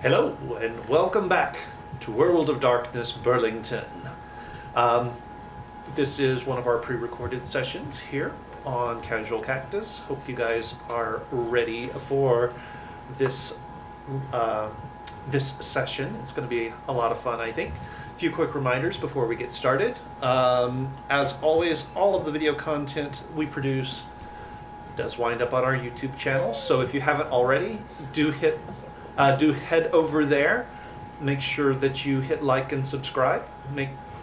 Hello, and welcome back to World of Darkness, Burlington. This is one of our pre-recorded sessions here on Casual Cactus. Hope you guys are ready for this this session. It's going to be a lot of fun, I think. A few quick reminders before we get started. As always, all of the video content we produce does wind up on our YouTube channel. So if you haven't already, do head over there. Make sure that you hit like and subscribe.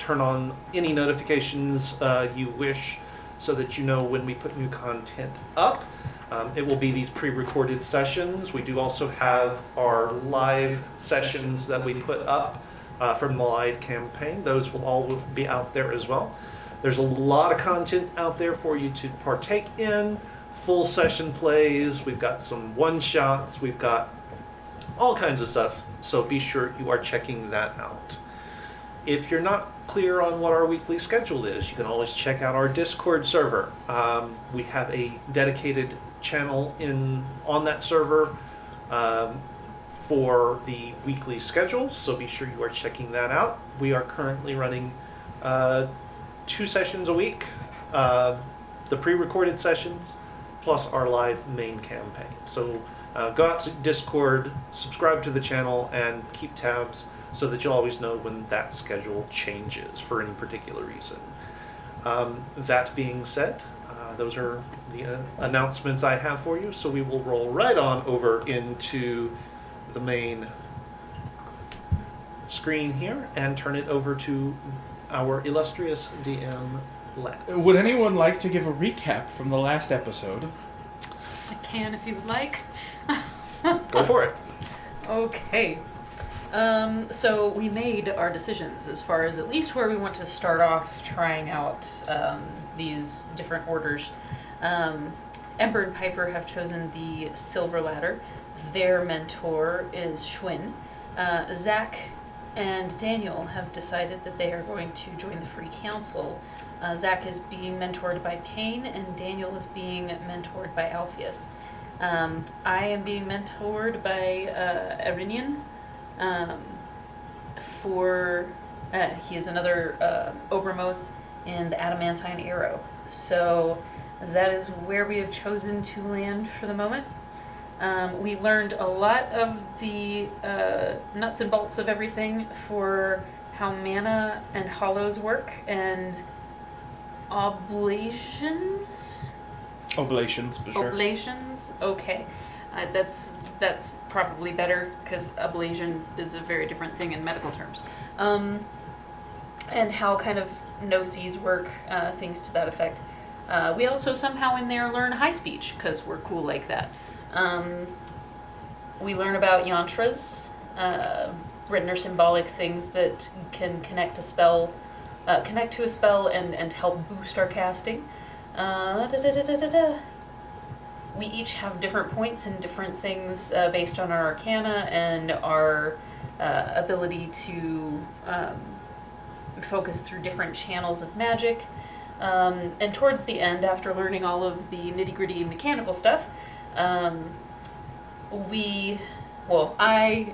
Turn on any notifications you wish so that you know when we put new content up. It will be these pre-recorded sessions. We do also have our live sessions that we put up from the live campaign. Those will all be out there as well. There's a lot of content out there for you to partake in. Full session plays. We've got some one-shots. We've got all kinds of stuff. So be sure you are checking that out. If you're not clear on what our weekly schedule is, you can always check out our Discord server. We have a dedicated channel on that server for the weekly schedule, so be sure you are checking that out. We are currently running 2 sessions a week, the pre-recorded sessions, plus our live main campaign. So go out to Discord, subscribe to the channel, and keep tabs so that you'll always know when that schedule changes for any particular reason. That being said, those are the announcements I have for you, so we will roll right on over into the main screen here and turn it over to our illustrious DM, Lance. Would anyone like to give a recap from the last episode? I can if you would like. Go for it. Okay. So we made our decisions as far as at least where we want to start off trying out these different orders. Ember and Piper have chosen the Silver Ladder. Their mentor is Schwinn. Zach and Daniel have decided that they are going to join the Free Council. Zach is being mentored by Payne, and Daniel is being mentored by Alpheus. I am being mentored by Erinian. He is another Obermos in the Adamantine Arrow. So that is where we have chosen to land for the moment. We learned a lot of the nuts and bolts of everything for how mana and hollows work, and oblations, for sure. Oblations? Okay. That's probably better, because ablation is a very different thing in medical terms. And how kind of no-sees work, things to that effect. We also somehow in there learn high speech, because we're cool like that. We learn about yantras, written or symbolic things that can connect to a spell and help boost our casting. We each have different points and different things based on our arcana and our ability to focus through different channels of magic. And towards the end, after learning all of the nitty-gritty mechanical stuff, I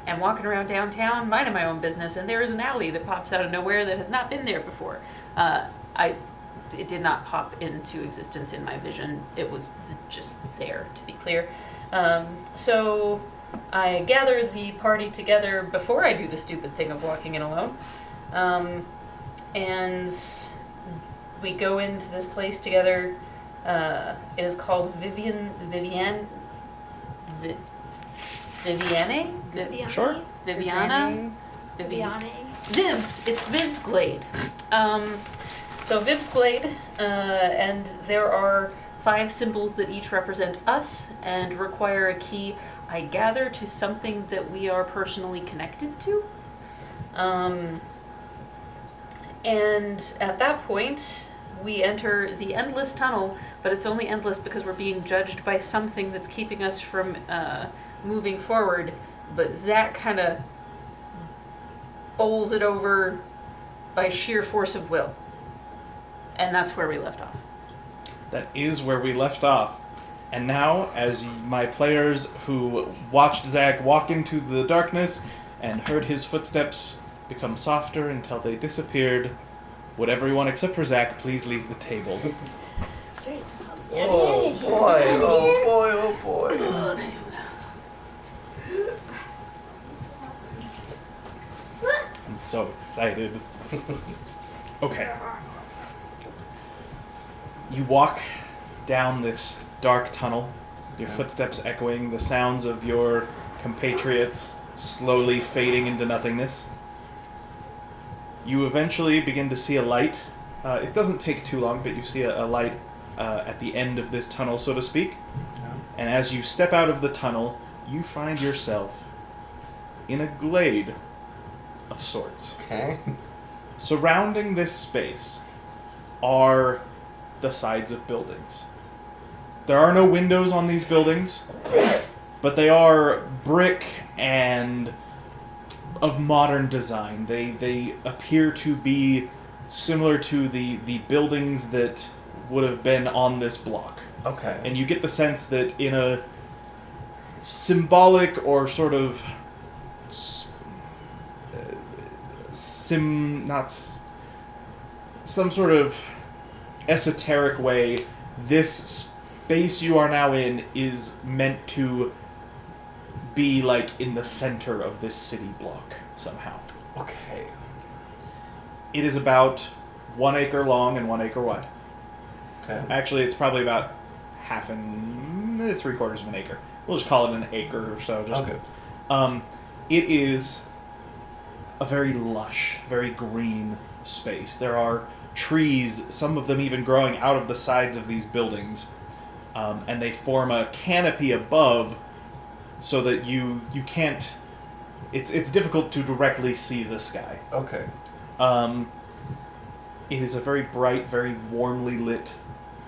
am walking around downtown, minding my own business, and there is an alley that pops out of nowhere that has not been there before. It did not pop into existence in my vision. It was just there, to be clear. So I gather the party together before I do the stupid thing of walking in alone. And we go into this place together. It is called Viviane? Sure. Viviana? Viv's. It's Viv's Glade. So Viv's Glade, and there are 5 symbols that each represent us and require a key, I gather, to something that we are personally connected to. And at that point, we enter the endless tunnel, but it's only endless because we're being judged by something that's keeping us from moving forward. But Zach kind of bowls it over by sheer force of will. And that's where we left off. That is where we left off. And now, as my players who watched Zach walk into the darkness and heard his footsteps become softer until they disappeared, would everyone except for Zach please leave the table? Oh boy, oh boy, oh boy. I'm so excited. Okay. You walk down this dark tunnel, your footsteps echoing, the sounds of your compatriots slowly fading into nothingness. You eventually begin to see a light. It doesn't take too long, but you see a light at the end of this tunnel, so to speak. Yeah. And as you step out of the tunnel, you find yourself in a glade of sorts. Okay. Surrounding this space are the sides of buildings. There are no windows on these buildings, but they are brick and of modern design. They appear to be similar to the buildings that would have been on this block. Okay. And you get the sense that in a symbolic or sort of some sort of esoteric way, this space you are now in is meant to be like in the center of this city block somehow. Okay. It is about 1 acre long and 1 acre wide. Okay. Actually, it's probably about half and 3/4 of an acre. We'll just call it an acre or so. Just, Okay. It is a very lush, very green space. There are trees, some of them even growing out of the sides of these buildings, and they form a canopy above so that you can't... It's difficult to directly see the sky. Okay. It is a very bright, very warmly lit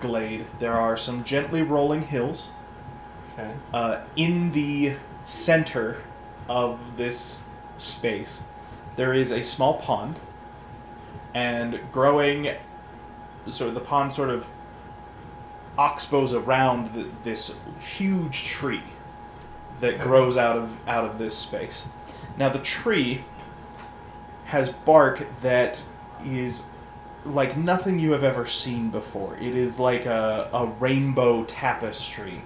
glade. There are some gently rolling hills. Okay. In the center of this space, there is a small pond, and growing, sort of the pond sort of oxbows around this huge tree that Okay. grows out of this space. Now the tree has bark that is like nothing you have ever seen before. It is like a rainbow tapestry.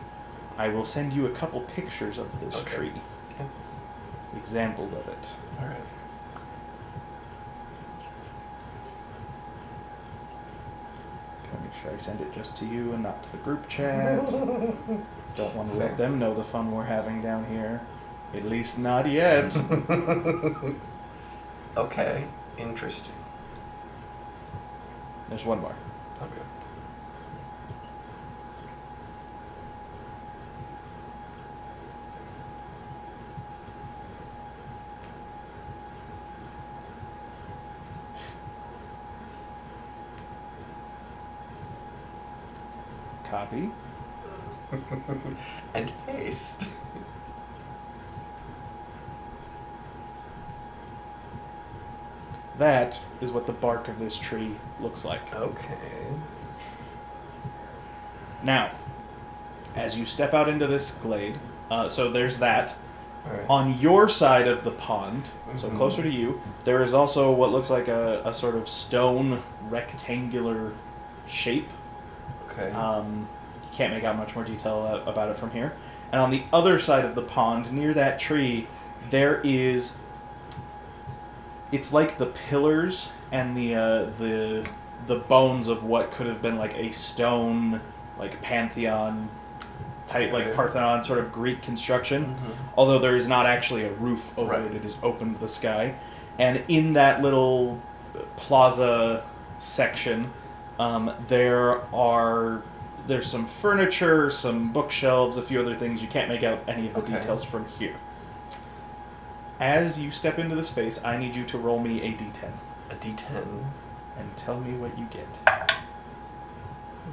I will send you a couple pictures of this Okay. tree. Okay. Examples of it. All right. Can I make sure I send it just to you and not to the group chat? Don't want to let them know the fun we're having down here. At least not yet. Okay. Interesting. There's one more. Okay. Copy. And paste. That is what the bark of this tree looks like. Okay. Now, as you step out into this glade, so there's that. All right. On your side of the pond, so Mhm. closer to you, there is also what looks like a sort of stone rectangular shape. Okay. Can't make out much more detail about it from here. And on the other side of the pond, near that tree, there is... It's like the pillars and the bones of what could have been like a stone, like Pantheon type, like Okay. Parthenon sort of Greek construction. Mhm. Although there is not actually a roof over Right. it, it is open to the sky. And in that little plaza section, there's some furniture, some bookshelves, a few other things. You can't make out any of the Okay. details from here. As you step into the space, I need you to roll me a d10 A D10. and tell me what you get.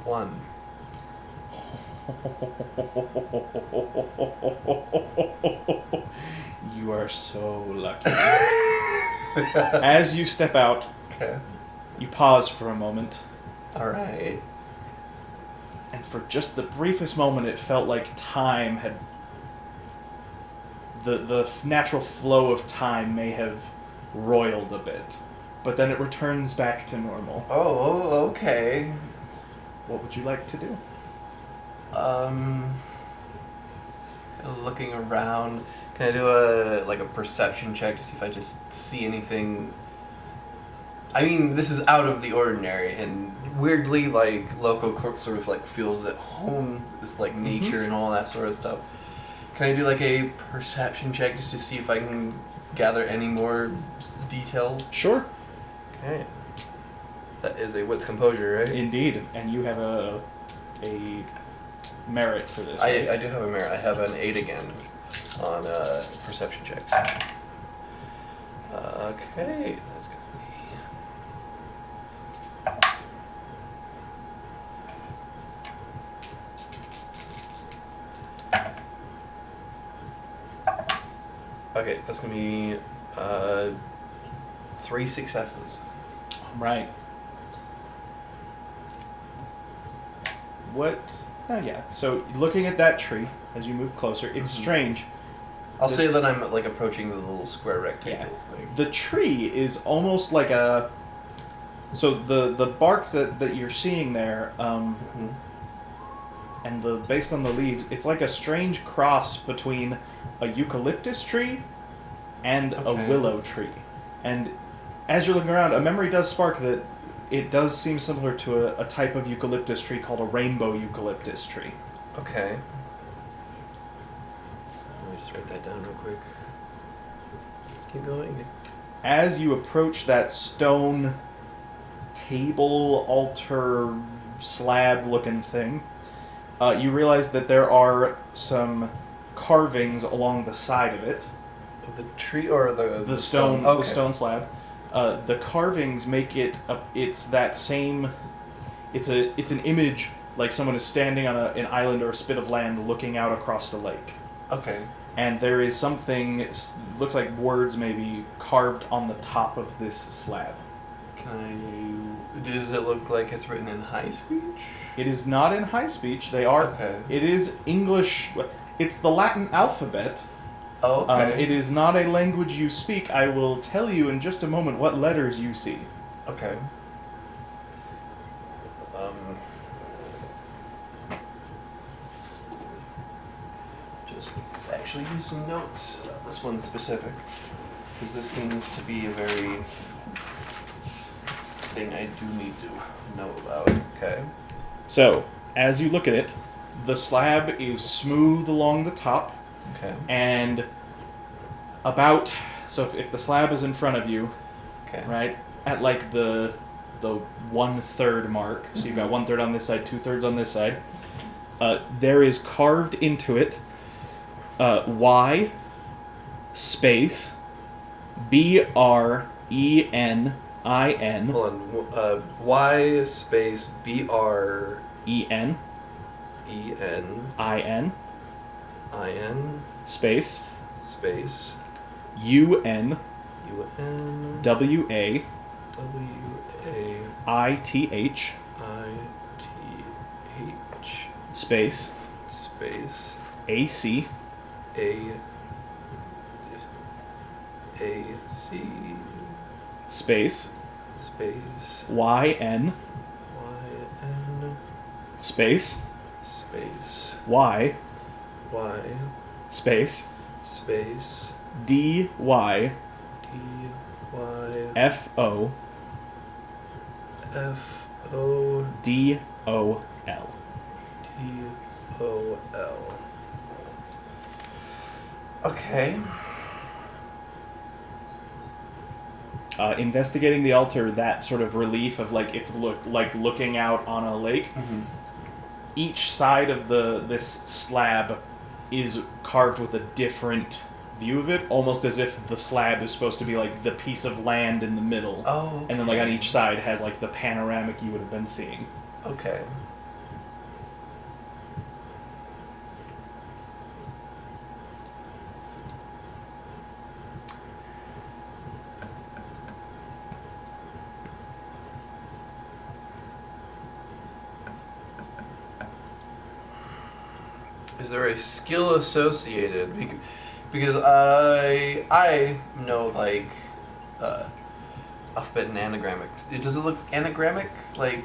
1. You are so lucky. As you step out, Okay. you pause for a moment, All right. and and for just the briefest moment, it felt like time had... The natural flow of time may have roiled a bit. But then it returns back to normal. Oh, okay. What would you like to do? Looking around. Can I do a perception check to see if I just see anything? I mean, this is out of the ordinary, and weirdly, like, Loco sort of like feels at home. This like nature and all that sort of stuff. Can I do like a perception check just to see if I can gather any more detail? Sure. Okay. That is a wits composure, right? Indeed, and you have a merit for this. I Right? do have a merit. I have an 8 again on perception checks. Okay, that's gonna be. Okay, that's gonna be 3 successes. Right. What? Oh yeah. So looking at that tree as you move closer, it's strange. I'll say that I'm like approaching the little square rectangle thing. The tree is almost like a... So the bark that you're seeing there, and based on the leaves, it's like a strange cross between a eucalyptus tree and a willow tree. And as you're looking around, a memory does spark that it does seem similar to a type of eucalyptus tree called a rainbow eucalyptus tree. Okay. Let me just write that down real quick. Keep going. As you approach that stone table, altar, slab-looking thing, you realize that there are some carvings along the side of it. Of the tree or the stone? Okay. The stone slab. The carvings make it... it's that same... It's an image like someone is standing on an island or a spit of land looking out across a lake. Okay. And there is something... looks like words maybe carved on the top of this slab. Does it look like it's written in high speech? It is not in high speech. They are... Okay. It is English... It's the Latin alphabet. Oh, okay. It is not a language you speak. I will tell you in just a moment what letters you see. Okay. Just actually use some notes. This one's specific. Because this seems to be a very... thing I do need to know about. Okay. So, as you look at it, the slab is smooth along the top. Okay. And about... So if the slab is in front of you, Okay. right, at like the 1/3 mark, so you've got 1/3 on this side, 2/3 on this side, there is carved into it Y space BRENIN Hold on. Y space BRENIN space space UN UN WA ITH space space AC AC space space YN YN space space Y Y space space DY DY FO FO DOL. DOL. Okay. Investigating the altar, that sort of relief of like it's looking out on a lake. Each side of this slab is carved with a different view of it, almost as if the slab is supposed to be like the piece of land in the middle. Oh. Okay. And then like on each side has like the panoramic you would have been seeing. Okay. Is there a skill associated? Because I know like alphabet and anagramics. Does it look anagrammic, like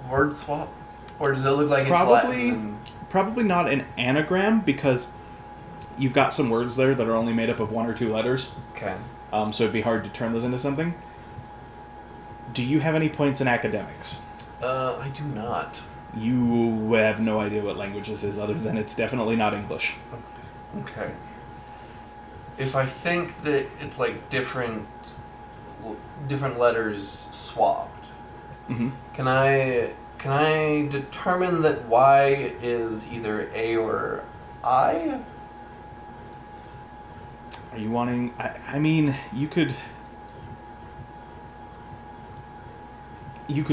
word swap, or does it look like it's Latin? Probably not an anagram, because you've got some words there that are only made up of 1 or 2 letters. Okay. So it'd be hard to turn those into something. Do you have any points in academics? I do not. You have no idea what language this is, other than it's definitely not English. Okay. If I think that it's like different letters swapped, Mm-hmm. can I determine that Y is either A or I? Are you wanting... I mean, you could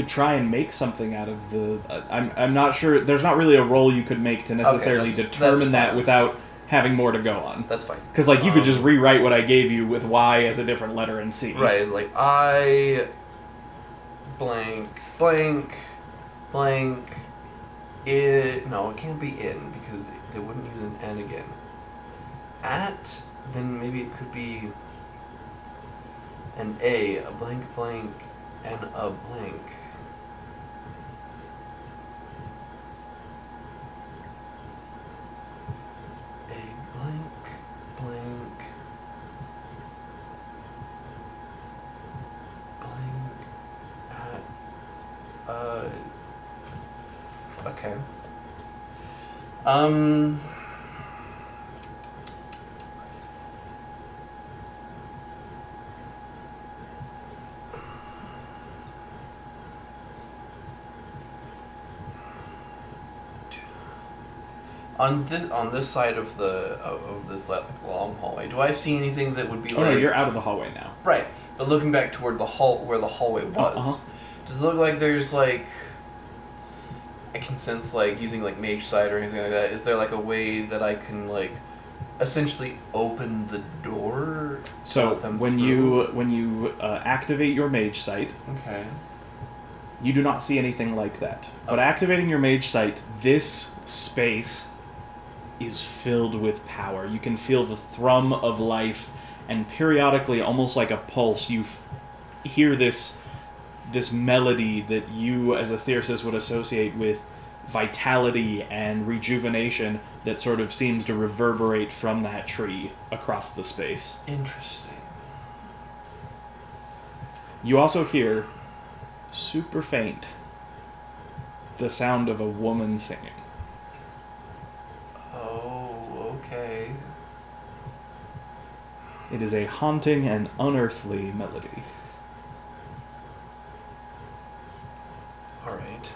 try and make something out of the... I'm not sure... There's not really a roll you could make to necessarily determine that fine. without having more to go on. That's fine. Because, like, you could just rewrite what I gave you with Y as a different letter and C. Right, it's like I blank blank blank no, it can't be in because they wouldn't use an N again. At, then maybe it could be an A, a blank blank, and a blank. A blank blank blank at okay. On this side of this long hallway, do I see anything that would be Oh, like... no, you're out of the hallway now. Right, but looking back toward the where the hallway was, Uh-huh. does it look like there's like... I can sense like using like mage sight or anything like that. Is there like a way that I can like essentially open the door? So let them when through? you activate your mage sight, Okay. you do not see anything like that. But Okay. activating your mage sight, this space is filled with power. You can feel the thrum of life, and periodically, almost like a pulse, you hear this melody that you, as a Thyrsus, would associate with vitality and rejuvenation that sort of seems to reverberate from that tree across the space. Interesting. You also hear, super faint, the sound of a woman singing. Oh, okay. It is a haunting and unearthly melody. All right.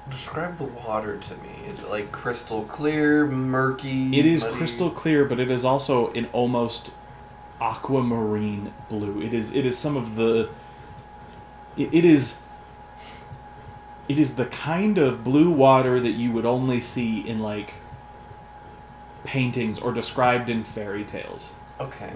Describe the water to me. Is it like crystal clear, murky? It is muddy? crystal clear, but it is also an almost aquamarine blue. It is some of the... It is the kind of blue water that you would only see in, like, paintings or described in fairy tales. Okay.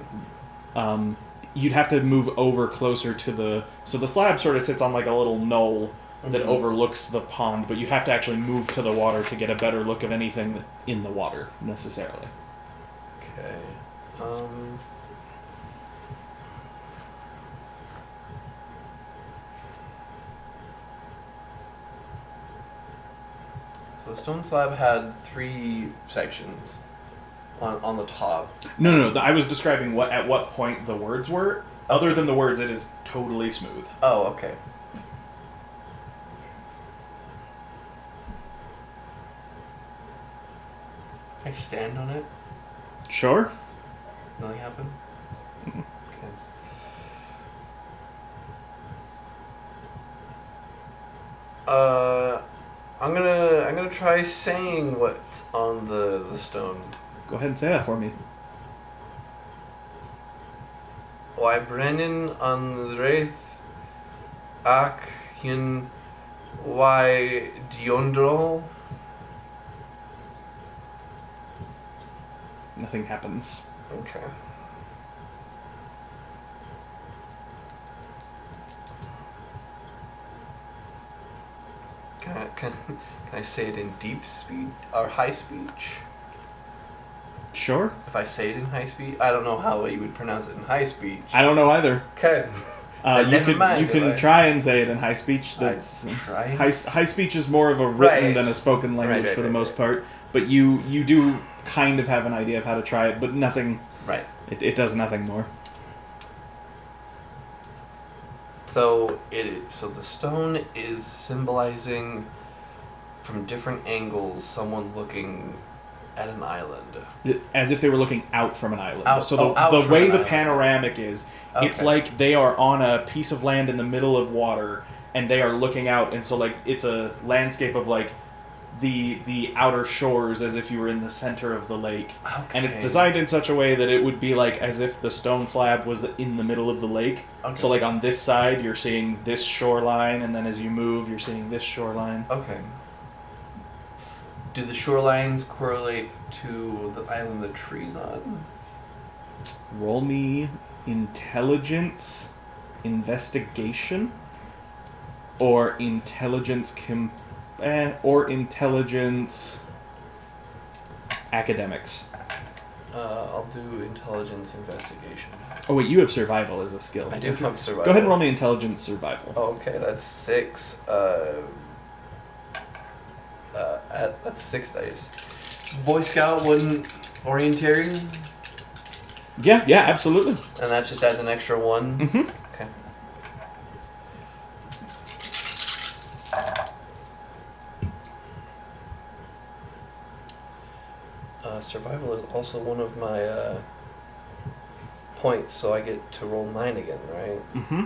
You'd have to move over closer to the... So the slab sort of sits on, like, a little knoll that Mhm. overlooks the pond, but you have to actually move to the water to get a better look of anything in the water, necessarily. Okay. So the stone slab had 3 sections on the top. No, I was describing at what point the words were. Other than the words, it is totally smooth. Oh, okay. Can I stand on it? Sure. Nothing happened? Okay. I'm gonna try saying what's on the stone. Go ahead and say that for me. Why Brennan on Wraith Ak Yun Why Diondrol. Nothing happens. Okay. Can I say it in deep speed or high speech? Sure. If I say it in high speech, I don't know how you would pronounce it in high speech. I don't know either. Okay. Never mind, You can try and say it in high speech. That's high speech is more of a written than a spoken language for the most part. But you do kind of have an idea of how to try it, but nothing. Right. It does nothing more. So the stone is symbolizing from different angles someone looking at an island. As if they were looking out from an island. Out so from the way an the island. panoramic is, it's Okay. like they are on a piece of land in the middle of water, and they are looking out, and so like it's a landscape of like the outer shores as if you were in the center of the lake. Okay. And it's designed in such a way that it would be like as if the stone slab was in the middle of the lake. Okay. So like on this side you're seeing this shoreline, and then as you move you're seeing this shoreline. Okay. Do the shorelines correlate to the island the tree's on? Roll me intelligence investigation or intelligence or intelligence academics. I'll do intelligence investigation. Oh wait, you have survival as a skill. I do don't you? have survival. Go ahead and roll me intelligence survival. Okay, that's 6. That's 6 dice. Boy Scout wouldn't orienteering, Yeah, absolutely. and that just adds an extra 1. Mm-hmm. Okay. Survival is also one of my points, so I get to roll 9 again, right? Mm-hmm.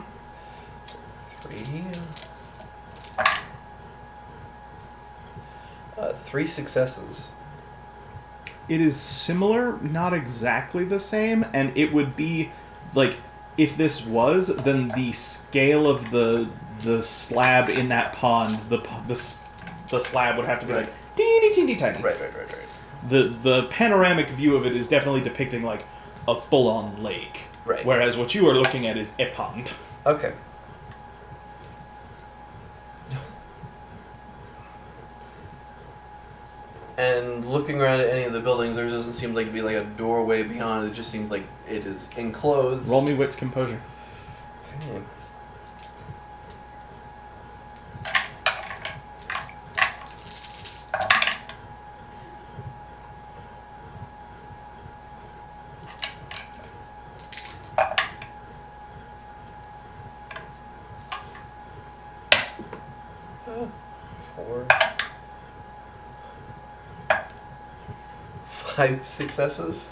3. 3 successes. It is similar, not exactly the same, and it would be like if this was, then the scale of the slab in that pond, the slab would have to be like teeny tiny. Right. The panoramic view of it is definitely depicting like a full-on lake. Right. Whereas what you are looking at is a pond. Okay. And looking around at any of the buildings, there doesn't seem like to be like a doorway beyond. It just seems like it is enclosed. Roll me wits composure. Okay. Uh, 4. 5 successes.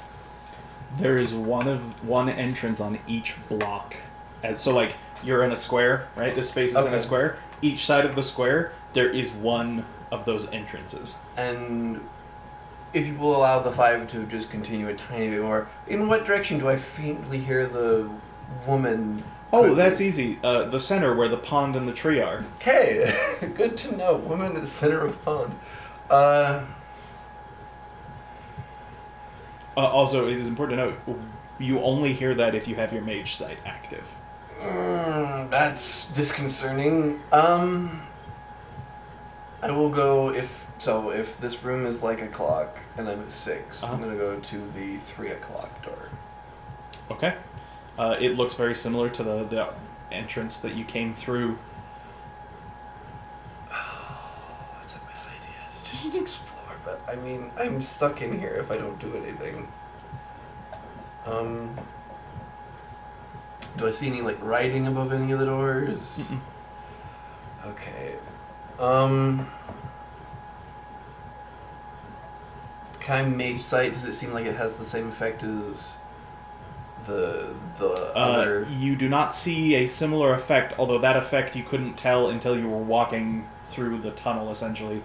There is one entrance on each block. And so like you're in a square, right? This space is in a Okay. square. Each side of the square, there is one of those entrances. And if you will allow the 5 to just continue a tiny bit more, in what direction do I faintly hear the woman? Oh, quickly? that's easy. The center where the pond and the tree are. Okay, good to know. Woman at the center of pond. Also, it is important to note, you only hear that if you have your mage sight active. That's disconcerting. I will go if this room is like a clock and I'm at 6, Uh-huh. I'm gonna go to the 3 o'clock door. Okay. It looks very similar to the entrance that you came through. That's a bad idea to just explore, but I mean, I'm stuck in here if I don't do anything. Do I see any like writing above any of the doors? Mm-mm. Okay. Can I mage sight? Does it seem like it has the same effect as the other? You do not see a similar effect, although that effect you couldn't tell until you were walking through the tunnel, essentially.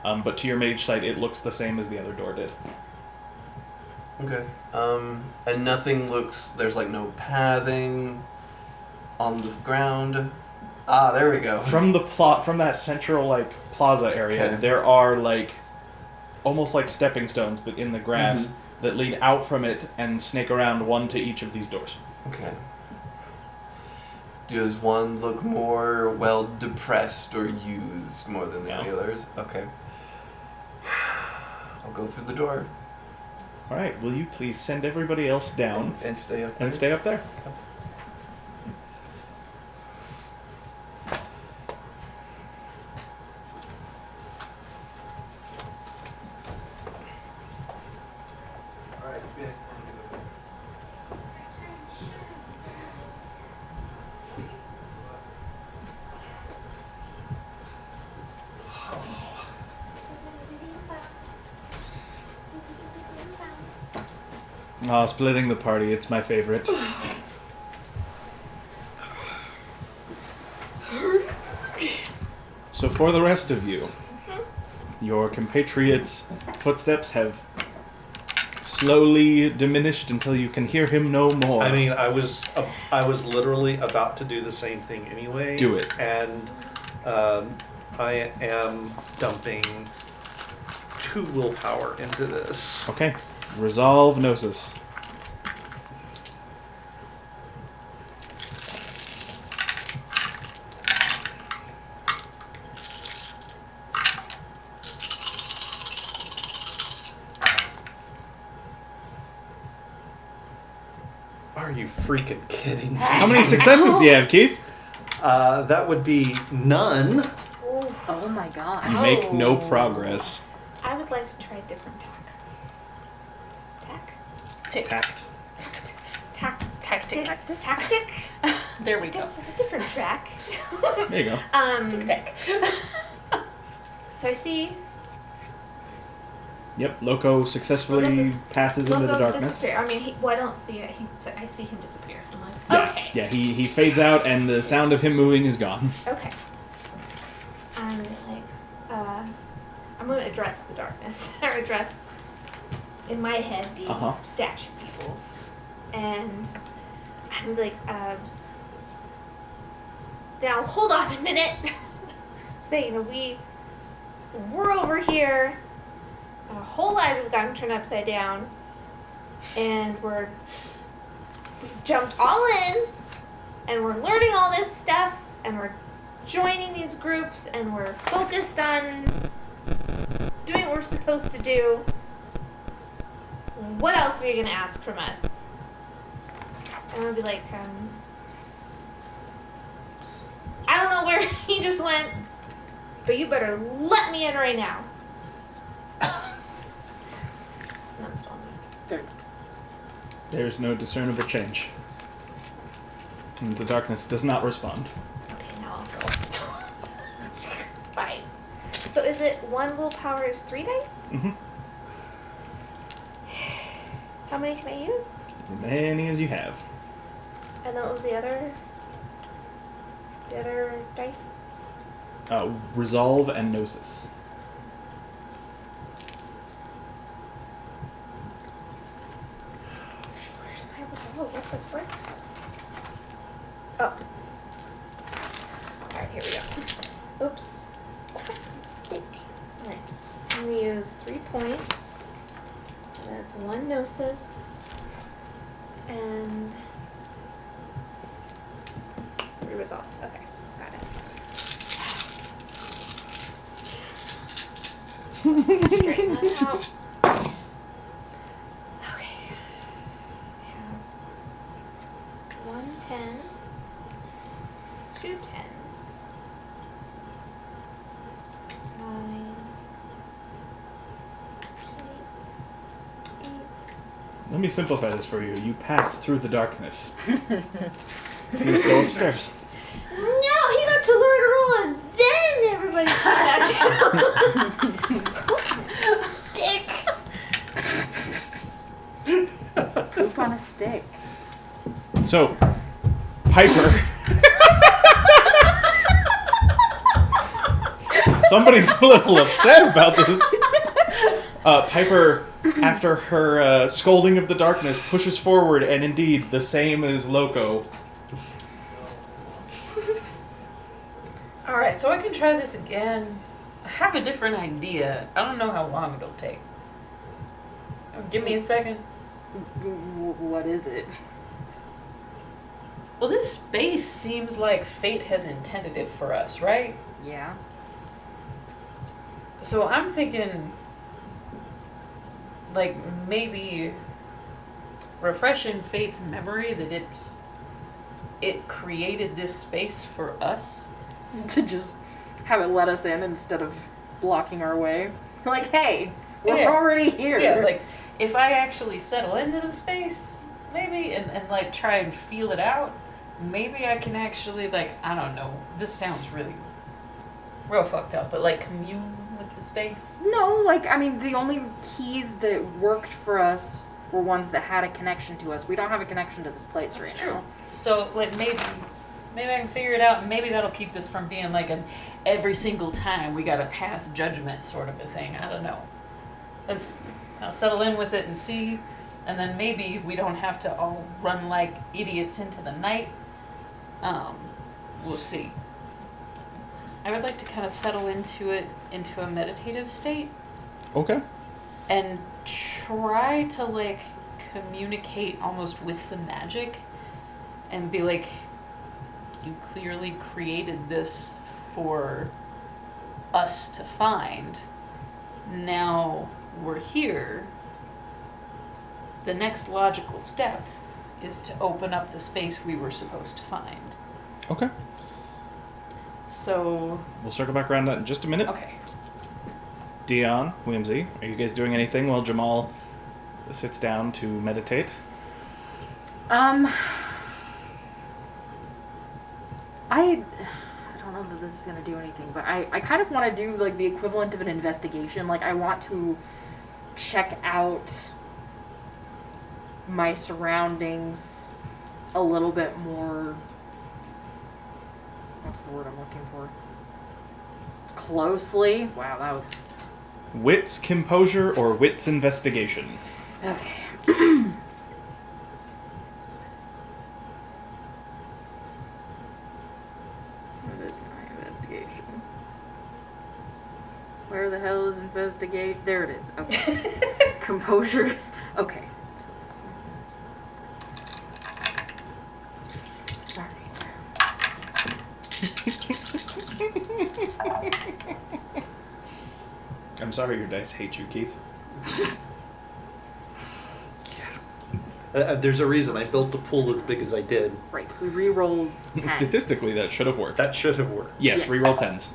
But to your mage sight, it looks the same as the other door did. Okay. And nothing looks. There's like no pathing on the ground. Ah, there we go. From that central like plaza area, Okay. there are like almost like stepping stones, but in the grass, that lead out from it and snake around one to each of these doors. Okay. Does one look more, well, depressed or used more than the No. others? Okay. I'll go through the door. All right, will you please send everybody else down And stay up there. and stay up there? Alright, yeah. Oh, splitting the party, it's my favorite. So for the rest of you, your compatriots' footsteps have slowly diminished until you can hear him no more. I mean, I was literally about to do the same thing anyway. Do it. And I am dumping 2 willpower into this. Okay. Resolve Gnosis. Are you freaking kidding me? How many successes do you have, Keith? That would be none. Ooh, Oh my god. You make no progress. I would like to try a different tack. Tick. Tact. Tactic. There we go. Different track. There you go. Tick tack. So I see Yep, Loco successfully Well, this is- passes into the Logo darkness. disappear. I mean, I don't see it. I see him disappear. I'm like, Yeah, okay. yeah, he fades out and the sound of him moving is gone. Okay. I'm like, I'm going to address the darkness. or address, in my head, the Uh-huh. statue peoples. And I'm like, now hold on a minute. Say, we're over here. Our whole lives have gotten turned upside down. And we jumped all in. And we're learning all this stuff. And we're joining these groups. And we're focused on doing what we're supposed to do. What else are you going to ask from us? And I'll be like, I don't know where he just went, but you better let me in right now. That's what I'll do. There's no discernible change. And the darkness does not respond. Okay, now I'll go. Fine. So is it 1 willpower is 3 dice? Mm-hmm. How many can I use? As many as you have. And then what was the other dice? Resolve and Gnosis. Where's my resolve? What the frick? Oh. Alright, here we go. Oops. Crap, stick. Alright, so I'm going to use 3 points. That's 1 Gnosis. And 3 resolve. Okay, got it. Straighten that out. Okay. I have 1 10, 2 10s, 9, 8. Let me simplify this for you. You pass through the darkness. Please go upstairs. No, he got to learn to roll and then everybody came back down. Stick. Poop on a stick. So, Piper. Somebody's a little upset about this. Piper, after her scolding of the darkness, pushes forward, and indeed, the same as Loco. Alright, so I can try this again. I have a different idea. I don't know how long it'll take. Give me a second. What is it? Well, this space seems like fate has intended it for us, right? Yeah. So I'm thinking, like, maybe refreshing fate's memory that it created this space for us. To just have it let us in instead of blocking our way. Like, hey, we're Yeah. already here. Yeah, like, if I actually settle into the space, maybe, and like, try and feel it out, maybe I can actually, like, I don't know, this sounds really real fucked up, but, like, commune with the space. No, like, I mean, the only keys that worked for us were ones that had a connection to us. We don't have a connection to this place That's right true. now. So, like, maybe I can figure it out, and maybe that'll keep this from being, like, an every single time we gotta pass judgment sort of a thing. I don't know. Let's settle in with it and see, and then maybe we don't have to all run like idiots into the night. We'll see. I would like to kind of settle into it, into a meditative state, Okay. and try to, like, communicate almost with the magic and be like, you clearly created this for us to find. Now we're here. The next logical step is to open up the space we were supposed to find. Okay. So, We'll circle back around that in just a minute. okay. Dion, Whimsy, are you guys doing anything while Jamal sits down to meditate? I don't know that this is gonna do anything, but I kind of want to do like the equivalent of an investigation. Like I want to check out my surroundings a little bit more. What's the word I'm looking for? Closely. Wow, that was Wits composure or wits investigation? okay. What is my investigation? Where the hell is investigate? There it is. Okay. Composure. Okay. I'm sorry your dice hate you, Keith. There's a reason I built the pool as big as I did. Right. We re-rolled. tens. Statistically, that should have worked. That should have worked. Yes, Yes. reroll tens.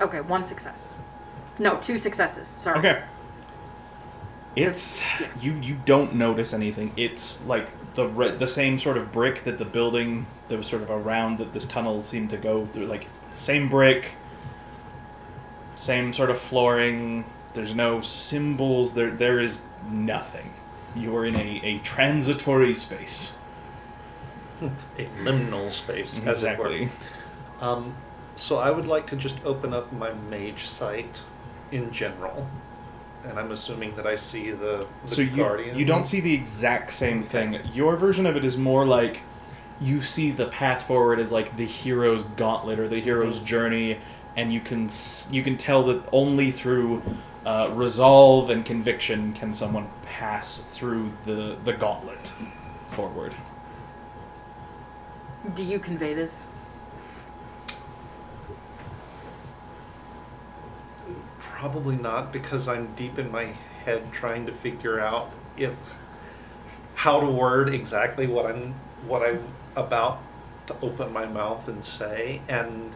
Okay, one success. No, two successes. Sorry. Okay. It's Yeah. you don't notice anything. It's like the same sort of brick that the building that was sort of around that this tunnel seemed to go through. Like same brick, same sort of flooring. There's no symbols. There is nothing. You are in a transitory space. A liminal space, as it Exactly. were. So I would like to just open up my mage sight in general. And I'm assuming that I see the So guardian. you don't see the exact same thing. Your version of it is more like you see the path forward as like the hero's gauntlet or the hero's journey, and you can tell that only through resolve and conviction can someone pass through the gauntlet forward. Do you convey this? Probably not, because I'm deep in my head trying to figure out how to word exactly what I'm about to open my mouth and say, and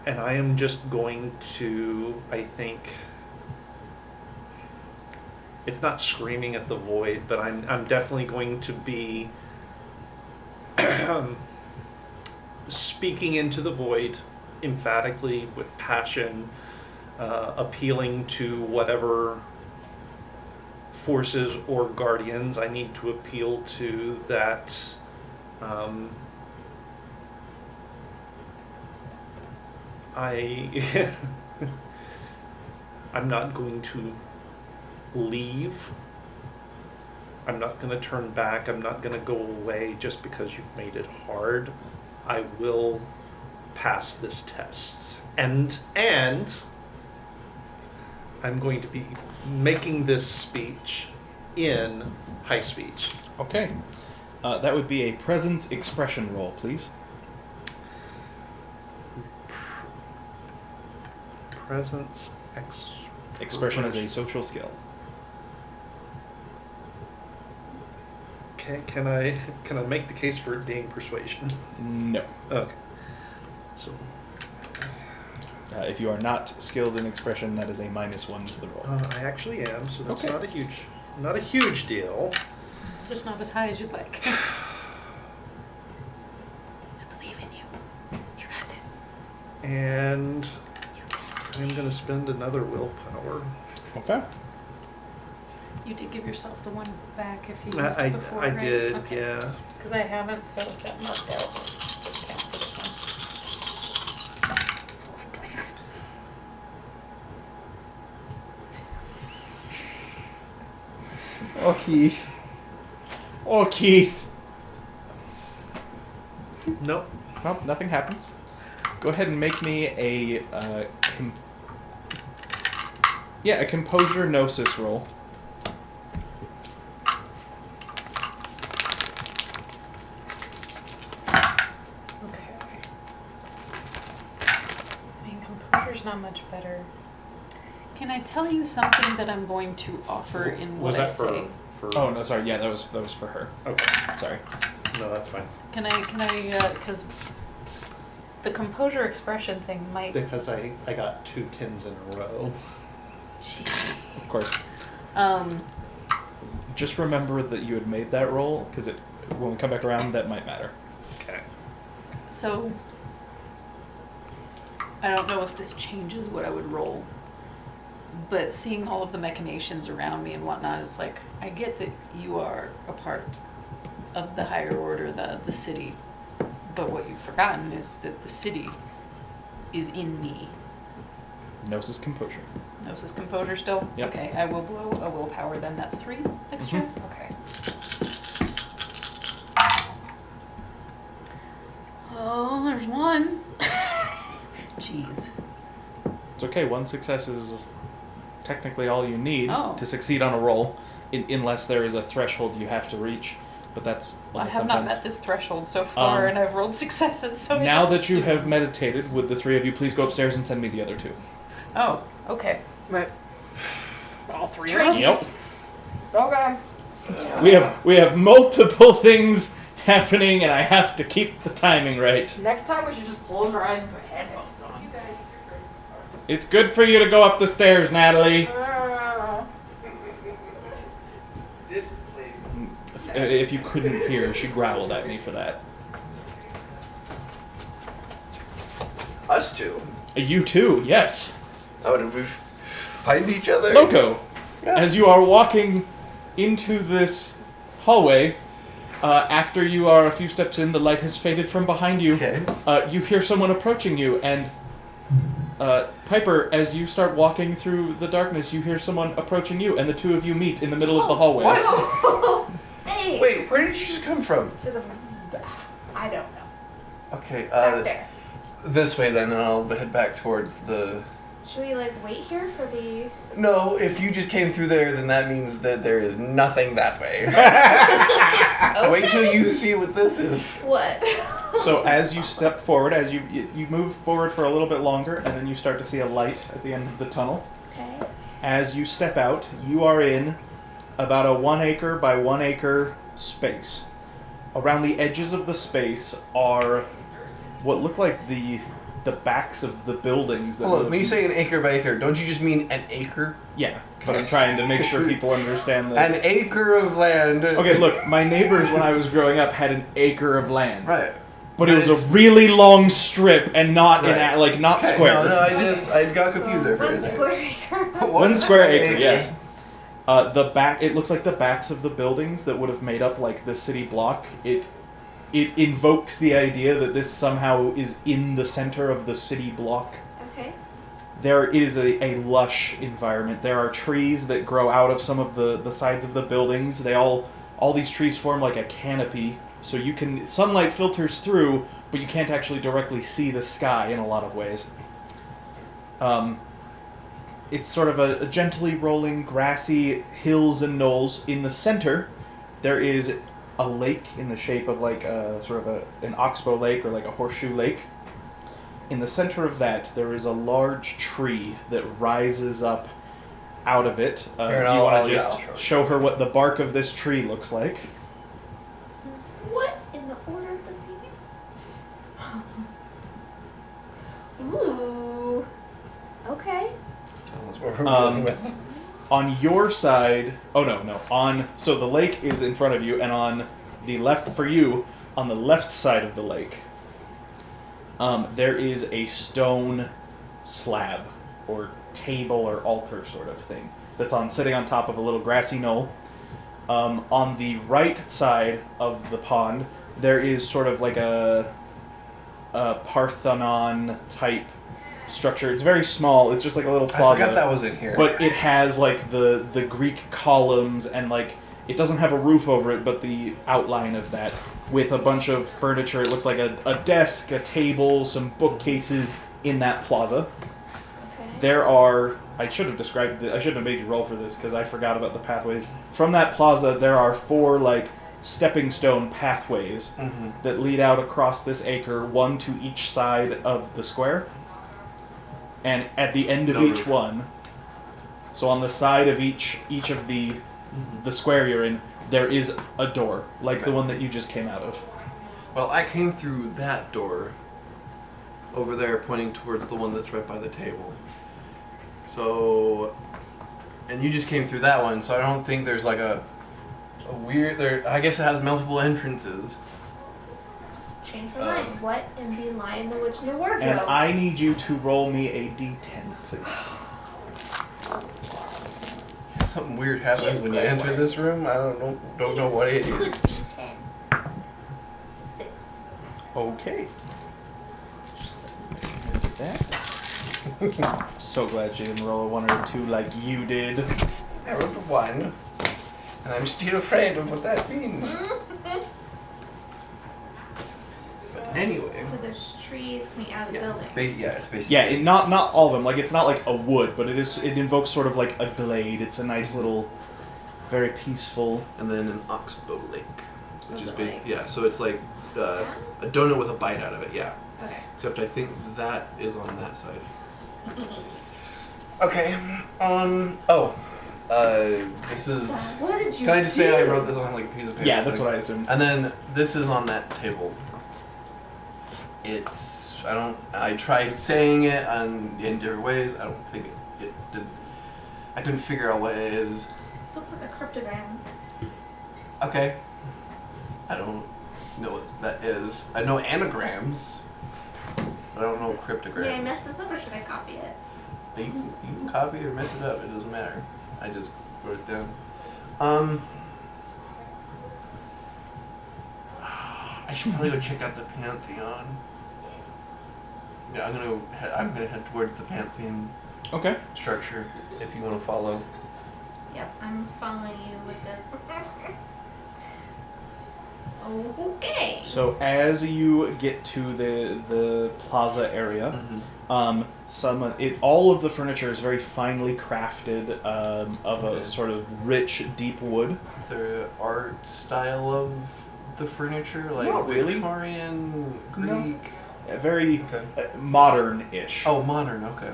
I am just going to, I think, it's not screaming at the void, but I'm definitely going to be speaking into the void emphatically, with passion, appealing to whatever forces or guardians I need to appeal to, that I'm not going to leave. I'm not going to turn back. I'm not going to go away just because you've made it hard. I will pass this test. And I'm going to be making this speech in high speech. Okay. That would be a presence expression roll, please. Presence Expression is a social skill. Okay, can I make the case for it being persuasion? No. Okay. So If you are not skilled in expression, that is a -1 to the roll. I actually am, so that's Okay. not a huge deal. Just not as high as you'd like. I believe in you. You got this. And I'm going to spend another willpower. Okay. You did give yourself the one back if you I, used it before, I right? did, Okay. yeah. Because I haven't, so that marked out. Discount for this one. It's a lot of dice. Oh, Keith. Oh, Keith. Nope. Nope, nothing happens. Go ahead and make me a a composure gnosis roll. Okay. I mean, composure's not much better. Can I tell you something that I'm going to offer in what Was I that say? for Oh no, sorry. Yeah, that was for her. Okay. Sorry. No, that's fine. Can I, because the composure expression thing might... Because I got 2 10s in a row. Of course. Um, Just remember that you had made that roll, because when we come back around, that might matter. Okay. so, I don't know if this changes what I would roll, but seeing all of the machinations around me and whatnot, it's like, I get that you are a part of the higher order, the city, but what you've forgotten is that the city is in me. Gnosis composure. Gnosis composure still? Yep. Okay, I will blow a willpower then. That's 3 extra? Okay. Oh, there's 1. Jeez. It's okay. 1 success is technically all you need Oh. to succeed on a roll, unless there is a threshold you have to reach. But that's I only have not sometimes. met this threshold so far, and I've rolled successes, so I Now just that you assumed. have meditated, would the 3 of you please go upstairs and send me the other 2? Oh, okay. Right. All 3 of Trace. us? Yep. Okay. We have multiple things happening, and I have to keep the timing right. Next time we should just close our eyes and put headphones on. You guys. It's good for you to go up the stairs, Natalie. This place. If you couldn't hear, she growled at me for that. Us two. You too, yes. Oh, did we find each other? Loco, Yeah. as you are walking into this hallway, after you are a few steps in, the light has faded from behind you. Okay. You hear someone approaching you, and Piper, as you start walking through the darkness, you hear someone approaching you, and the 2 of you meet in the middle of the hallway. What? Hey. Wait, where did you just come from? To the, I don't know. Okay, Back there. this way then, and I'll head back towards the... Should we wait here for the? No, if you just came through there, then that means that there is nothing that way. Wait till you see what this is. What? So as you step forward, as you move forward for a little bit longer, and then you start to see a light at the end of the tunnel. Okay. As you step out, you are in about a 1 acre by 1 acre space. Around the edges of the space are what look like the backs of the buildings. That Hold on, when you say an acre by acre, don't you just mean an acre? Yeah, but I'm trying to make sure people understand that. An acre of land. Okay, look, my neighbors when I was growing up had an acre of land. Right. But it was a really long strip and not Right. not Okay, square. No, I got confused there for a One second. square acre. One square acre, yes. The back, it looks like the backs of the buildings that would have made up like the city block. It invokes the idea that this somehow is in the center of the city block. Okay. There is a lush environment. There are trees that grow out of some of the sides of the buildings. All these trees form like a canopy So you can sunlight filters through, but you can't actually directly see the sky in a lot of ways. It's sort of a gently rolling, grassy hills and knolls. In the center, there is a lake in the shape of like an oxbow lake or like a horseshoe lake. In the center of that, there is a large tree that rises up out of it. Do you want to just show her what the bark of this tree looks like? What in the order of the phoenix? Ooh. Okay. Tell us what we're dealing with. On your side, so the lake is in front of you, and on the left for you, on the left side of the lake, there is a stone slab or table or altar sort of thing that's sitting on top of a little grassy knoll. On the right side of the pond, there is sort of like a Parthenon type structure. It's very small. It's just like a little plaza. I forgot that was in here. But it has like the Greek columns, and like it doesn't have a roof over it, but the outline of that with a bunch of furniture. It looks like a desk, a table, some bookcases in that plaza. Okay. There are, I should have made you roll for this because I forgot about the pathways. From that plaza, there are 4 like stepping stone pathways that lead out across this acre, one to each side of the square. And at the end of each one, so on the side of each of the square you're in, there is a door, like the one that you just came out of. Well, I came through that door over there, pointing towards the one that's right by the table. So, and you just came through that one, so I don't think there's like a weird. I guess it has multiple entrances. Change my mind. What in the Lion, the Witch, and the Wardrobe? And I need you to roll me a d10, please. Something weird happens when you enter this room. I don't know what it Could is. be 10. It's a 6. Okay. Just let me do that. So glad she didn't roll a 1 or a 2 like you did. I rolled a 1, and I'm still afraid of what that means. But anyway. So there's trees coming out of the building. It's basically. Yeah, not all of them. Like it's not like a wood, but it invokes sort of like a glade. It's a nice little, very peaceful. And then an oxbow lake, which What's is it big. like? Yeah, so it's like a donut with a bite out of it. Yeah. Okay. Except I think that is on that side. Okay. This is. What did you Can I just say I wrote this on like a piece of paper? Yeah, that's what I assumed. And then this is on that table. I tried saying it in different ways. I don't think it did. I couldn't figure out what it is. This looks like a cryptogram. Okay. I don't know what that is. I know anagrams, but I don't know cryptograms. Did I mess this up or should I copy it? You can copy or mess it up. It doesn't matter. I just wrote it down. I should probably go check out the Pantheon. Yeah, I'm gonna head towards the Pantheon Okay. structure if you want to follow. Yep, I'm following you with this. Okay. So as you get to the plaza area, all of the furniture is very finely crafted of a sort of rich, deep wood. Is there an art style of the furniture, like Not really. Victorian, Greek? No. Very Okay. modern-ish. Oh, modern. Okay.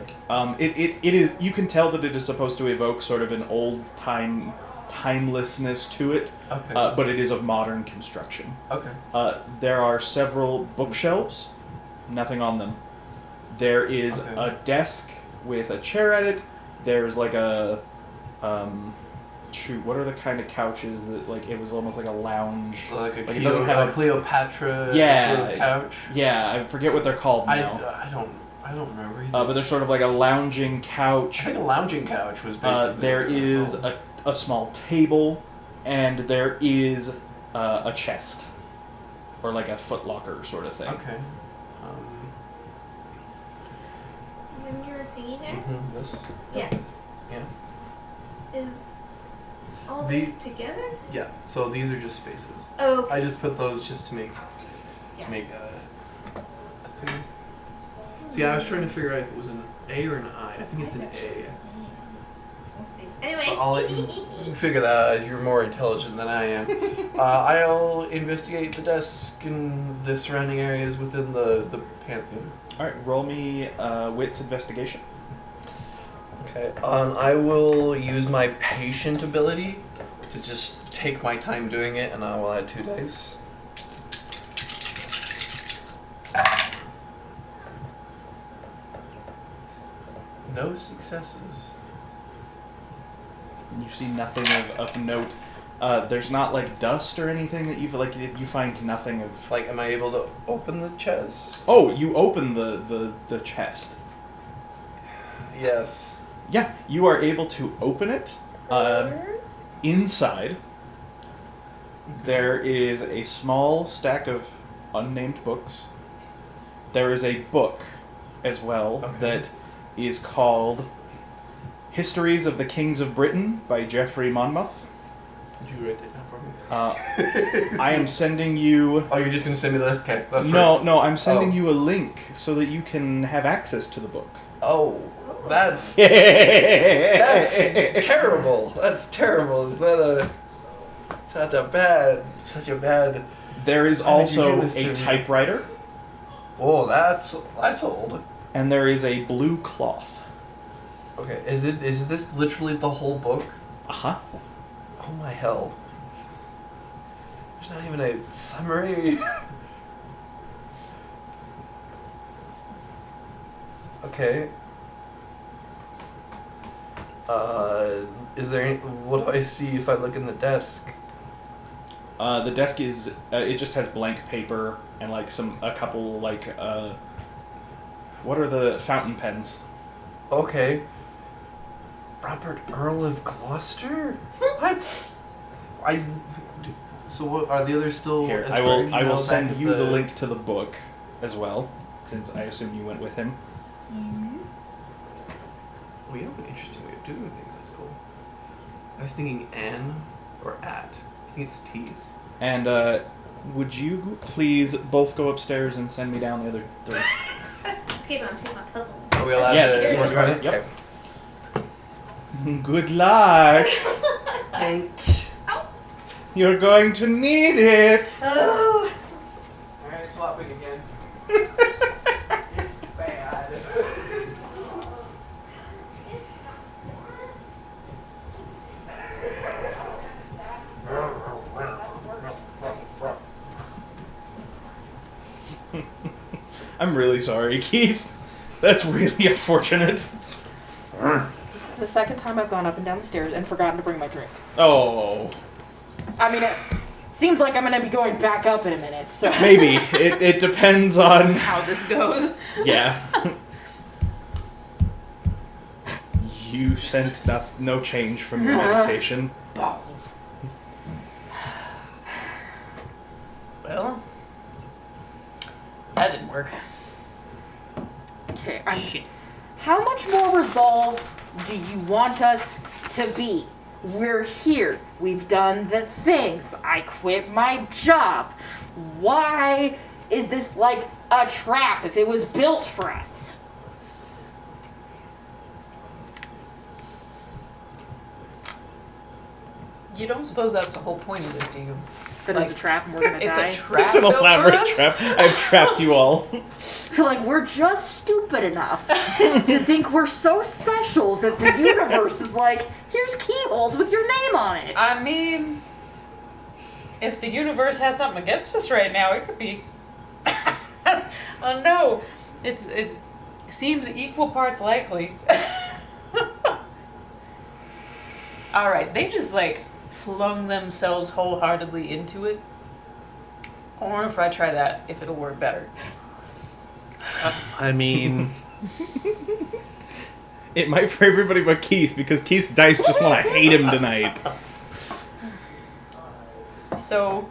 It is. You can tell that it is supposed to evoke sort of an old-time timelessness to it, Okay. but it is of modern construction. Okay. There are several bookshelves, nothing on them. There is Okay. a desk with a chair at it. There's like a what are the kind of couches that like it was almost like a lounge? Like a it doesn't have a Cleopatra Yeah. sort of couch. Yeah, I forget what they're called now. I don't remember either. But there's sort of like a lounging couch. I think a lounging couch was basically. There is a small table, and there is a chest, or like a footlocker sort of thing. Okay. When you're thinking there? This. Yeah. Yeah. Is all The- this together? Yeah. So these are just spaces. Oh, I just put those just to make Yeah. a thing. So yeah, I was trying to figure out if it was an A or an I. I think it's an A. we'll see. Anyway. But I'll let you figure that out as you're more intelligent than I am. I'll investigate the desk and the surrounding areas within the Pantheon. All right, roll me wits investigation. Okay. I will use my patient ability to just take my time doing it, and I will add 2 dice. No successes. You see nothing of note. There's not like dust or anything that you feel like you find nothing of. Like, am I able to open the chest? Oh, you open the chest. Yes. Yeah, you are able to open it. Inside, there is a small stack of unnamed books. There is a book as well Okay. that is called Histories of the Kings of Britain by Geoffrey Monmouth. Did you write that down for me? I am sending you... Oh, you're just gonna send me the list? Okay. No, I'm sending Oh. you a link so that you can have access to the book. Oh, that's That's terrible. That's terrible. That's such a bad. There is Why did you do also this to a me? typewriter, Oh, that's old. and there is a blue cloth. Okay, is this literally the whole book? Uh-huh. Oh my hell. There's not even a summary. Okay. Is there any, what do I see if I look in the desk? The desk is, it just has blank paper and like a couple like, what are the fountain pens? Okay. Robert Earl of Gloucester? What? So what are the others still? Here, as I far as will you know, send back you at the link to the book as well, since I assume you went with him. Well, you have an interesting way of doing things. That's cool. I was thinking an or at. I think it's T. And would you please both go upstairs and send me down the other three? Okay, but I'm taking my puzzle. Are we allowed Yes. to work on it? Yep. Okay. Good luck. Thanks. You're going to need it. Oh. Alright, swapping again. Bad. I'm really sorry, Keith. That's really unfortunate. This is the second time I've gone up and down the stairs and forgotten to bring my drink. Oh, I mean, it seems like I'm gonna be going back up in a minute, so. maybe. It depends on... How this goes. Yeah. You sense no change from your meditation. Balls. Well, that didn't work. Okay, Shit. how much more resolved do you want us to be? We're here. We've done the things. I quit my job. Why is this like a trap if it was built for us? You don't suppose that's the whole point of this, do you? That is a Like, trap and we're gonna It's die. a trap. It's an built for elaborate us? trap. I've trapped you all. Like, we're just stupid enough to think we're so special that the universe is like, here's keyholes with your name on it. I mean, if the universe has something against us right now, it could be. Oh no, it seems equal parts likely. All right, they just like flung themselves wholeheartedly into it. I wonder if I try that, if it'll work better. I mean, It might for everybody but Keith, because Keith's dice just want to hate him tonight. So,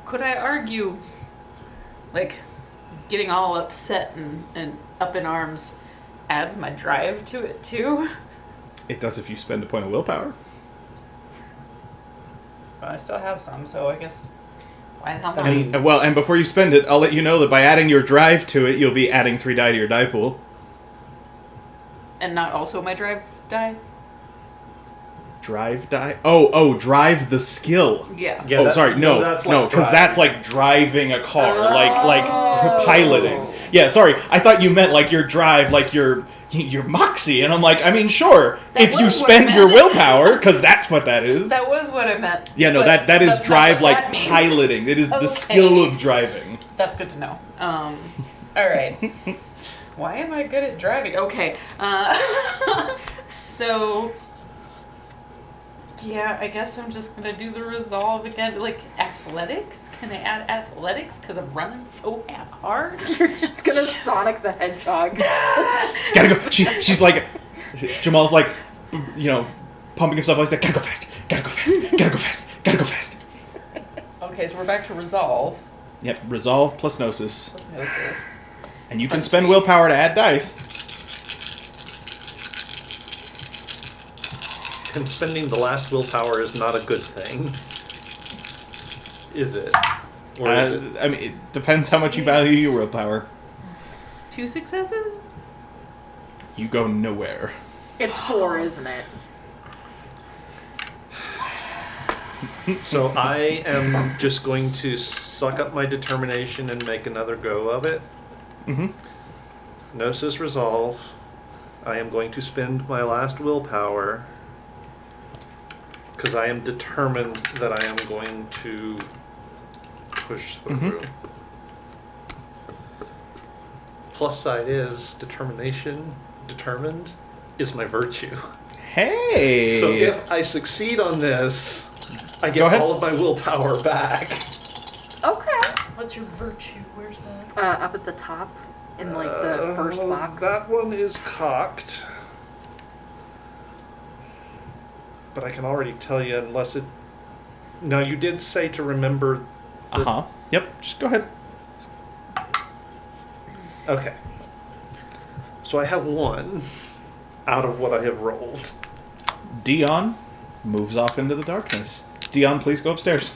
could I argue, like, getting all upset and up in arms adds my drive to it too? It does if you spend a point of willpower. But I still have some, so I guess why the hell not? I mean- And before you spend it, I'll let you know that by adding your drive to it, you'll be adding 3 die to your die pool. And not also my drive die? Drive die? Oh, drive the skill. Yeah. Yeah, oh, that- sorry, no, that's no, like because that's driving. like driving a car, like Oh. piloting. Yeah, sorry, I thought you meant like your drive, like your moxie, and I'm like, I mean, sure, That if you was what I spend your meant. willpower, because that's what that is. That was what I meant. Yeah, no, but that is that's not drive what like that means. piloting. It is the Okay. skill of driving. That's good to know. Alright. Why am I good at driving? Okay. So... Yeah, I guess I'm just gonna do the resolve again. Like, athletics? Can I add athletics? Because I'm running so hard. You're just gonna Sonic the Hedgehog. Gotta go. She's like, Jamal's like, you know, pumping himself. He's like, gotta go fast, gotta go fast, gotta go fast, gotta go fast. Okay, so we're back to resolve. Yep, resolve plus gnosis. Plus gnosis. And you can spend willpower to add dice. And spending the last willpower is not a good thing. Is it? Or is it? I mean, it depends how much you value your willpower. 2 successes? You go nowhere. It's 4, isn't it? So I am just going to suck up my determination and make another go of it. Mm-hmm. Gnosis resolve. I am going to spend my last willpower because I am determined that I am going to push through. Plus side is determined is my virtue. Hey. So if I succeed on this, I Go get ahead. all of my willpower back. Okay. What's your virtue? Where's that? Up at the top, in like the first box. That one is cocked. But I can already tell you, unless it... Now, you did say to remember... Uh-huh. Yep, just go ahead. Okay. So I have 1 out of what I have rolled. Dion moves off into the darkness. Dion, please go upstairs.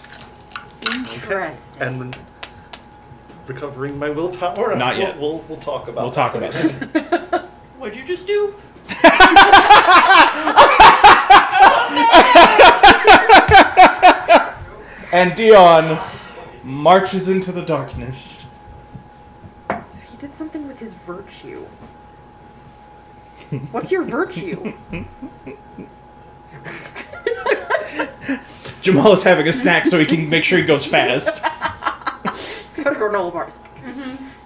Interesting. And recovering my willpower? Not yet. We'll talk about We'll talk about it. What'd you just do? And Dion marches into the darkness. He did something with his virtue. What's your virtue? Jamal is having a snack so he can make sure he goes fast. He's got a granola bar. He's like, I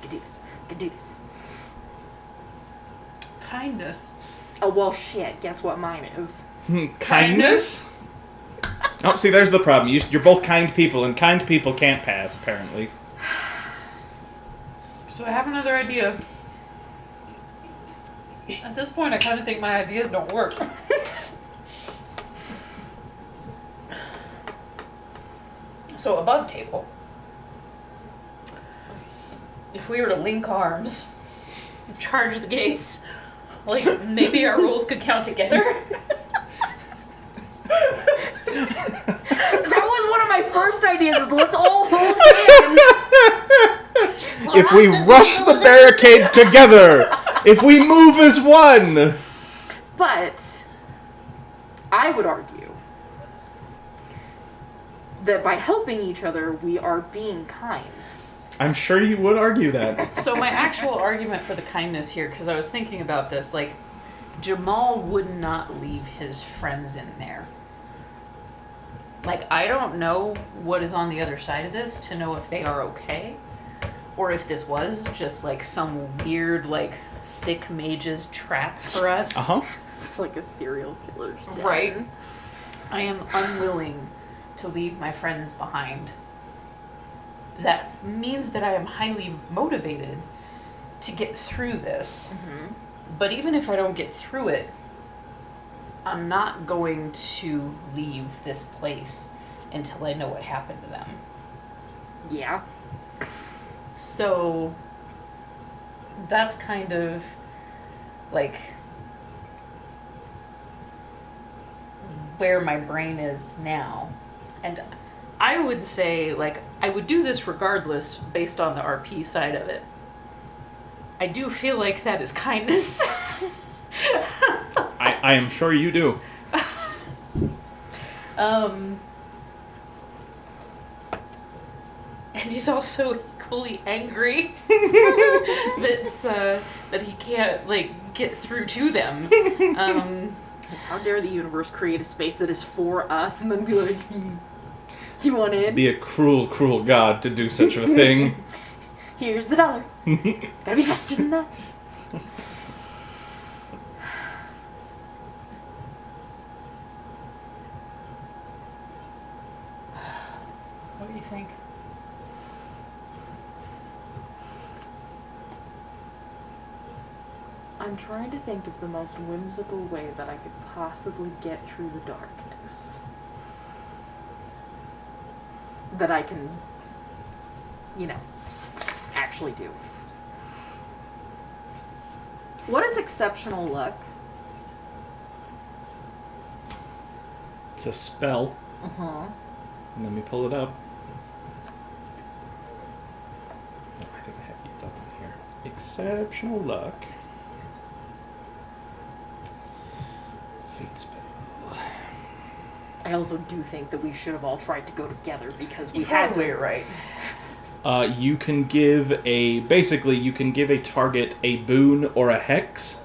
can do this. I can do this. Kindness. Oh, well, shit. Guess what mine is? Kindness? Oh, see, there's the problem. You're both kind people, and kind people can't pass, apparently. So I have another idea. At this point, I kind of think my ideas don't work. So above table, if we were to link arms, charge the gates, like maybe our rules could count together. That was one of my first ideas. Is let's all hold hands. If we rush the barricade together, if we move as one. But I would argue that by helping each other, we are being kind. I'm sure you would argue that. So my actual argument for the kindness here, because I was thinking about this, like, Jamal would not leave his friends in there. Like, I don't know what is on the other side of this to know if they are okay, or if this was just, like, some weird, like, sick mage's trap for us. Uh-huh. It's like a serial killer's den. Right. I am unwilling to leave my friends behind. That means that I am highly motivated to get through this. Mm-hmm. But even if I don't get through it, I'm not going to leave this place until I know what happened to them. Yeah. So that's kind of like where my brain is now. And I would say, like, I would do this regardless based on the RP side of it. I do feel like that is kindness. I am sure you do. And he's also equally angry that he can't, like, get through to them. How dare the universe create a space that is for us and then be like, you want in? Be a cruel, cruel god to do such a thing. Here's the dollar. Gotta be vested in that. What do you think? I'm trying to think of the most whimsical way that I could possibly get through the darkness. That I can, actually do. What is exceptional luck? It's a spell. Uh-huh. Let me pull it up. Oh, I think I have it up in here. Exceptional luck. Fate spell. I also do think that we should have all tried to go together because we You had probably to. are right. You can give you can give a target a boon or a hex.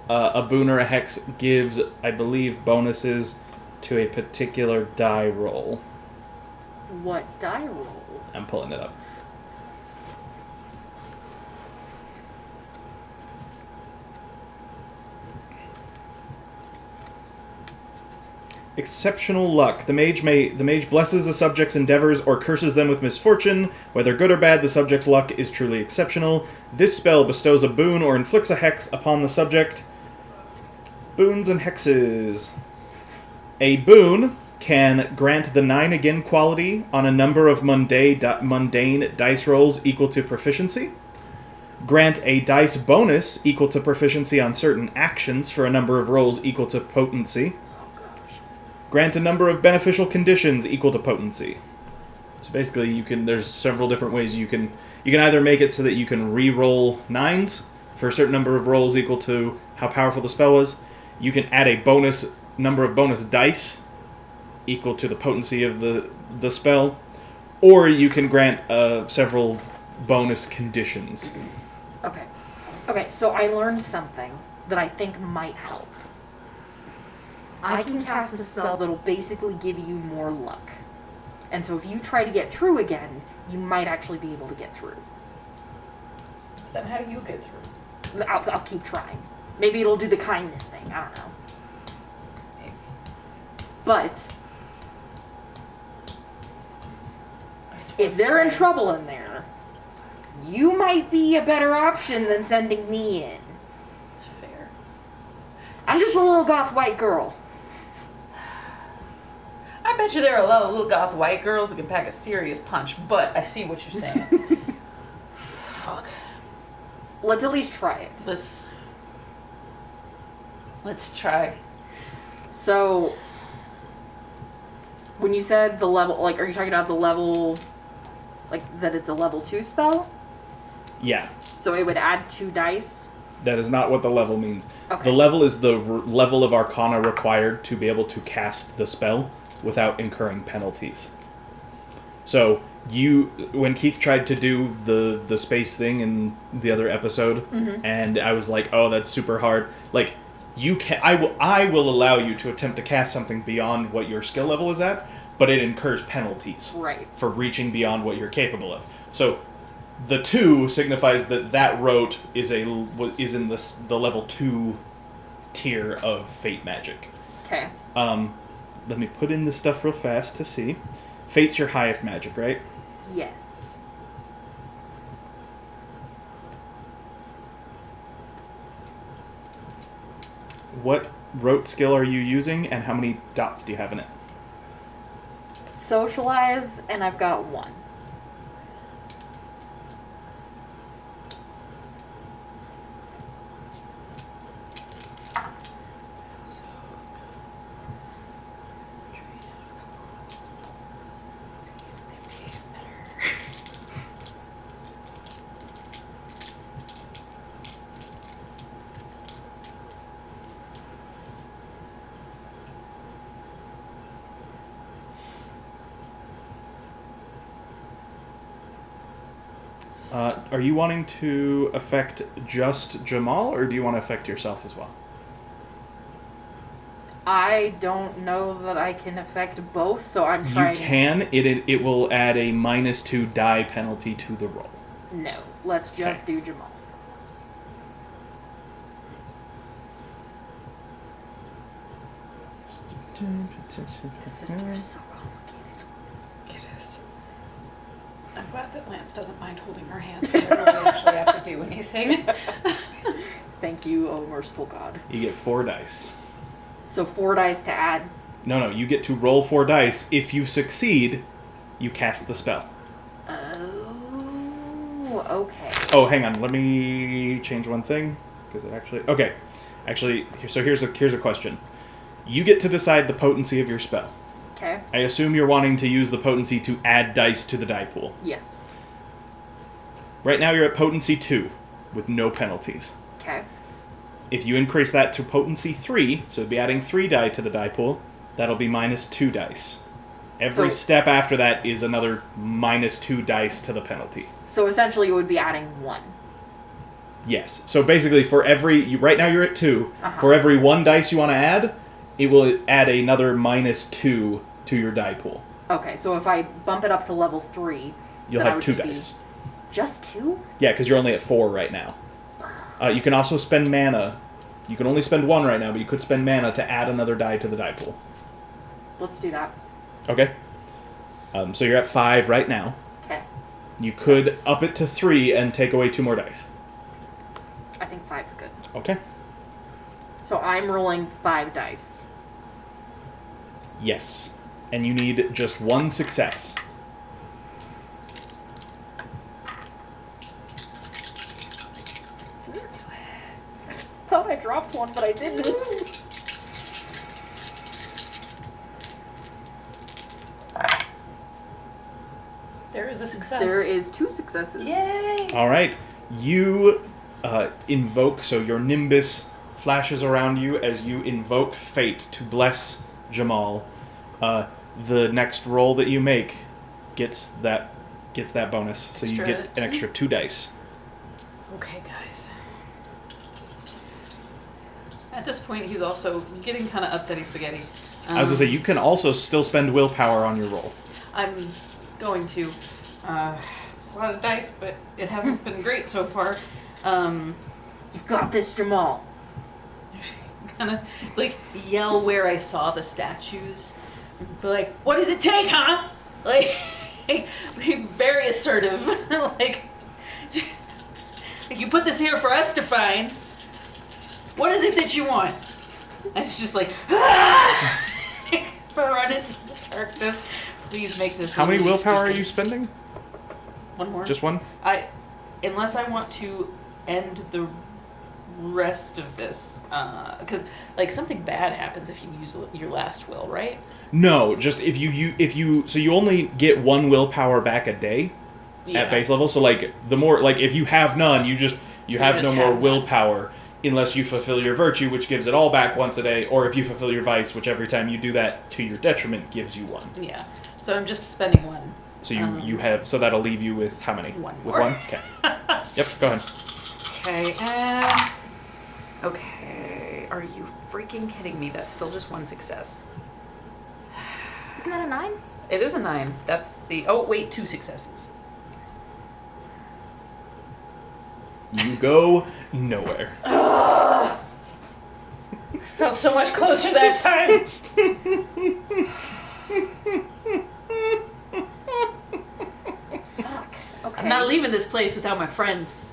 A boon or a hex gives, I believe, bonuses to a particular die roll. What die roll? I'm pulling it up. Exceptional luck. The mage blesses the subject's endeavors or curses them with misfortune. Whether good or bad, the subject's luck is truly exceptional. This spell bestows a boon or inflicts a hex upon the subject. Boons and hexes. A boon can grant the 9 again quality on a number of mundane dice rolls equal to proficiency. Grant a dice bonus equal to proficiency on certain actions for a number of rolls equal to potency. Grant a number of beneficial conditions equal to potency. So basically, there's several different ways you can either make it so that you can re-roll 9s for a certain number of rolls equal to how powerful the spell was. You can add a number of bonus dice equal to the potency of the spell, or you can grant several bonus conditions. Okay, so I learned something that I think might help. I can cast a spell that'll basically give you more luck. And so if you try to get through again, you might actually be able to get through. Then how do you get through? I'll keep trying. Maybe it'll do the kindness thing. I don't know. Maybe. But It's if worth they're in trying. trouble in there, you might be a better option than sending me in. It's fair. I'm just a little goth white girl. I bet you there are a lot of little goth white girls that can pack a serious punch, but I see what you're saying. Fuck. Let's at least try it. Let's try. So, when you said the level, like, are you talking about the level, like, that it's a level 2 spell? Yeah, So it would add 2 dice? that is not what the level means. Okay. The level is the level of Arcana required to be able to cast the spell without incurring penalties. So when Keith tried to do the space thing in the other episode, and I was like, oh, that's super hard. Like, I will allow you to attempt to cast something beyond what your skill level is at, but it incurs penalties Right. for reaching beyond what you're capable of. So the 2 signifies that rote is in the level 2 tier of fate magic. Okay. Let me put in this stuff real fast to see. Fate's your highest magic, right? Yes. What rote skill are you using, and how many dots do you have in it? Socialize, and I've got 1. Are you wanting to affect just Jamal, or do you want to affect yourself as well? I don't know that I can affect both, so I'm trying. You can. It will add a -2 die penalty to the roll. No, let's just Okay. do Jamal. The system's so complicated. It is. I'm glad that Lance doesn't mind holding her hands when I really actually have to do anything. Thank you, oh merciful God. You get 4 dice. So 4 dice to add. No, you get to roll 4 dice. If you succeed, you cast the spell. Oh, okay. Oh, hang on. Let me change one thing because it actually. Okay, actually, so here's a question. You get to decide the potency of your spell. Okay. I assume you're wanting to use the potency to add dice to the die pool. Yes. Right now, you're at potency 2 with no penalties. Okay. If you increase that to potency 3, so it'd be adding 3 die to the die pool, that'll be -2 dice. Every So- step after that is another -2 dice to the penalty. So essentially, it would be adding 1. Yes. So basically, for right now you're at 2. Uh-huh. For every 1 dice you want to add, it will add another -2 to your die pool. Okay, so if I bump it up to level 3, You'll then I have would 2 just be- dice. Just 2? Yeah, because you're only at 4 right now. You can also spend mana. You can only spend 1 right now, but you could spend mana to add another die to the die pool. Let's do that. Okay. So you're at 5 right now. Okay. You could Yes. up it to 3 and take away 2 more dice. I think 5's good. Okay. So I'm rolling 5 dice. Yes. And you need just 1 success. Thought I dropped one, but I didn't. There is a success. There is 2 successes. Yay! All right. You invoke, so your nimbus flashes around you as you invoke fate to bless Jamal. The next roll that you make gets that bonus, so you Extra get an 2? extra 2 dice. Okay, guys. At this point, he's also getting kind of upsetty spaghetti. I was gonna say you can also still spend willpower on your roll. I'm going to. It's a lot of dice, but it hasn't been great so far. You've got this, Jamal. Kind of like yell where I saw the statues. Be like, what does it take, huh? Like, be very assertive. like, you put this here for us to find. What is it that you want? And it's just like, run into the darkness. Please make this. How many really willpower stupid. are you spending? One more. Just 1? Unless I want to end the rest of this, because like something bad happens if you use your last will, right? No, just if you so you only get 1 willpower back a day at base level. So like the more like if you have none, you have just no more have willpower unless you fulfill your virtue, which gives it all back once a day, or if you fulfill your vice, which every time you do that to your detriment gives you 1. Yeah. So I'm just spending 1. So you have so that'll leave you with how many? 1 With more. 1? Okay. Yep, go ahead. Okay. Okay. Are you freaking kidding me? That's still just 1 success. Isn't that a 9? It is a 9. That's the. Oh wait, 2 successes. You go nowhere. Felt so much closer that time. Fuck. Okay. I'm not leaving this place without my friends.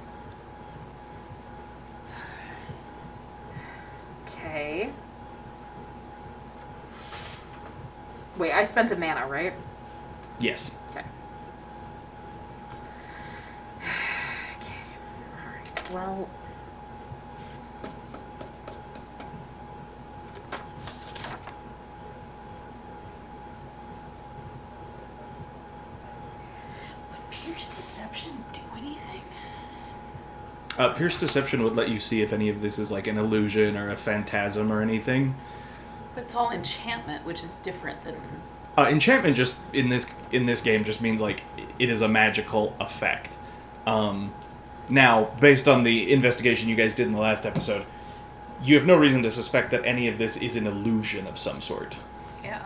Okay. Wait, I spent a mana, right? Yes. Okay. Okay. Alright. Well. Would Pierce Deception do anything? Pierce Deception would let you see if any of this is like an illusion or a phantasm or anything. But it's all enchantment, which is different than. Enchantment just in this game just means like it is a magical effect. Now, based on the investigation you guys did in the last episode, you have no reason to suspect that any of this is an illusion of some sort. Yeah.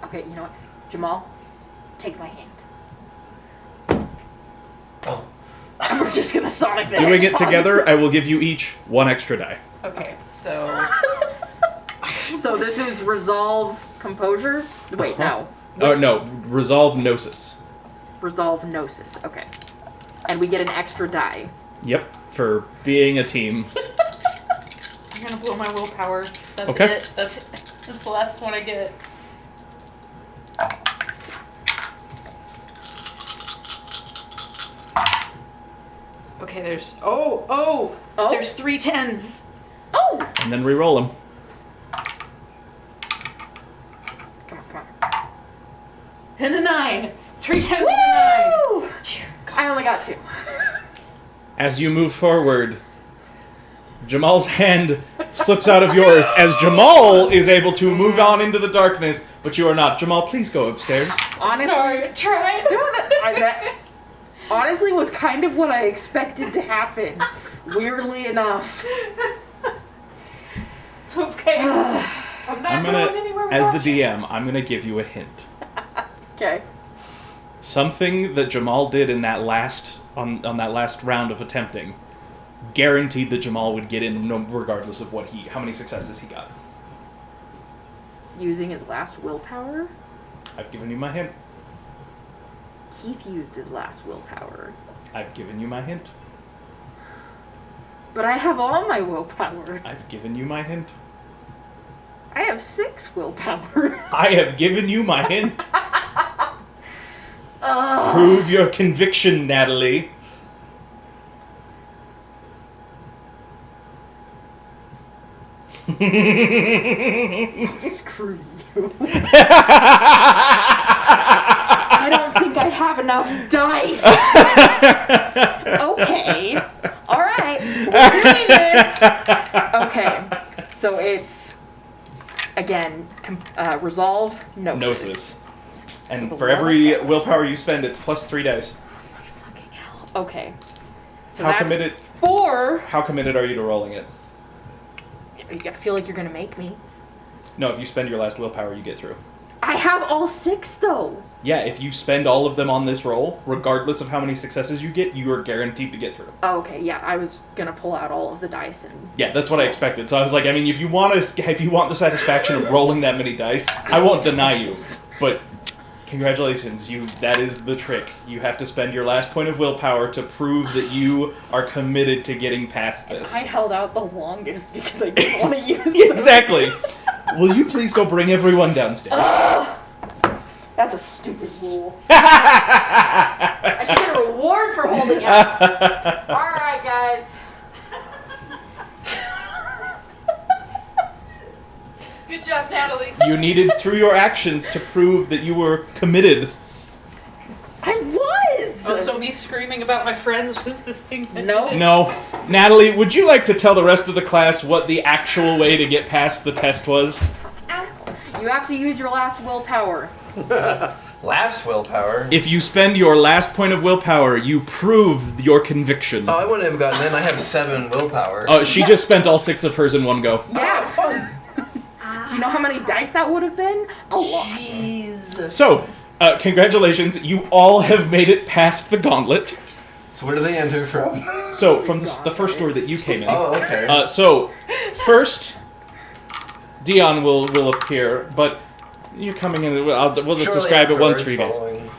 Okay, you know what? Jamal, take my hand. Oh. And we're just gonna Sonic the Doing it Hedgehog. together, I will give you each 1 extra die. Okay, so So this is resolve composure? Wait, no. Oh, no. Resolve Gnosis. Resolve gnosis. Okay. And we get an extra die. Yep, for being a team. I'm gonna blow my willpower. That's Okay. it. That's the last one I get. Okay, there's Oh. there's 3 10s. Oh! And then re-roll them. Come on. And a 9. 3 10s and a 9. Woo! Dear God. I only got 2. As you move forward, Jamal's hand slips out of yours as Jamal is able to move on into the darkness, but you are not. Jamal, please go upstairs. Honestly, Sorry, I tried. that honestly was kind of what I expected to happen. Weirdly enough. It's okay. I'm not going anywhere as without the you. DM, I'm gonna give you a hint. Okay. Something that Jamal did in that last on that last round of attempting guaranteed that Jamal would get in, regardless of how many successes he got. Using his last willpower? I've given you my hint. Keith used his last willpower. I've given you my hint. But I have all my willpower. I've given you my hint. I have 6 willpower. I have given you my hint. Ugh. Prove your conviction, Natalie. Screw you. I don't think I have enough dice. Okay. Alright. We're doing this. Okay. So it's, again, resolve gnosis. Gnosis. And for every willpower you spend, it's plus 3 dice. Okay. So How that's committed? 4. How committed are you to rolling it? I feel like you're gonna make me. No, if you spend your last willpower, you get through. I have all 6 though. Yeah, if you spend all of them on this roll, regardless of how many successes you get, you are guaranteed to get through. Oh, okay, yeah, I was gonna pull out all of the dice and. Yeah, that's what I expected. So I was like, I mean, if you want the satisfaction of rolling that many dice, I won't deny you. But congratulations, that is the trick. You have to spend your last point of willpower to prove that you are committed to getting past this. I held out the longest because I didn't want to use them. Exactly. Will you please go bring everyone downstairs? That's a stupid rule. I should get a reward for holding out. Alright, guys. Good job, Natalie. You needed, through your actions, to prove that you were committed. I was! Oh, so me screaming about my friends was the thing that Nope. did it? No. Natalie, would you like to tell the rest of the class what the actual way to get past the test was? You have to use your last willpower. Last willpower? If you spend your last point of willpower, you prove your conviction. Oh, I wouldn't have gotten in. I have 7 willpower. Oh, she just spent all 6 of hers in one go. Yeah. Fun. Do you know how many dice that would have been? A lot. Jeez. So, congratulations, you all have made it past the gauntlet. So where do they enter from? So, from the first door that you came in. Oh, okay. So, first, Dion will appear, but you're coming in. We'll just Shortly describe it once afterwards, for you guys. following-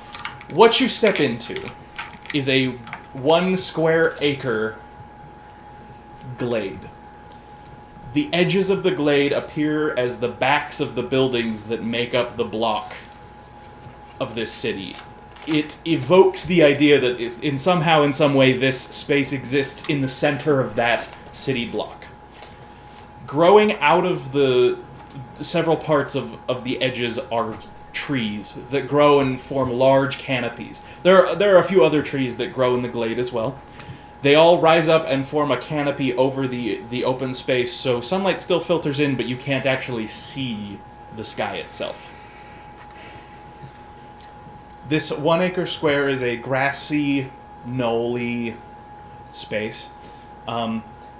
What you step into is a 1 square acre glade. The edges of the glade appear as the backs of the buildings that make up the block of this city. It evokes the idea that in some way, this space exists in the center of that city block. Growing out of the several parts of the edges are trees that grow and form large canopies. There are a few other trees that grow in the glade as well. They all rise up and form a canopy over the open space, so sunlight still filters in, but you can't actually see the sky itself. This 1 acre square is a grassy knoll-y space.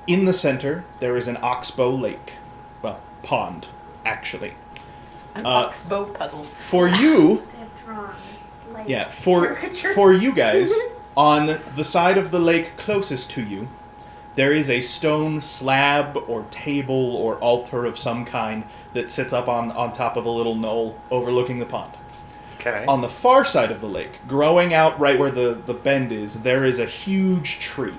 In the center, there is an oxbow lake. Well, pond, actually. An oxbow puddle. For you, I have drawn this like yeah, for caricature. you guys, on the side of the lake closest to you, there is a stone slab or table or altar of some kind that sits up on top of a little knoll overlooking the pond. Okay. On the far side of the lake, growing out right where the bend is, there is a huge tree.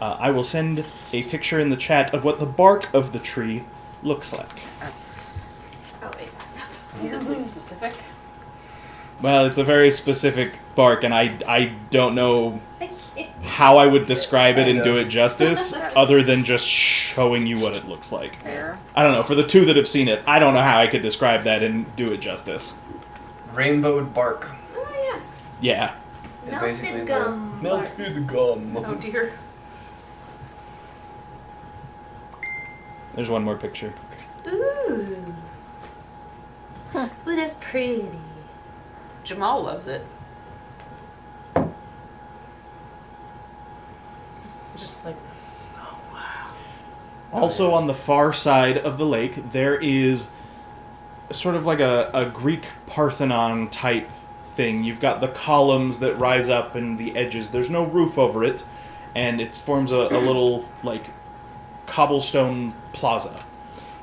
I will send a picture in the chat of what the bark of the tree looks like. That's Oh wait, that's not. weirdly specific. Well, it's a very specific bark, and I don't know I can't. how I would describe it I and know. do it justice, other than just showing you what it looks like. There. I don't know, for the two that have seen it, I don't know how I could describe that and do it justice. Rainbowed bark. Oh Yeah. It Melted basically gum Melted gum. Oh dear. There's one more picture. Ooh. Ooh, that's pretty. Jamal loves it. Just like, oh wow. Also on the far side of the lake, there is sort of like a Greek Parthenon type thing. You've got the columns that rise up and the edges. There's no roof over it, and it forms a little like cobblestone plaza.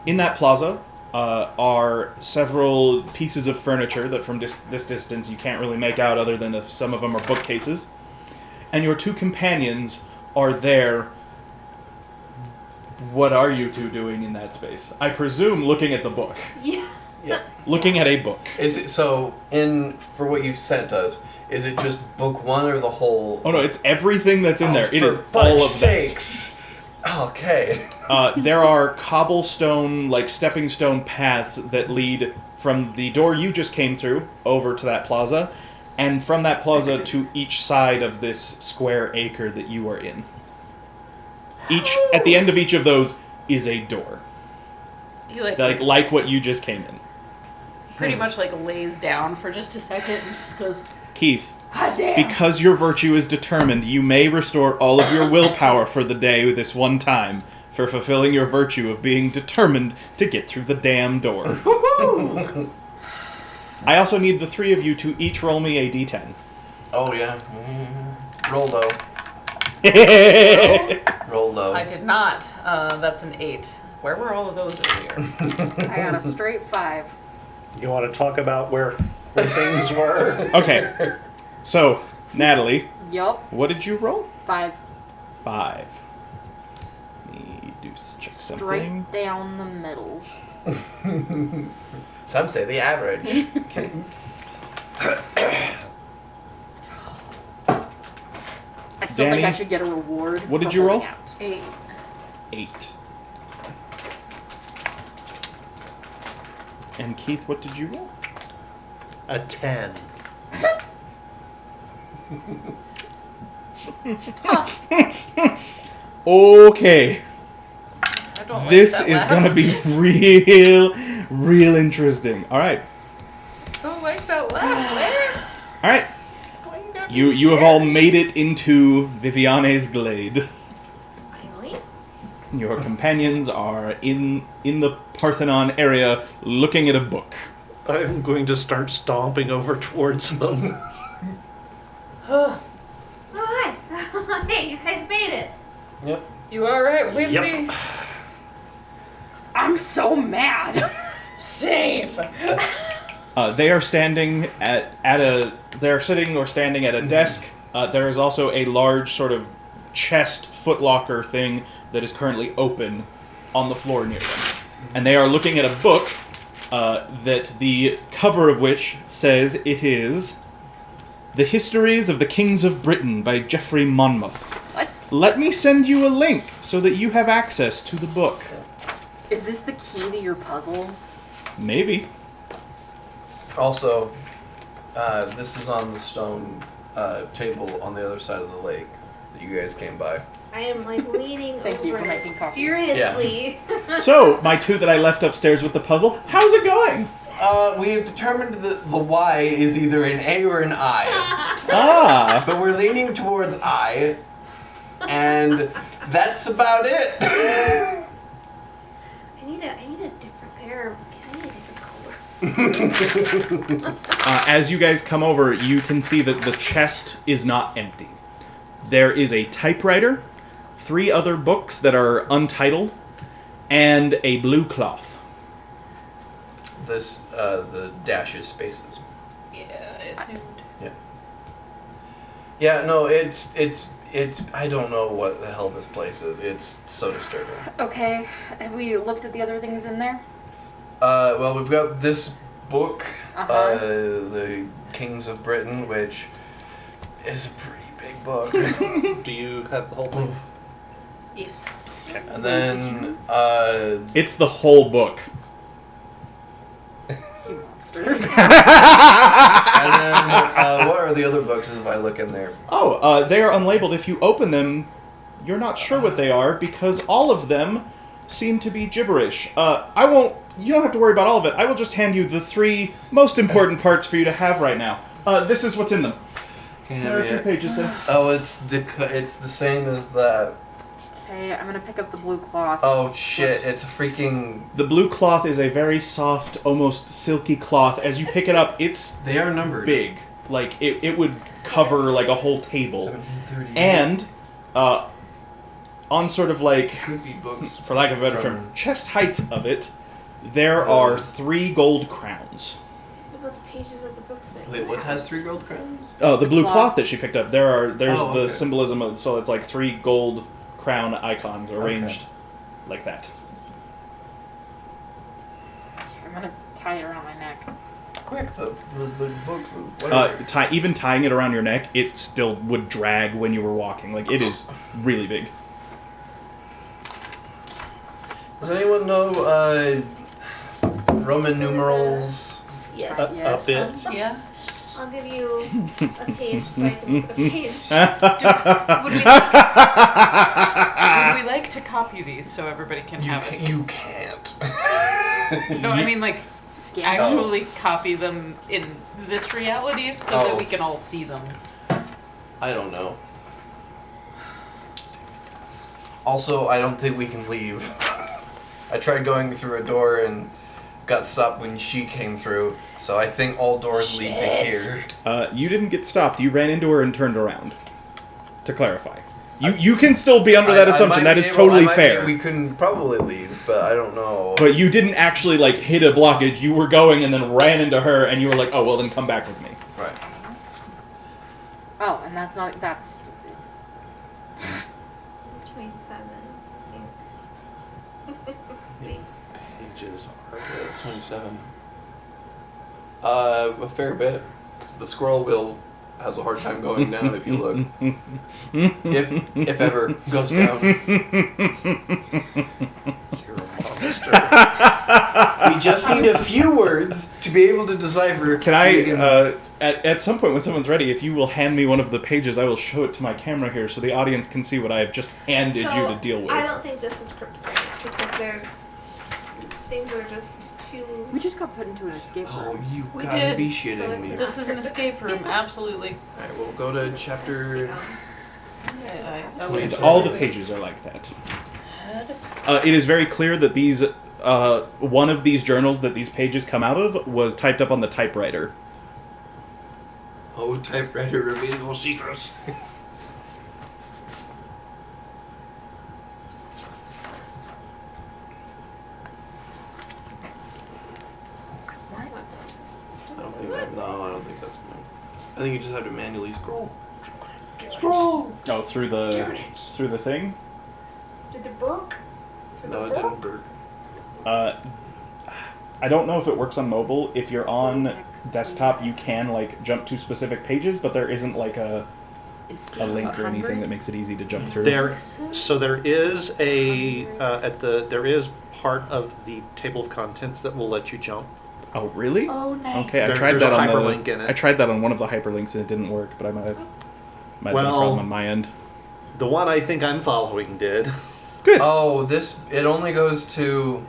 In that plaza are several pieces of furniture that from this distance you can't really make out other than if some of them are bookcases. And your two companions are there. What are you two doing in that space? I presume looking at the book. Yeah. Yeah. Looking at a book. Is it so? For what you sent us, is it just book one or the whole? Oh no, it's everything that's in there. It for is fudge all of sakes. Okay. that. There are cobblestone, like stepping stone paths that lead from the door you just came through over to that plaza, and from that plaza to each side of this square acre that you are in. At the end of each of those is a door, He like what you just came in. pretty much like lays down for just a second and just goes, Keith, hot damn. because your virtue is determined, you may restore all of your willpower for the day this one time for fulfilling your virtue of being determined to get through the damn door. I also need the three of you to each roll me a d10. Oh yeah. Roll low. Roll low. I did not. That's an 8. Where were all of those earlier? I got a straight 5. You want to talk about where things were? Okay, so, Natalie, Yup. what did you roll? 5. 5. Let me check something. Straight down the middle. Some say the average. Okay. I still Danny, think I should get a reward. what did for you roll? holding out. 8. 8. And Keith, what did you roll? A 10. Okay. I don't like This that is laugh. gonna be real interesting. All right, I don't like that laugh, Lance. all right. Why you gotta be You have all scared? made it into Viviane's glade. Finally. Your companions are in the Parthenon area, looking at a book. I'm going to start stomping over towards them. Oh hi. Hey, you guys made it. Yep. You alright, Whimsy? Yep. I'm so mad. Same. They are standing they're sitting or standing at a desk. There is also a large sort of chest footlocker thing that is currently open on the floor near them. And they are looking at a book that the cover of which says it is The Histories of the Kings of Britain by Geoffrey Monmouth. What? Let me send you a link so that you have access to the book. Is this the key to your puzzle? Maybe. Also, this is on the stone table on the other side of the lake that you guys came by. I am like leaning Thank you over for making copies. furiously. So, my two that I left upstairs with the puzzle, how's it going? We have determined that the Y is either an A or an I. Ah! But we're leaning towards I. And that's about it. I need a different pair. I need a different color. As you guys come over, you can see that the chest is not empty. There is a typewriter, 3 other books that are untitled, and a blue cloth. This, the dashes spaces. Yeah, I assumed. Yeah, no, it's, I don't know what the hell this place is. It's so disturbing. Okay, have we looked at the other things in there? Well, we've got this book, Uh-huh. The Kings of Britain, which is a pretty big book. Do you have the whole thing? Yes. And then, It's the whole book. You monster. and then, what are the other books if I look in there? Oh, they are unlabeled. If you open them, you're not sure what they are because all of them seem to be gibberish. You don't have to worry about all of it. I will just hand you the 3 most important parts for you to have right now. This is what's in them. There are a few pages there. Oh, it's the same as that. Okay, I'm gonna pick up the blue cloth. Oh shit! It's a freaking. The blue cloth is a very soft, almost silky cloth. As you pick it up, it's They are numbered. big. Like, it would cover, like, a whole table. 1738. And, on sort of, like, Could be books. for lack of a better term, From- chest height of it, there are 3 gold crowns. What about the pages of the books that? Wait, what has 3 gold crowns? Oh, the blue Cloth. cloth that she picked up. There's Oh, the okay. symbolism of, so it's like 3 gold crown icons arranged like that. I'm gonna tie it around my neck. Quick, the books. Whatever. Even tying it around your neck, it still would drag when you were walking. Like, it is really big. Does anyone know Roman numerals? Yes. Yes. A bit. Yeah. I'll give you a page so I can look at a page. Would we like to copy these so everybody can have it? You can't. No, I mean like Scan. actually copy them in this reality so that we can all see them. I don't know. Also, I don't think we can leave. I tried going through a door and got stopped when she came through, so I think all doors lead to here. You didn't get stopped. You ran into her and turned around. To clarify. You can still be under that assumption. That is totally fair. We couldn't probably leave, but I don't know. But you didn't actually, like, hit a blockage. You were going and then ran into her, and you were like, oh, well, then come back with me. Right. Oh, and that's stupid. This is 27. I think. Pages are It's this. 27. A fair bit, because the scroll wheel has a hard time going down if you look. if ever goes down. You're a monster. We just need a few words to be able to decipher. Can so I, we can- at some point when someone's ready, if you will hand me one of the pages, I will show it to my camera here so the audience can see what I have just handed you to deal with. I don't think this is cryptographic because there's things are just too. We just got put into an escape Oh, room. you We gotta did. be So shitting it's me. not- This is an escape room, absolutely. Alright, we'll go to chapter. And all the pages are like that. It is very clear that these, one of these journals that these pages come out of was typed up on the typewriter. Oh, typewriter reveal secrets. I don't think that. No, I don't think that's enough. I think you just have to manually scroll. Scroll. Oh, through the thing? Did the Burke? No, it didn't work. I don't know if it works on mobile. If you're on desktop, you can, like, jump to specific pages, but there isn't, like, a link or anything that makes it easy to jump through. There is there is part of the table of contents that will let you jump. Oh, really? Oh, nice. Okay, There's a hyperlink in it. I tried that on one of the hyperlinks and it didn't work, but I might have been a Well- problem on my end. The one I think I'm following did. Good. Oh, it only goes to.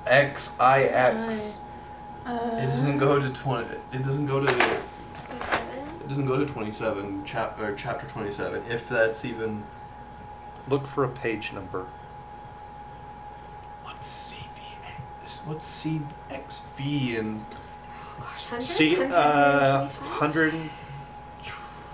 XIX. It doesn't go to 20. It doesn't go to. 27? It doesn't go to 27. Chapter 27. If that's even. Look for a page number. What's CVX? What's CXV and. Gosh, 100? See, 125?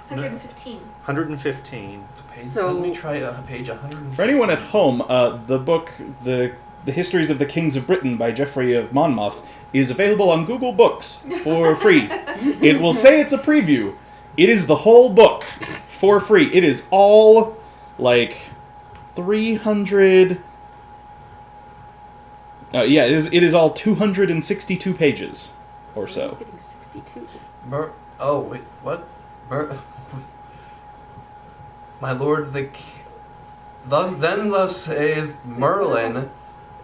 115. 115. So- let me try page 100. For anyone at home, the book, the Histories of the Kings of Britain by Geoffrey of Monmouth is available on Google Books for free. It will say it's a preview. It is the whole book for free. It is all like 300. Yeah, it is all 262 pages or so. Getting 62. Oh wait, what? My lord, thus saith Merlin,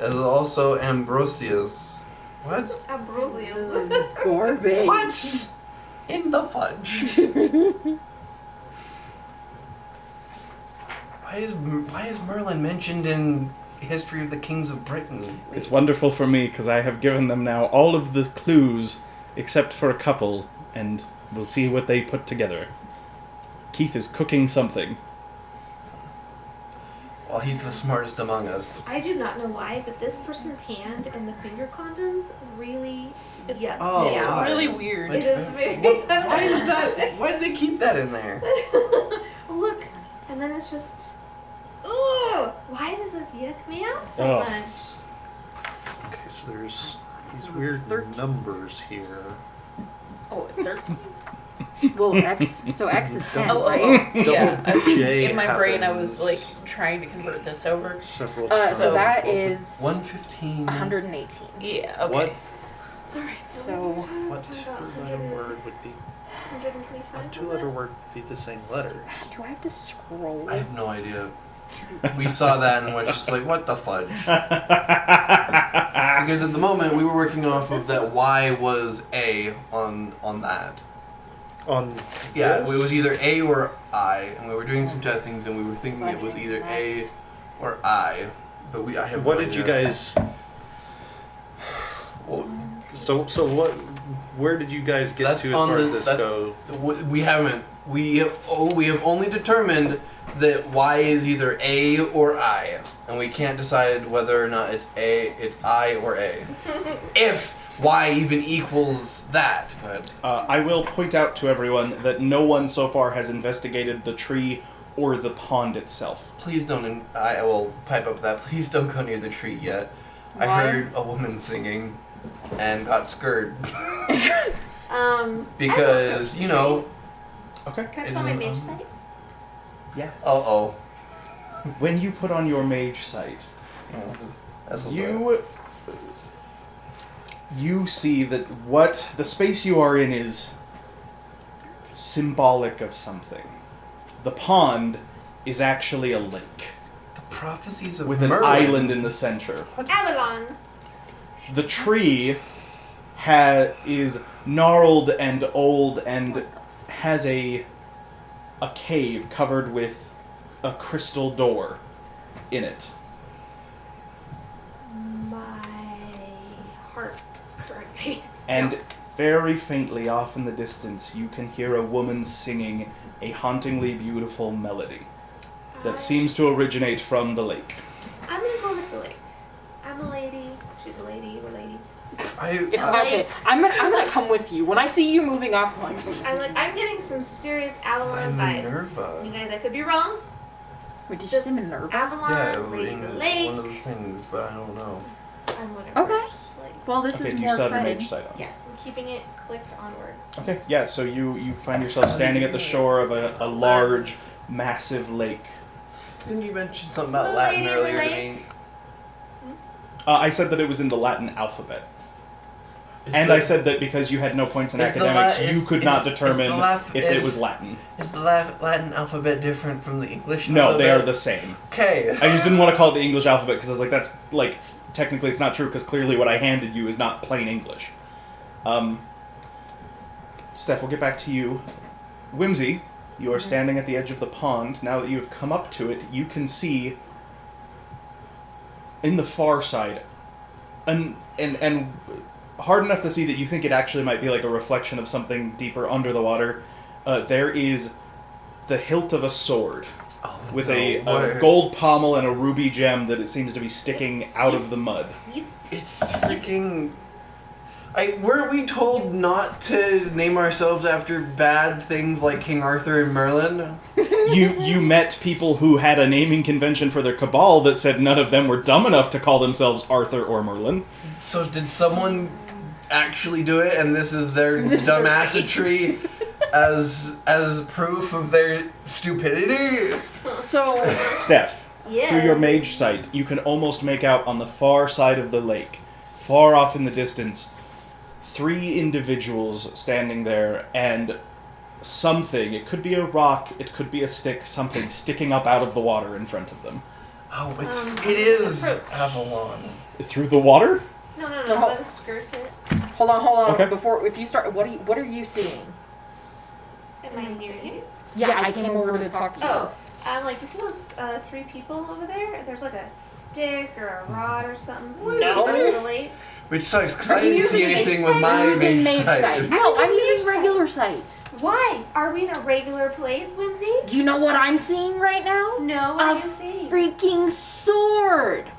as also Ambrosius. What? Ambrosius. Garbage. What? In the fudge. Why is Merlin mentioned in History of the Kings of Britain? It's wonderful for me because I have given them now all of the clues except for a couple, and we'll see what they put together. Keith is cooking something. Well, he's the smartest among us. I do not know why, but this person's hand and the finger condoms really It's, yucks Oh, me it's out. why? really weird. It is very. Why is that? Why did they keep that in there? Look, and then it's just. Ugh! Why does this yuck me out so Ugh. much? Okay, so there's these So weird 13. numbers here. Oh, 13. Well, X. So X is 10, Oh, right? yeah. Double J In my brain, I was happens like trying to convert this over. several So times. that is 115. 118. Yeah. Okay. What Alright, so, So, what two-letter word would be? 125? What two-letter word would be the same letters? Do I have to scroll? I have no idea. We saw that and was just like, what the fudge? Because at the moment we were working off of that Y was A on that. On Yeah, this? it was either A or I, and we were doing some testings and we were thinking it was either A or I, but I have What no did you idea. guys? Well, So what? Where did you guys get That's to as on far the- as this that's- goes? we haven't. We have only determined that Y is either A or I, and we can't decide whether or not it's I or A. If Y even equals that. Go ahead. I will point out to everyone that no one so far has investigated the tree or the pond itself. Please don't. I will pipe up that. Please don't go near the tree yet. I Why? heard a woman singing, and got scared I because don't you know. Okay. Can I It put on my isn't- mage site? Yeah. Oh. When you put on your mage sight, That's a you see that what the space you are in is symbolic of something. The pond is actually a lake the prophecies of with an Merlin. island in the center. Avalon. The tree is gnarled and old and has a cave covered with a crystal door in it. My heart currently. And very faintly off in the distance, you can hear a woman singing a hauntingly beautiful melody that seems to originate from the lake. I'm gonna go over to the lake. I'm a lady. She's a lady. We're ladies. Okay, I'm gonna come with you. When I see you moving off, I'm like, I'm getting some serious Avalon vibes. Minerva. You guys, I could be wrong. wait, did you Just say Minerva? Avalon, Lady in of the Lake. one of the things, but I don't know. I'm whatever. Okay. Like, Well, this Okay, is do you more still have your exciting. mage sight on? yes, I'm keeping it clicked onwards. Okay, yeah, so you find yourself standing at the shore of a large, massive lake. Didn't you mention something about The Latin lady in the earlier to lake. me? I said that it was in the Latin alphabet. Is And the- I said that because you had no points in Is the academics, La- you is- could not is- is determine the laf- if it is- was Latin. Is the Latin alphabet different from the English No, alphabet? they are the same. Okay. I just didn't want to call it the English alphabet because I was like, that's, like, technically it's not true because clearly what I handed you is not plain English. Steph, we'll get back to you. Whimsy, you are standing at the edge of the pond. Now that you've come up to it, you can see in the far side and hard enough to see that you think it actually might be like a reflection of something deeper under the water. There is the hilt of a sword with a gold pommel and a ruby gem that it seems to be sticking out of the mud. It's freaking... weren't we told not to name ourselves after bad things like King Arthur and Merlin? You met people who had a naming convention for their cabal that said none of them were dumb enough to call themselves Arthur or Merlin. So did someone actually do it, and this is their dumbassery as proof of their stupidity? So, Steph, Yeah. through your mage sight, you can almost make out on the far side of the lake, far off in the distance, 3 individuals standing there, and something, it could be a rock, it could be a stick, something sticking up out of the water in front of them. Oh, it is approach. Avalon. Through the water? No, No. by the skirt it. hold on. Okay. Before, if you start, what are you seeing? Am I near you? Yeah, I came over to talk to you. Oh, like, you see those 3 people over there? There's like a stick or a rod or something sticking No. out of the lake. Which sucks, because Are I you didn't see using anything mage with sight? my I'm using mage sight. sight. No, I'm using using mage regular sight. Why? Are we in a regular place, Whimsy? Do you know what I'm seeing right now? No, what A are you seeing? freaking sword.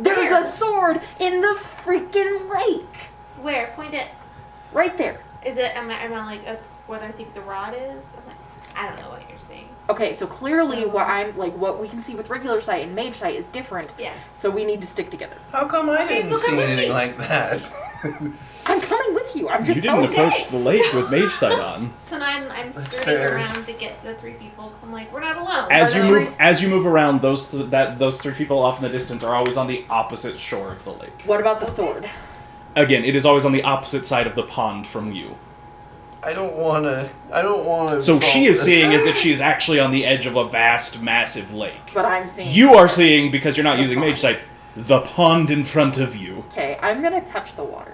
There's Where? a sword in the freaking lake. Where? Point it. Right there. Is it, am I like, that's what I think the rod is? I'm like, I don't know what you're seeing. Okay, so clearly So- what we can see with regular sight and mage sight is different. Yes. So we need to stick together. How come I Okay, didn't so see come with anything me. like that? I'm coming with you. I'm just You didn't telling approach the lake with mage sight on. So now I'm That's skirting fair. around to get the 3 people because I'm like, we're not alone. As you move around, those 3 people off in the distance are always on the opposite shore of the lake. What about the Okay. sword? Again, it is always on the opposite side of the pond from you. I don't wanna. So she is solve seeing this. as if she is actually on the edge of a vast, massive lake. But I'm seeing. You are seeing, because you're not The using pond. mage sight, the pond in front of you. Okay, I'm gonna touch the water.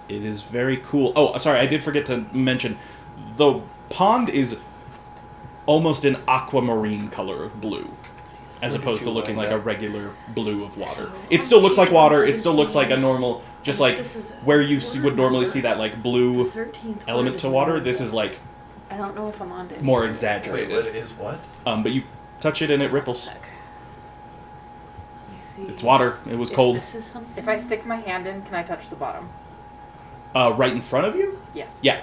It is very cool. Oh, sorry, I did forget to mention, the pond is almost an aquamarine color of blue, as Where did opposed to you looking learn like a that? regular blue of water. So, It still looks like on water. page It still looks like a 117, normal, just and like this is where you word would normally number. see that like The blue 13th element word to is water. word. This is like I don't know if I'm on to more anything. Wait, exaggerated. what is what? But you touch it and it ripples. Okay. Let me see. It's water. It was If cold. This is something. If I stick my hand in, can I touch the bottom? Right in front of you? Yes. Yeah.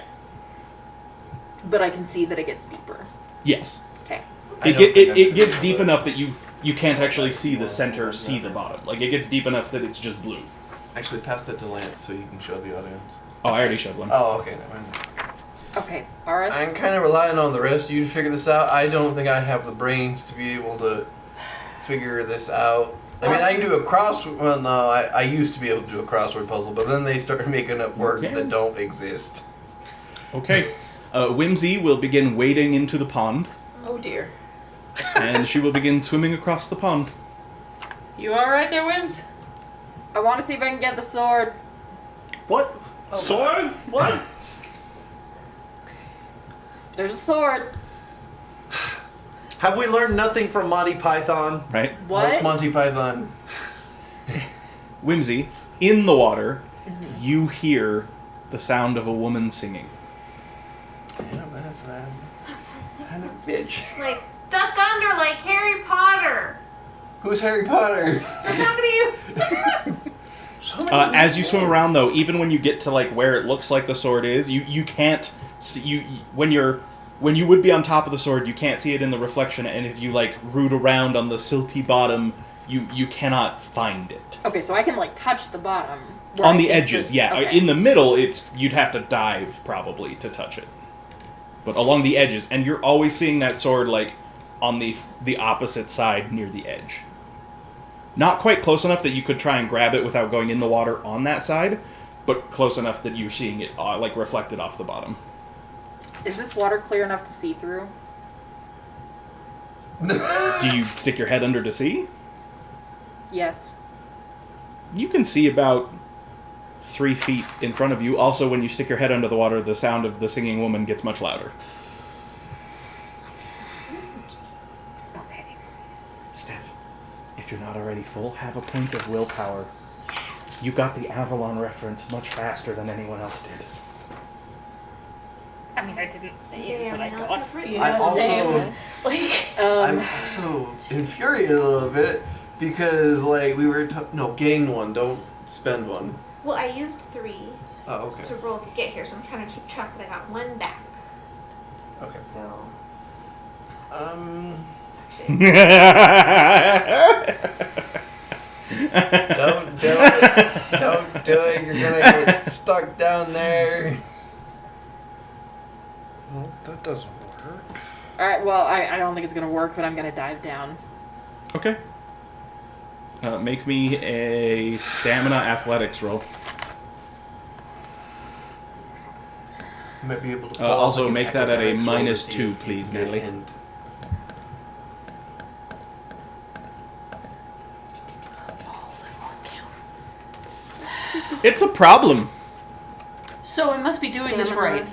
But I can see that it gets deeper. Yes. Okay. I It, don't get, think it, I'm it gonna gets be deep able to- enough that you can't actually see the center, see the bottom. Like, it gets deep enough that it's just blue. Actually, pass that to Lance so you can show the audience. Oh, I already showed one. Oh, okay, never mind. Okay. Aris. I'm kind of relying on the rest of you to figure this out. I don't think I have the brains to be able to figure this out. I mean, I can do a crossword. Well, no, I used to be able to do a crossword puzzle, but then they started making up words Okay. that don't exist. Okay. Whimsy will begin wading into the pond, Oh dear. and she will begin swimming across the pond. You all right there, Wims? I want to see if I can get the sword. What? Sword? What? There's a sword. Have we learned nothing from Monty Python? Right? What? What's Monty Python? Whimsy, in the water, you hear the sound of a woman singing. Yeah, that's that. Son of a bitch. Like, duck under like Harry Potter. Who's Harry Potter? I'm talking to you. So many As you people. swim around, though, even when you get to like where it looks like the sword is, you can't see when you would be on top of the sword, you can't see it in the reflection, and if you like root around on the silty bottom, you cannot find it. Okay, so I can like touch the bottom. where On I the think edges, the- yeah. okay. In the middle, you'd have to dive probably to touch it. But along the edges, and you're always seeing that sword like on the opposite side near the edge. Not quite close enough that you could try and grab it without going in the water on that side, but close enough that you're seeing it like reflected off the bottom. Is this water clear enough to see through? Do you stick your head under to see? Yes. You can see about 3 feet in front of you. Also, when you stick your head under the water, the sound of the singing woman gets much louder. Okay. Steph, if you're not already full, have a point of willpower. You got the Avalon reference much faster than anyone else did. I mean, I didn't say May it, or but I may not got have written Yeah, I something. also, same. Like, I'm also infuriated a little bit because like we were no gain one, don't spend one. Well, I used 3 Oh, okay. to roll to get here, so I'm trying to keep track that I got 1 back. Okay. So, Um, actually, don't do it. Don't do it. You're gonna get stuck down there. Well, that doesn't work. Alright, well, I don't think it's gonna work, but I'm gonna dive down. Okay. Make me a stamina athletics roll. You might be able to. Also like an make that at a academics roll to minus see 2, if you please, can get Natalie. in. balls, I lost count. It's a problem. So I must be doing this Stamina. right.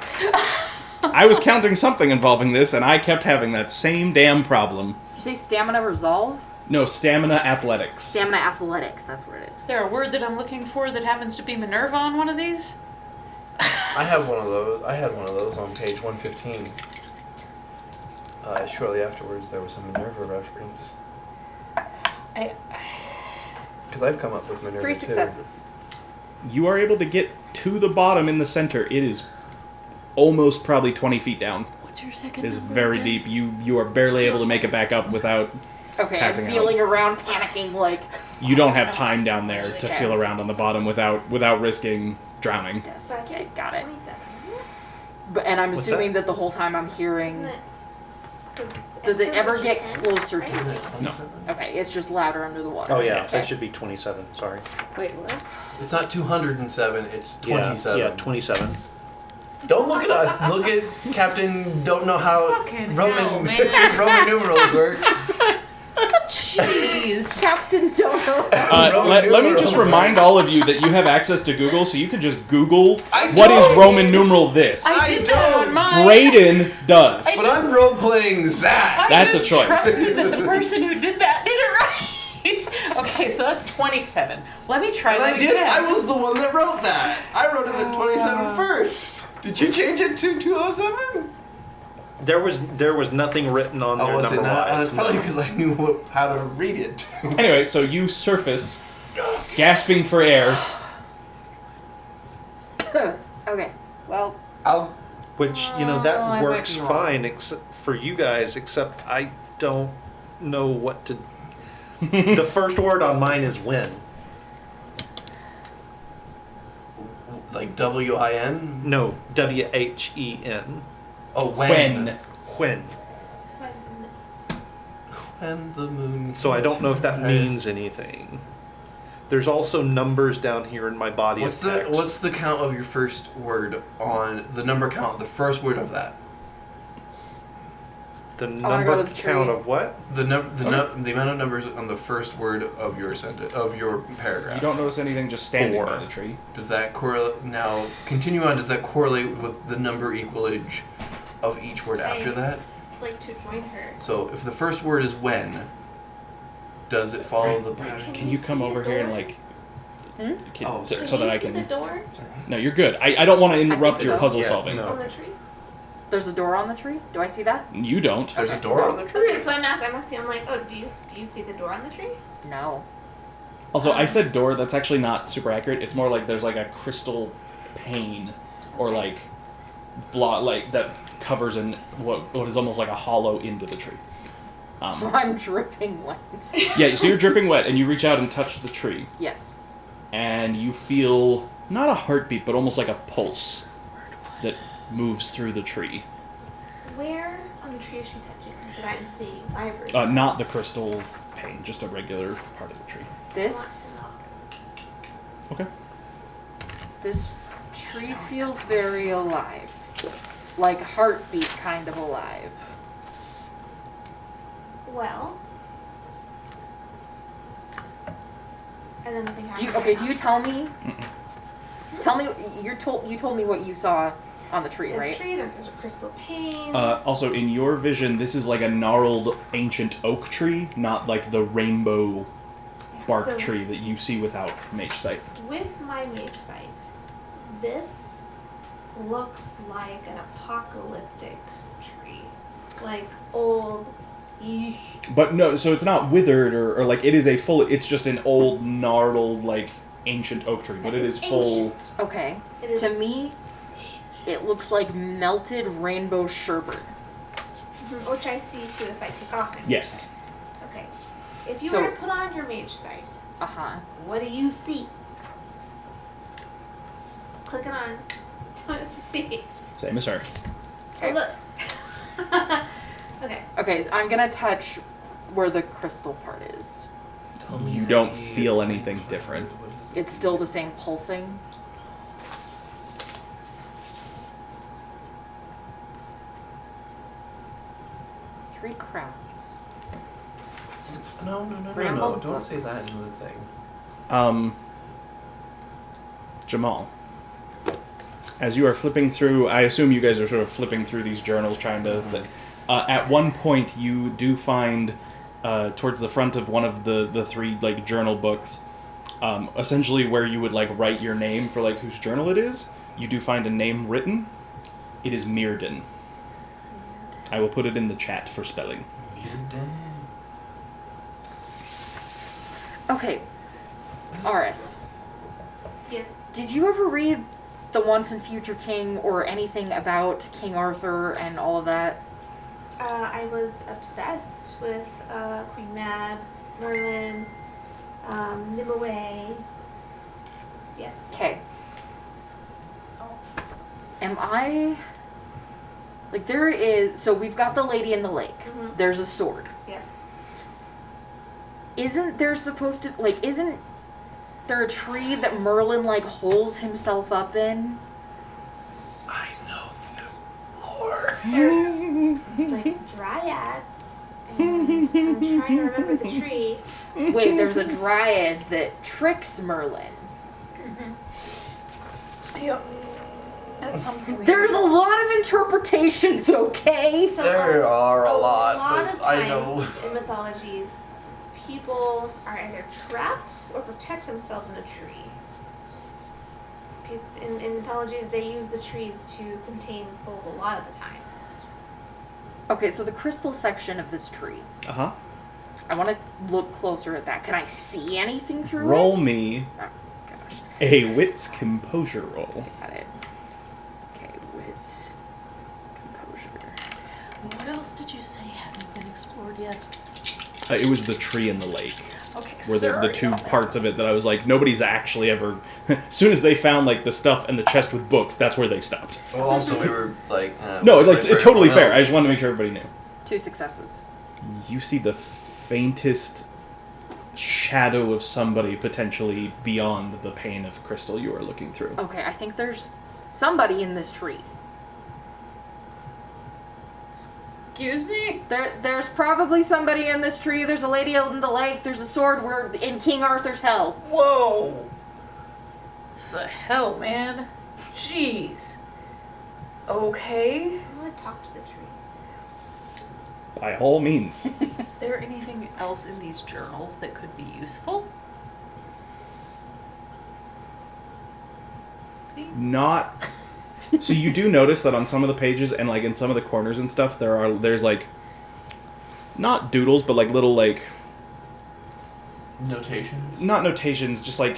I was counting something involving this, and I kept having that same damn problem. Did you say stamina resolve? No, stamina athletics. Stamina athletics, that's what it Is is. there a word that I'm looking for that happens to be Minerva on one of these? I have one of those. I had one of those on page 115. Shortly afterwards, there was a Minerva reference. Because I've come up with Minerva 3 too. successes. You are able to get to the bottom in the center. It is almost probably 20 feet down. What's your second It is number very again? deep. You are barely able to make it back up without... Okay, Passing I'm out. feeling around, panicking, like, You don't have time down there to Okay. feel around on the bottom without risking drowning. but I think Okay, it's got it. 27. and I'm What's assuming that the whole time I'm Isn't hearing... it? 'Cause it's- Does it says ever it's get 10, closer right? to me? No. Okay, it's just louder under the water. Oh yeah, Yes. that should be 27. Sorry. Wait, what? It's not 207, it's Yeah, 27. Yeah, 27. Don't look at us. Look at Captain Don't Know How Fucking hell, Roman man. Roman numerals work. Jeez. Captain Dono. Roman Let me numerals just work. remind all of you that you have access to Google, so you can just Google I what is don't. Roman numeral this. I did that don't. on mine. Brayden does. But I'm role playing Zach. That's a just choice. trusted that the person who did that did it right. Okay, so that's 27. Let me try And that I did. again. I was the one that wrote that. I wrote it at 27 first. Did you change it to 207? There was nothing written on Oh, there was it number not? wise. It's probably because I knew how to read it. Anyway, so you surface, gasping for air. Okay, well, I'll. Which, I that might works be wrong. fine except for you guys, except I don't know what to... The first word on mine is when. Like W-I-N? No, W-H-E-N. Oh, when. When. When the moon. So I don't know if that means anything. There's also numbers down here in my body What's of the text. what's the count of your first word on the number count? The first word of that. the wanna number go to the count tree. of what? The amount of numbers on the first word of your sentence of your paragraph. You don't notice anything just standing 4. by the tree. Does that correlate? Now continue on. Does that correlate with the number equalage of each word after I- that? Like to join her. So if the first word is when, does it follow the pattern? Can you come see the over here and door? like... Hmm? Oh. so that I see can... the door No, you're good. I don't want to interrupt think your so. puzzle Yeah, solving. no. on the tree? there's a door on the tree. Do I see that? You don't. There's Okay. a door on the tree. Okay, so I'm asking. I'm like, oh, do you see the door on the tree? No. Also, I said door. That's actually not super accurate. It's more like there's like a crystal pane, or like like that covers in what is almost like a hollow into the tree. So I'm dripping wet. Yeah, so you're dripping wet, and you reach out and touch the tree, Yes. and you feel not a heartbeat, but almost like a pulse that moves through the tree. Where on the tree is she touching? That I'm seeing. Ivory. Not the crystal pane, just a regular part of the tree. This Okay. this tree feels very alive. Like heartbeat kind of alive. Well. And then nothing Do you, happened. do you tell me? Tell me you told me what you saw on the tree, The right? tree, then there's a crystal pane. Also, in your vision, this is like a gnarled ancient oak tree, not like the rainbow bark So- tree that you see without mage sight. with my mage sight, this looks like an apocalyptic tree. Like old. Eek. But no, so it's not withered or like it is a full. It's just an old gnarled like ancient oak tree, but it is full. Ancient. Okay. It is To me, it looks like melted rainbow sherbet. which I see too if I take off my mage Yes. sight. Okay. If you So- were to put on your mage sight, Uh-huh. what do you see? Clicking on. What you see? Same as her. Oh, Okay. look. Okay. Okay, so I'm gonna touch where the crystal part is. Tell me You how don't to feel use- anything different. What is it? It's still the same pulsing. Three crowns. No, no, no, no, Bramble no. Don't say books. that in the thing. Jamal. As you are flipping through, I assume you guys are sort of flipping through these journals, trying to. At one point, you do find towards the front of one of the three like journal books, essentially where you would like write your name for like whose journal it is. You do find a name written. It is Mirden. I will put it in the chat for spelling. Okay. Aris, Yes. did you ever read The Once and Future King or anything about King Arthur and all of that? I was obsessed with Queen Mab, Merlin, Nimue. Yes. Okay. Am I... Like, there is... So, we've got the Lady in the Lake. Mhm. There's a sword. Yes. Isn't there supposed to... Like, isn't there a tree that Merlin, like, holes himself up in? I know the lore. There's like dryads, and I'm trying to remember the tree. Wait, there's a dryad that tricks Merlin. Yep. At some point. There's a lot of interpretations, okay? So There are a lot, of but I know. times in mythologies, people are either trapped or protect themselves in a tree. In mythologies, they use the trees to contain souls a lot of the times. Okay, so the crystal section of this tree. Uh-huh. I want to look closer at that. Can I see anything through it? Roll me Oh, gosh. a wits composure roll. Got it. Okay, wits. Composure. What else did you say hadn't been explored yet? It was the tree in the lake. Okay, so Were they're the already two out there. parts of it that I was like, nobody's actually ever. As soon as they found like the stuff and the chest with books, that's where they stopped. Well, also we were like. No, we like played for totally everyone fair. I else. just wanted to make sure everybody knew. 2 successes. You see the faintest shadow of somebody potentially beyond the pane of crystal you are looking through. Okay, I think there's somebody in this tree. Excuse me? There's probably somebody in this tree. There's a lady out in the lake. There's a sword. We're in King Arthur's hell. Whoa. What the hell, man? Jeez. Okay. I want to talk to the tree. By all means. Is there anything else in these journals that could be useful? Please? Not. So you do notice that on some of the pages and like in some of the corners and stuff, there's like not doodles, but like little like Notations. not notations, just like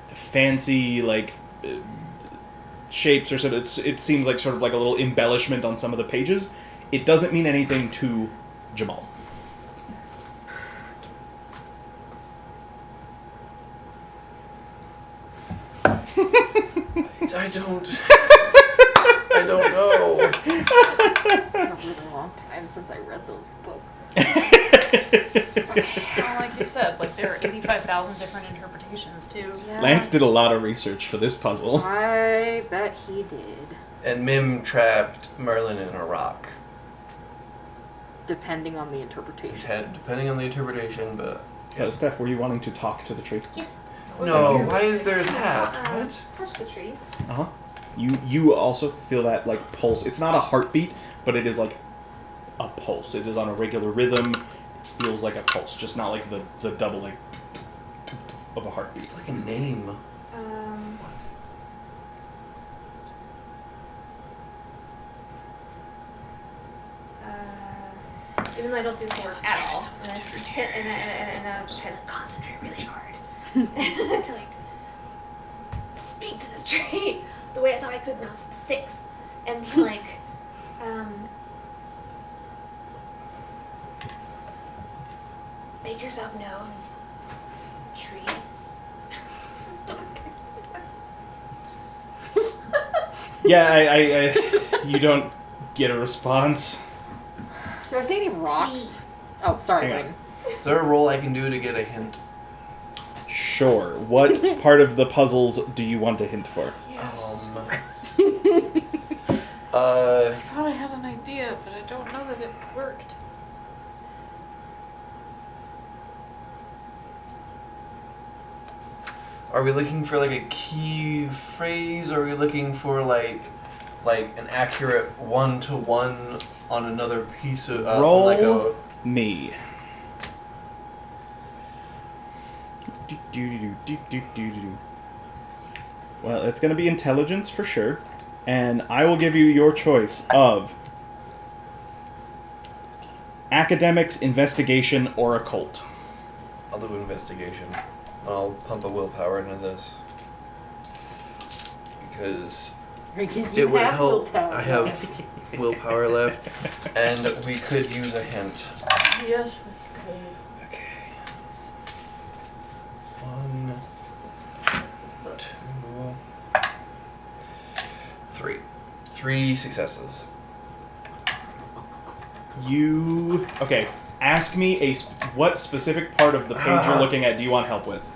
fancy like shapes or something. It seems like sort of like a little embellishment on some of the pages. It doesn't mean anything to Jamal. I don't know. It's been a really long time since I read those books. Well, like you said, like there are 85,000 different interpretations too. Yeah. Lance did a lot of research for this puzzle. I bet he did. And Mim trapped Merlin in a rock. Depending on the interpretation. Depending on the interpretation, but Steph, were you wanting to talk to the tree? Yes. no. Why is there that? What? Touch the tree. Uh-huh. You also feel that like pulse. It's not a heartbeat, but it is like a pulse. It is on a regular rhythm. It feels like a pulse, just not like the double like of a heartbeat. It's like a name. Even though I don't think this will work at all, and I'm just trying to concentrate really hard to like speak to this tree the way I thought I could when I was 6, and be like, make yourself known, tree. Yeah, I you don't get a response. Do I see any rocks? Oh, sorry, Hang on. Brayden. Is there a roll I can do to get a hint? Sure. What part of the puzzles do you want a hint for? I thought I had an idea, but I don't know that it worked. Are we looking for like a key phrase? Or are we looking for like an accurate 1-to-1 on another piece of Roll like a me. Well, it's going to be intelligence for sure, and I will give you your choice of academics, investigation, or occult. I'll do investigation. I'll pump a willpower into this because You it would have help. willpower. I have willpower left, and we could use a hint. Yes. Okay. 1, 2, 3. 3 successes. You... Okay, ask me what specific part of the page you're looking at do you want help with?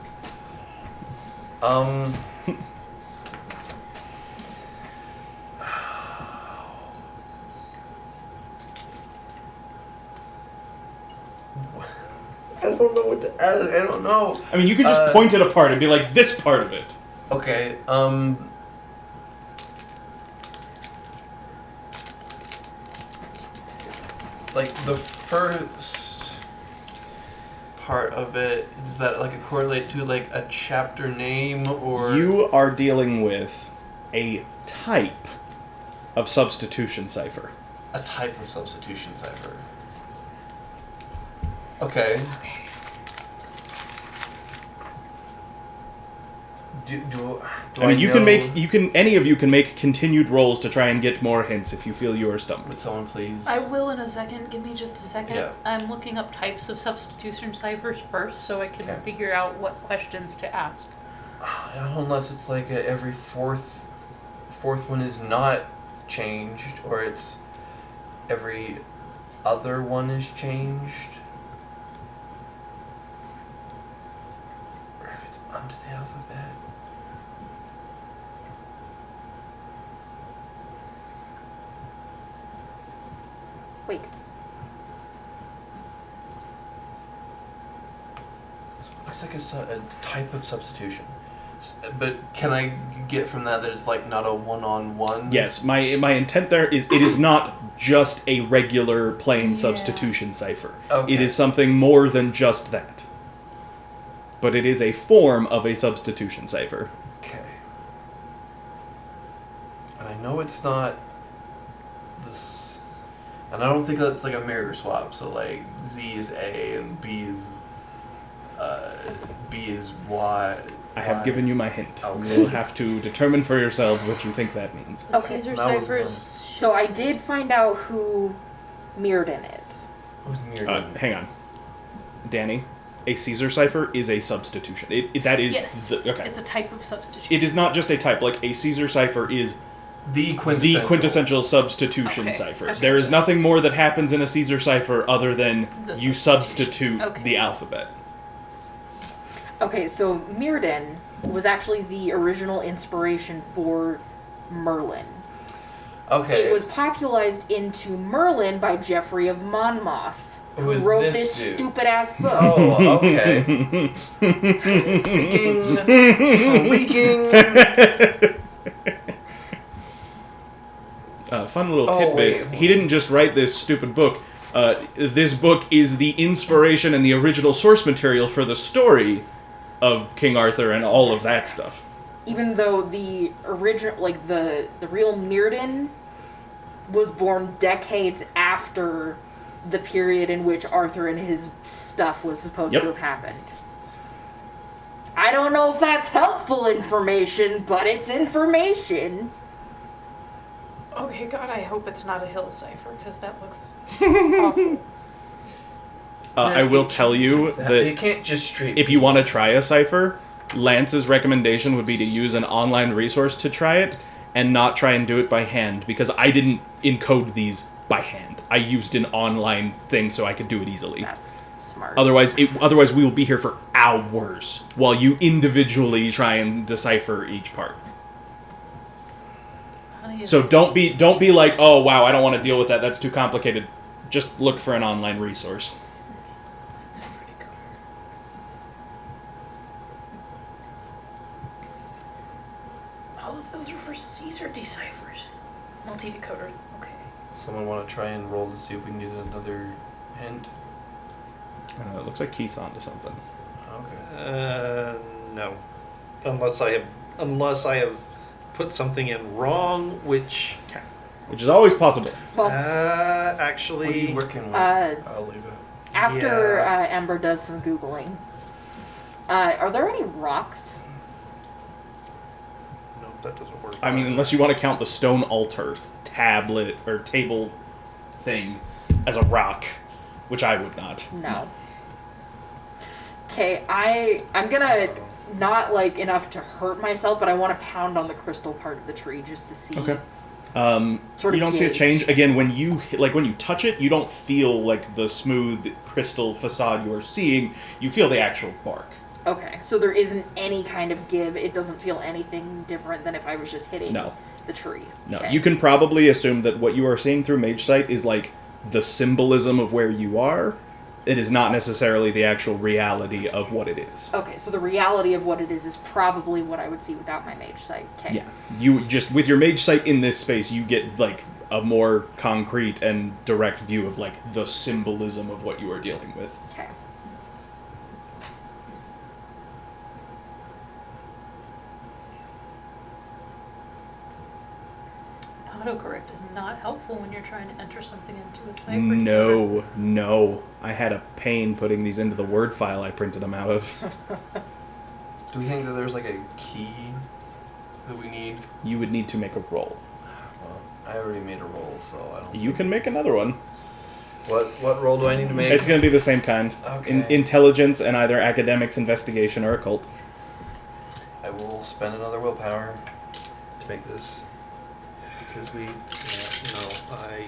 I don't know what to ask. I don't know. I mean, you could just point it apart and be like, this part of it. Okay, like the first part of it, does that like correlate to like a chapter name or? You are dealing with a type of substitution cipher. A type of substitution cipher. Okay. Do I mean, know- any of you can make continued rolls to try and get more hints if you feel you are stumped. Would someone please? I will in a second. Give me just a second. Yeah. I'm looking up types of substitution ciphers first so I can Okay. figure out what questions to ask. Unless it's like every fourth one is not changed, or it's every other one is changed, or if it's under the alphabet. Wait. Looks like it's a type of substitution. But can I get from that it's like not a one-on-one? Yes, my intent there is it is not just a regular plain Yeah. substitution cipher. Okay. It is something more than just that. But it is a form of a substitution cipher. Okay. And I know it's not this, and I don't think that's like a mirror swap. So like Z is A and B is Y. I have given you my hint. Okay. You will have to determine for yourself what you think that means. The Okay. Caesar That was ciphers. So I did find out who Mirrodin is. Who's mirrored? Hang on. Danny, a Caesar cipher is a substitution. That is... Yes. okay. It's a type of substitution. It is not just a type. Like, a Caesar cipher is The the quintessential substitution Okay, cipher. gotcha, There is gotcha. nothing more that happens in a Caesar cipher other than The you substitution. substitute Okay. the alphabet. Okay, so Mirrodin was actually the original inspiration for Merlin. Okay. It was popularized into Merlin by Geoffrey of Monmouth, Who who is wrote this this dude? stupid ass book. Oh, okay. Freaking. Fun little Oh, tidbit. wait. He didn't just write this stupid book. This book is the inspiration and the original source material for the story of King Arthur and all of that stuff. Even though the original, like the real Mirrodin was born decades after the period in which Arthur and his stuff was supposed to have happened. I don't know if that's helpful information, but it's information. Okay, God, I hope it's not a hill cipher, because that looks awful. I will tell you You that can't just straight. if you want to try a cipher, Lance's recommendation would be to use an online resource to try it and not try and do it by hand, because I didn't encode these by hand. I used an online thing so I could do it easily. That's smart. Otherwise we will be here for hours while you individually try and decipher each part. So don't be like, oh wow, I don't want to deal with that. That's too complicated. Just look for an online resource. All of those are for Caesar deciphers. Multi-decoder. Okay. Someone want to try and roll to see if we can get another hint? It looks like Keith's onto something. Okay. No. Unless I have put something in wrong, which Which is always possible. Well, What are actually you working with? uh, I'll leave it. after yeah. Ember does some Googling, are there any rocks? no, that doesn't work. I mean, unless you want to count the stone altar tablet or table thing as a rock, which I would not. No. Okay, I'm gonna not like enough to hurt myself, but I want to pound on the crystal part of the tree just to see. Okay. Sort You of don't see a gauge. change. Again, when you touch it, you don't feel like the smooth crystal facade you are seeing. You feel the actual bark. Okay, so there isn't any kind of give. It doesn't feel anything different than if I was just hitting No. the tree. No, Okay. you can probably assume that what you are seeing through Mage Sight is like the symbolism of where you are. It is not necessarily the actual reality of what it is. Okay, so the reality of what it is probably what I would see without my mage sight. Okay. Yeah, you just with your Mage Sight in this space, you get like a more concrete and direct view of like the symbolism of what you are dealing with. Okay. Autocorrect is not helpful when you're trying to enter something into a cipher. No. I had a pain putting these into the Word file I printed them out of. Do we think that there's like a key that we need? You would need to make a roll. Well, I already made a roll, so I don't. You can make another one. What roll do I need to make? It's going to be the same kind. Okay. Intelligence and either academics, investigation, or occult. I will spend another willpower to make this. because I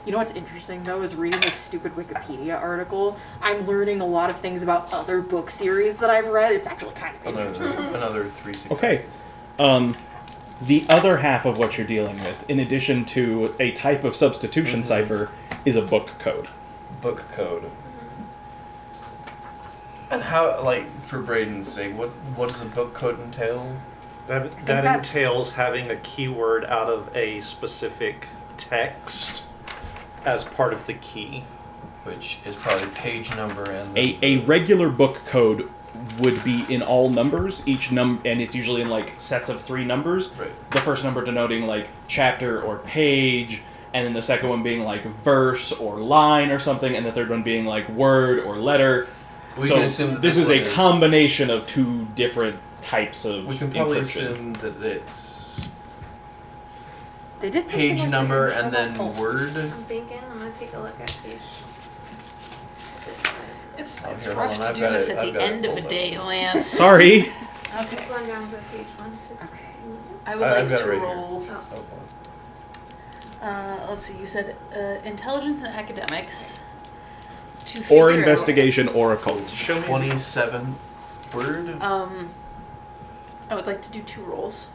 You know what's interesting though is reading this stupid Wikipedia article. I'm learning a lot of things about other book series that I've read. It's actually kind of interesting. Another 3 successes. Okay. The other half of what you're dealing with, in addition to a type of substitution cipher, is a book code. Book code. And how, like, for Braden's sake, what does a book code entail? that that's- entails having a keyword out of a specific text as part of the key. Which is probably page number and A regular book code would be in all numbers, and it's usually in like sets of 3 numbers. Right. The first number denoting like chapter or page, and then the second one being like verse or line or something, and the third one being like word or letter. We so can assume that this is one a combination of 2 different types of We can probably encryption. assume that it's They did something page like this number in and then Sherlock Holmes. word. I'm thinking. I'm gonna take a look at page. This side. It's Oh, it's here, rough hold on, to I've do got this it- at I've the got it end of a pulled up. day, Lance. Sorry. Okay. Keep going down to page 150. Okay. I would I've like got it to right here. roll. Oh. Let's see. You said intelligence and academics. To Or figure out- investigation or occult. Show me 27th word. I would like to do 2 rolls.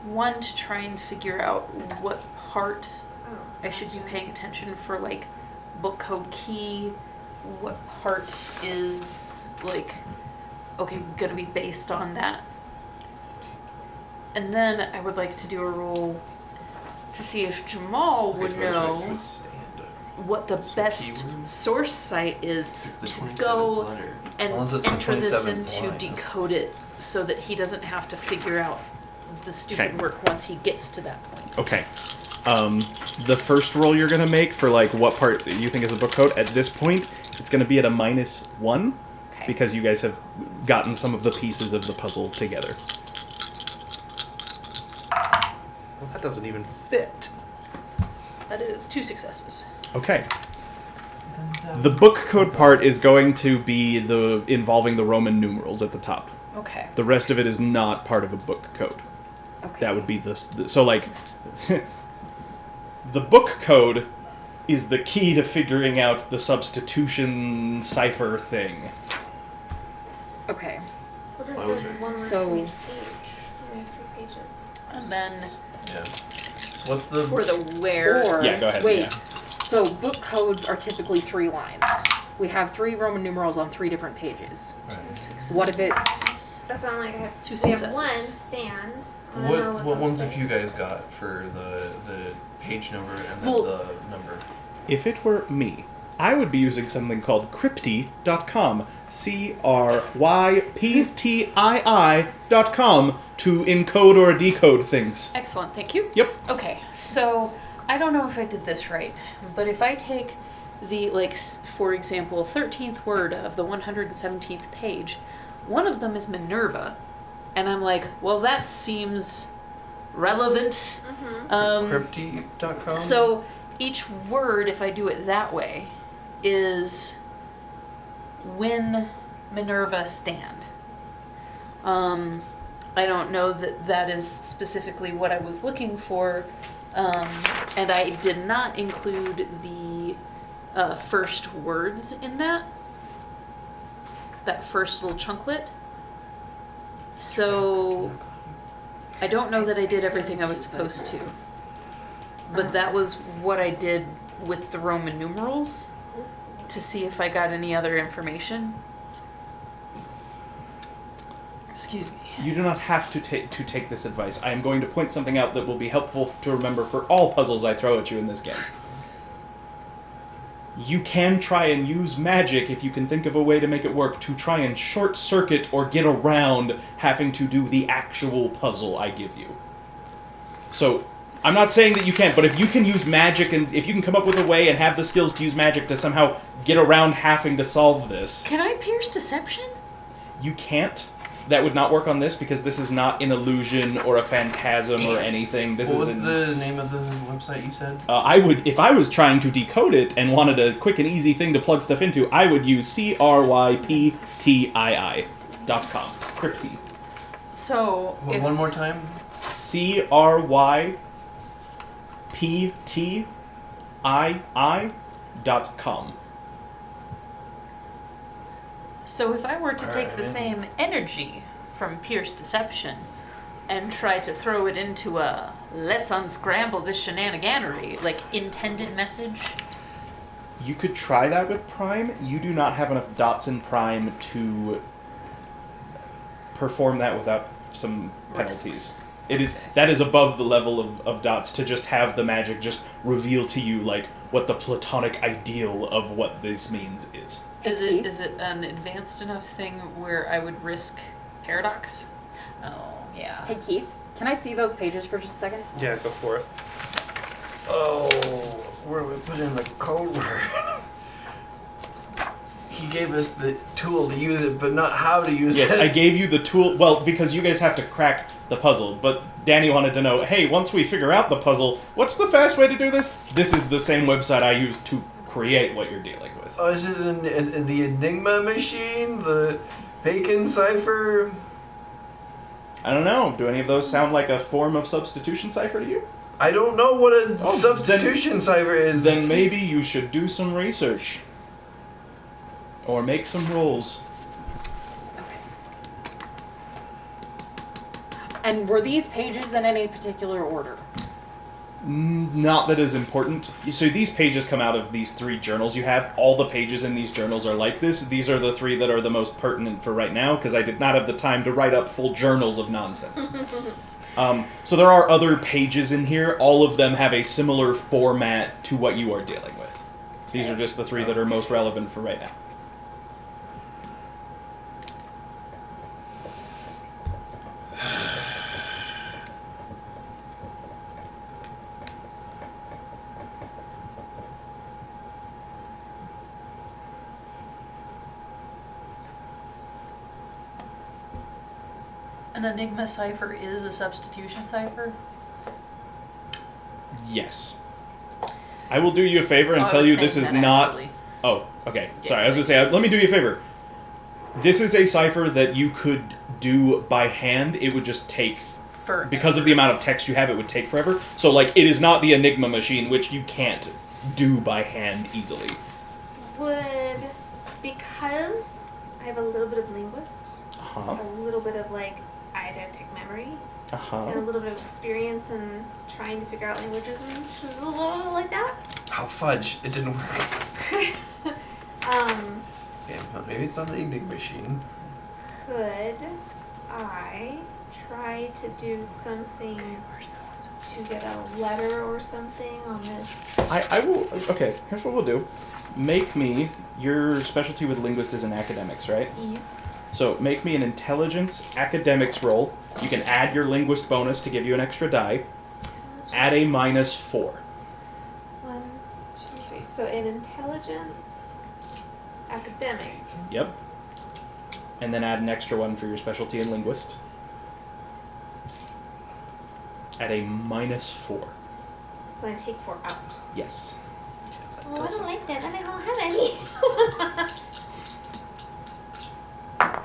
One to try and figure out what part Oh, I should be gotcha. paying attention for, like book code key. What part is like okay gonna be based on that. And then I would like to do a roll to see if Jamal Okay, would so I was right to know a stand. what the best keyword? source site is It's the to 27th go letter. and Unless it's the enter this 27th into line. decode it so that he doesn't have to figure out the stupid Okay. work once he gets to that point. Okay. The first roll you're gonna make for like what part you think is a book code at this point, it's gonna be at a -1 Okay. because you guys have gotten some of the pieces of the puzzle together. Well, that doesn't even fit. That is 2 successes. Okay. The book code part is going to be the involving the Roman numerals at the top. Okay. The rest of it is not part of a book code. Okay. That would be so like the book code is the key to figuring out the substitution cipher thing. Okay. What is Why would this you- one word So- for each page? We have 3 pages. And then Yeah. So what's the... for the where. Or, Yeah, go ahead, wait. yeah. So book codes are typically 3 lines. We have 3 Roman numerals on 3 different pages. Right. What if it's That's why I'm like, I have 2 we have successes. one stand. I don't know What those ones have say. you guys got for the page number and then Well- the number? If it were me, I would be using something called crypti.com. CRYPTII.com to encode or decode things. Excellent, thank you. Yep. Okay, so I don't know if I did this right, but if I take the, for example, 13th word of the 117th page, one of them is Minerva, and I'm like, well, that seems relevant. Crypti.com? So each word, if I do it that way, is when Minerva stand. I don't know that that is specifically what I was looking for, and I did not include the first words in that first little chunklet. So I don't know that I did everything I was supposed to, but that was what I did with the Roman numerals to see if I got any other information. Excuse me. You do not have to take this advice. I am going to point something out that will be helpful to remember for all puzzles I throw at you in this game. You can try and use magic, if you can think of a way to make it work, to try and short circuit or get around having to do the actual puzzle I give you. So, I'm not saying that you can't, but if you can use magic and if you can come up with a way and have the skills to use magic to somehow get around having to solve this, Can I pierce deception? you can't. That would not work on this because this is not an illusion or a phantasm or anything. This What is was an, the name of the website you said? I would, if I was trying to decode it and wanted a quick and easy thing to plug stuff into, I would use CRYPTII.com. Crypti. So, if, One more time? CRYPTII.com. so if I were to take the Alright. same energy from pierce deception and try to throw it into a let's unscramble this shenaniganery, like intended message, You could try that with Prime. You do not have enough dots in Prime to perform that without some penalties. Risks. That is above the level of dots to just have the magic just reveal to you like what the platonic ideal of what this means is. is it an advanced enough thing where I would risk paradox? Oh, yeah. Hey Keith, can I see those pages for just a second? Yeah, go for it. Oh, where do we put in the code word? He gave us the tool to use it, but not how to use Yes, it. I gave you the tool, well, because you guys have to crack the puzzle, but Danny wanted to know, hey, once we figure out the puzzle, what's the fast way to do this? This is the same website I use to create what you're dealing with. Oh, is it the Enigma machine? The Bacon cipher? I don't know, do any of those sound like a form of substitution cipher to you? I don't know what a Oh, substitution cipher is. Then maybe you should do some research. Or make some rolls. And were these pages in any particular order? Not that is important. So these pages come out of these 3 journals you have. All the pages in these journals are like this. These are the 3 that are the most pertinent for right now, because I did not have the time to write up full journals of nonsense. So there are other pages in here. All of them have a similar format to what you are dealing with. These are just the 3 that are most relevant for right now. An Enigma cipher is a substitution cipher? Yes. I will do you a favor and Oh, I tell was you this saying is that not... actually. Oh, okay. Sorry, I was going to say, let me do you a favor. This is a cipher that you could do by hand. It would just take... Forever. Because of the amount of text you have, it would take forever. So, like, it is not the Enigma machine, which you can't do by hand easily. Would, because I have a little bit of linguist, Uh-huh. a little bit of like eidetic memory, and a Uh-huh. little bit of experience in trying to figure out languages and just a little like that. Oh, fudge. It didn't work. Yeah, well, maybe it's not the Enigma machine. Could I try to do something to get a letter or something on this? I will... Okay, here's what we'll do. Make me... Your specialty with linguist is in academics, right? East. So make me an intelligence academics roll. You can add your linguist bonus to give you an extra die. Add a -4. 1, 2, 3. So in intelligence, academics. Yep. And then add an extra 1 for your specialty in linguist. At a -4. So I take 4 out. Yes. Oh, I don't like that. Then I don't have any. That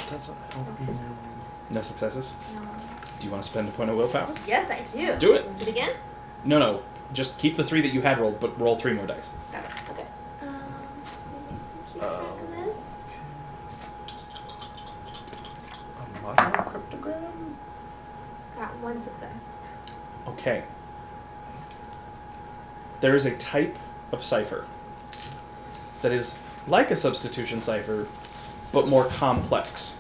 doesn't help you. No successes? No. Do you want to spend a point of willpower? Yes, I do. Do it. Do it again? No. Just keep the 3 that you had rolled, but roll 3 more dice. Got it. Okay. Let me keep track of this. A modern cryptogram? Got 1 success. Okay. There is a type of cipher that is like a substitution cipher, but more complex.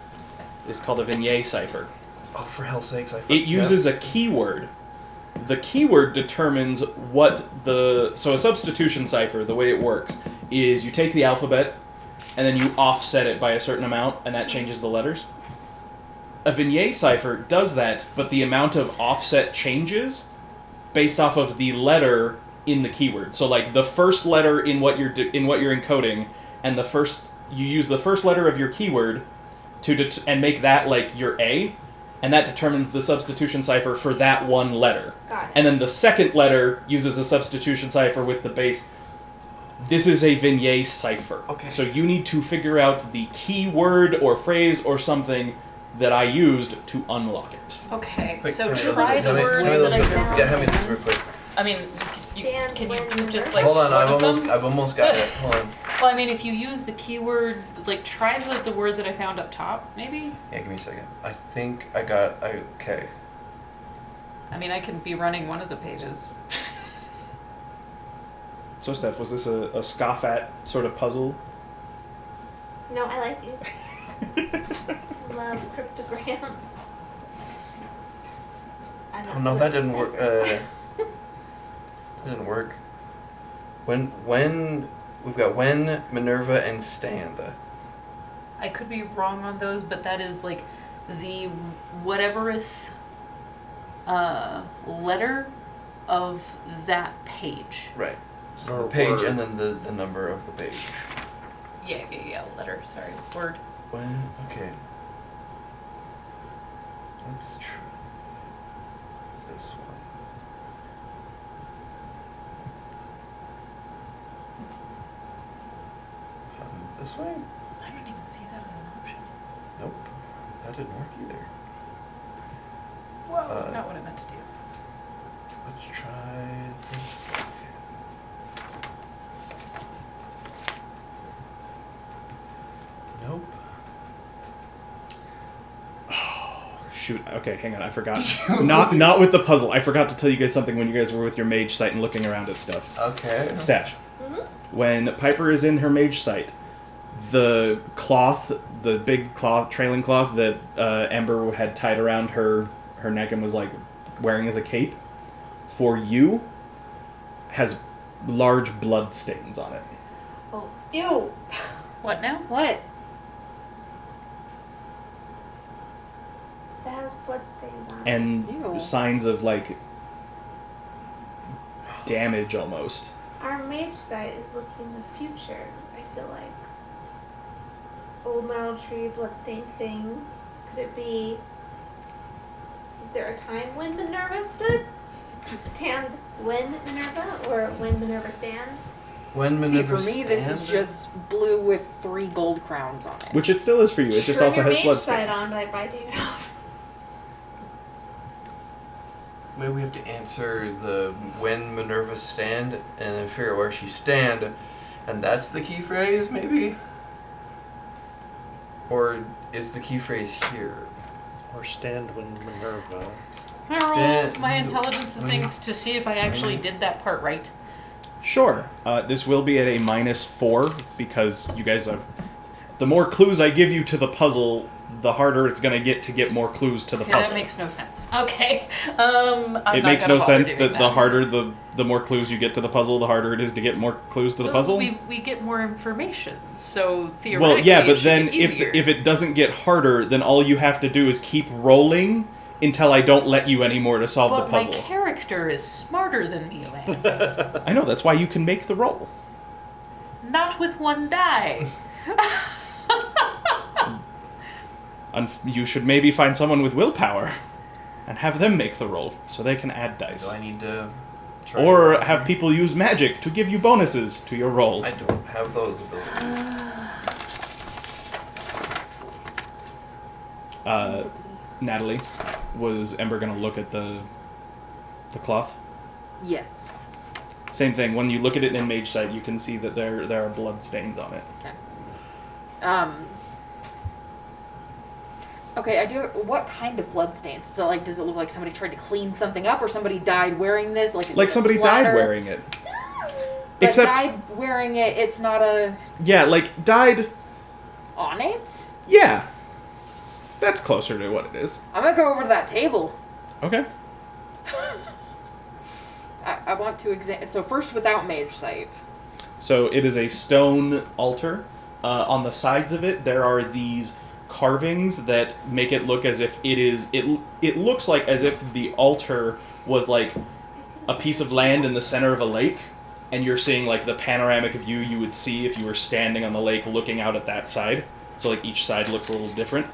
It's called a Vignette cipher. Oh, for hell's sakes, I It uses a keyword. The keyword determines what the... So a substitution cipher, the way it works, is you take the alphabet, and then you offset it by a certain amount, and that changes the letters. A Vignette cipher does that, but the amount of offset changes based off of the letter in the keyword. So, like, the first letter in what you're encoding, and you use the first letter of your keyword and make that like your A, and that determines the substitution cipher for that one letter. Got it. And then the second letter uses a substitution cipher with the base. This is a Vignette cipher. Okay. So you need to figure out the keyword or phrase or something that I used to unlock it. Okay, Wait, so hand me try those- the hand me- words hand me that I those- found. Yeah, hand me those real quick. I mean, Stand can you when do just you're- like Hold on, one of them? I've almost got it. Hold on. Well, I mean, if you use the keyword, like try the word that I found up top, maybe. Yeah, give me a second. I think I got. Okay. I mean, I can be running one of the pages. So, Steph, was this a scoff at sort of puzzle? No, I like these. Love cryptograms. I'm not Oh no, so that good didn't at work. ciphers. That didn't work. When we've got when, Minerva, and Stand. I could be wrong on those, but that is like the whatevereth letter of that page. Right. So Or the page word. and then the number of the page. Yeah, letter, sorry, word. When, okay. Let's try this one. This way? I don't even see that as an option. Nope. That didn't work either. Well, not what I meant to do. Let's try this way. Nope. Shoot. Okay, hang on. I forgot. Not with the puzzle. I forgot to tell you guys something when you guys were with your mage site and looking around at stuff. Okay. Steph, Mhm. when Piper is in her mage site, the cloth, the big cloth, trailing cloth that Amber had tied around her neck and was like wearing as a cape, for you, has large blood stains on it. Oh, ew. What now? What? That has bloodstains on it. And Ew. signs of, like, damage almost. Our mage site is looking in the future, I feel like. Old gnarled tree, bloodstained thing. Could it be... Is there a time when Minerva stood? Stand when Minerva? Or when Minerva stand? When See, Minerva for me, this is stand? just blue with 3 gold crowns on it. Which it still is for you. It just Turn also your has mage blood site stains. on, but I probably take it off. Maybe we have to answer the when Minerva stand and then figure out where she stand, and that's the key phrase, maybe? Or is the key phrase here? Or stand when Minerva. Can I roll Stand- my intelligence and things to see if I actually did that part right? Sure. This will be at a -4 because you guys have... The more clues I give you to the puzzle, the harder it's going to get more clues to the That puzzle. makes no sense. Okay. I'm It not makes gonna no bother sense doing that the harder the more clues you get to the puzzle, the harder it is to get more clues to the puzzle. We get more information, so theoretically Well, yeah, it but should then get if easier. if it doesn't get harder, then all you have to do is keep rolling until I don't let you anymore to solve but the puzzle. my character is smarter than me, Lance. I know, that's why you can make the roll. Not with one die. You should maybe find someone with willpower and have them make the roll so they can add dice. Do I need to try? Or have people use magic to give you bonuses to your roll. I don't have those abilities. Natalie, was Ember going to look at the cloth? Yes. Same thing. When you look at it in Mage Sight, you can see that there are blood stains on it. Okay, I do. What kind of blood stains? So, like, does it look like somebody tried to clean something up, or somebody died wearing this? Like, is Like it a somebody splatter? died wearing it. But Except, died wearing it. It's not a yeah, like died. on it. Yeah, that's closer to what it is. I'm gonna go over to that table. Okay. I want to examine. So first, without mage sight. So it is a stone altar. On the sides of it, there are these carvings that make it look as if it is. It looks like as if the altar was like a piece of land in the center of a lake, and you're seeing like the panoramic view you would see if you were standing on the lake looking out at that side. So like each side looks a little different.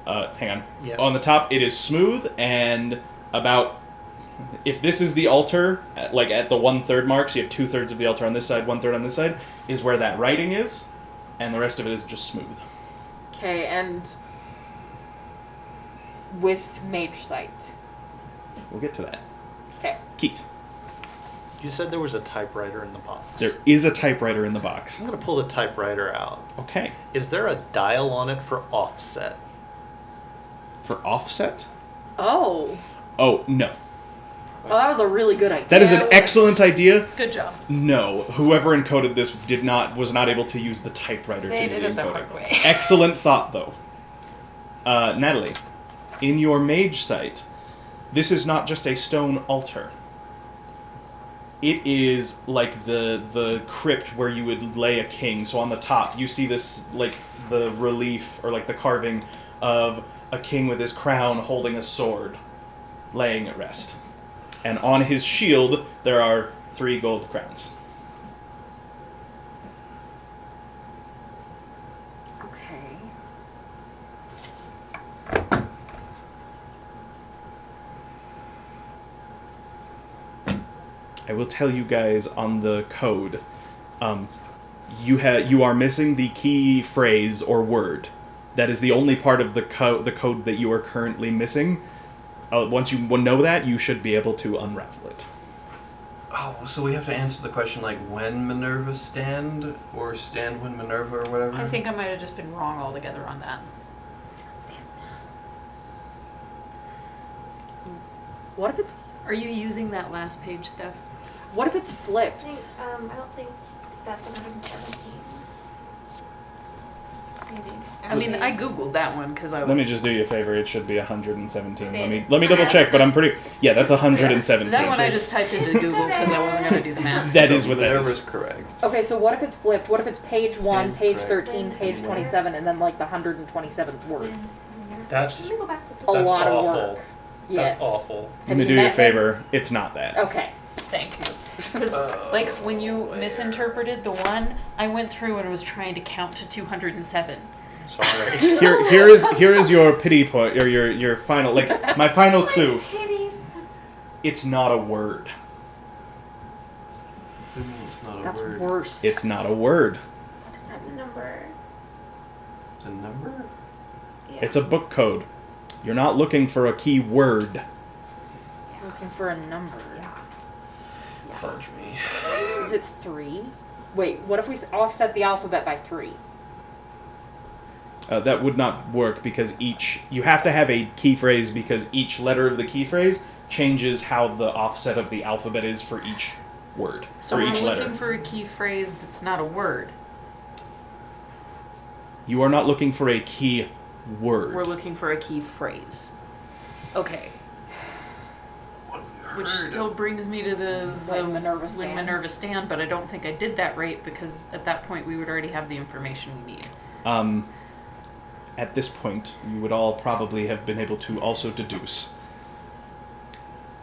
Hang on. Yeah. On the top, it is smooth and about. If this is the altar, like at the 1/3 mark, so you have 2/3 of the altar on this side, 1/3 on this side, is where that writing is, and the rest of it is just smooth. Okay, and with mage sight. We'll get to that. Okay. Keith, You said there was a typewriter in the box. there is a typewriter in the box. I'm going to pull the typewriter out. Okay. Is there a dial on it for offset? For offset? Oh. Oh, no. Well, that was a really good idea. That is an excellent idea. Good job. No, whoever encoded this was not able to use the typewriter They to do did the it the encoding. hard way. Excellent thought, though. Natalie, in your mage site, this is not just a stone altar. It is like the crypt where you would lay a king. So on the top, you see this, like, the relief, or like the carving of a king with his crown holding a sword, laying at rest. And on his shield, there are 3 gold crowns. Okay. I will tell you guys on the code. You are missing the key phrase or word. That is the only part of the code that you are currently missing. Once you know that, you should be able to unravel it. Oh, so we have to answer the question like when Minerva stand or stand when Minerva or whatever? I think I might have just been wrong altogether on that. What if it's Are you using that last page, Steph? what if it's I flipped? think, I don't think that's 117. I Maybe. I mean, I googled that one because I was. Let me just do you a favor. It should be 117. It Let me is. double check, but I'm pretty. Yeah, that's 117. That one I just typed into Google because I wasn't gonna do the math. That is what that Whatever is. is correct. Okay, so what if it's flipped? What if it's page 1, Stands page correct. 13, page 27, and then like the 127th word? That's Let me go back to A that's lot of awful. work. Yes. That's awful. Let Have me you do you a met him? favor. It's not that. Okay. Thank you. Because, like, when you misinterpreted the one, I went through and was trying to count to 207. Sorry. Here is your pity point, or your final, like, my final clue. Pity. It's not a word. It's not a That's word. worse. It's not a word. What is that number? It's a number? Yeah. It's a book code. You're not looking for a key word. Looking for a number. Fudge me. Is it 3? Wait, what if we offset the alphabet by 3? That would not work because you have to have a key phrase because each letter of the key phrase changes how the offset of the alphabet is for each word, So for we're each looking letter. for a key phrase that's not a word. You are not looking for a key word. We're looking for a key phrase. Okay. What have we heard? Which still brings me to the When Minerva when stand. Minerva stand, but I don't think I did that right because at that point we would already have the information we need. At this point, you would all probably have been able to also deduce.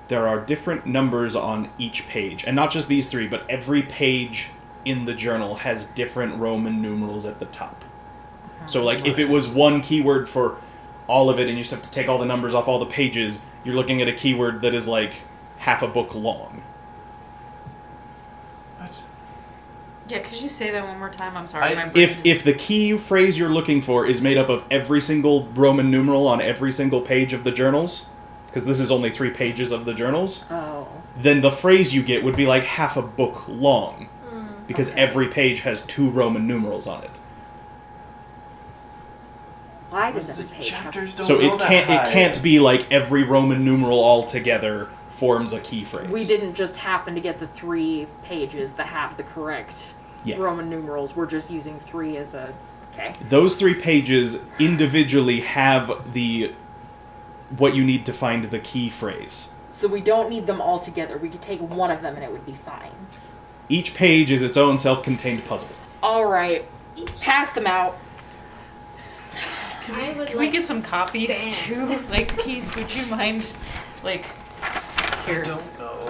There are different numbers on each page, and not just these 3, but every page in the journal has different Roman numerals at the top. So, like, if it was one keyword for all of it, and you just have to take all the numbers off all the pages, you're looking at a keyword that is, like, half a book long. What? Yeah, could you say that one more time? I'm sorry. I- my brain If is- the key phrase you're looking for is made up of every single Roman numeral on every single page of the journals, because this is only 3 pages of the journals, Oh. then the phrase you get would be like half a book long, because Okay. every page has 2 Roman numerals on it. Why does The every page have... chapters don't So go it that high. can't be like every Roman numeral all together forms a key phrase. We didn't just happen to get the 3 pages that have the correct Yeah. Roman numerals. We're just using 3 as a... Okay. Those 3 pages individually have what you need to find the key phrase. So we don't need them all together. We could take one of them and it would be fine. Each page is its own self-contained puzzle. All right. Pass them out. Can we get some copies too? Like, Keith, would you mind, like, here? I don't know.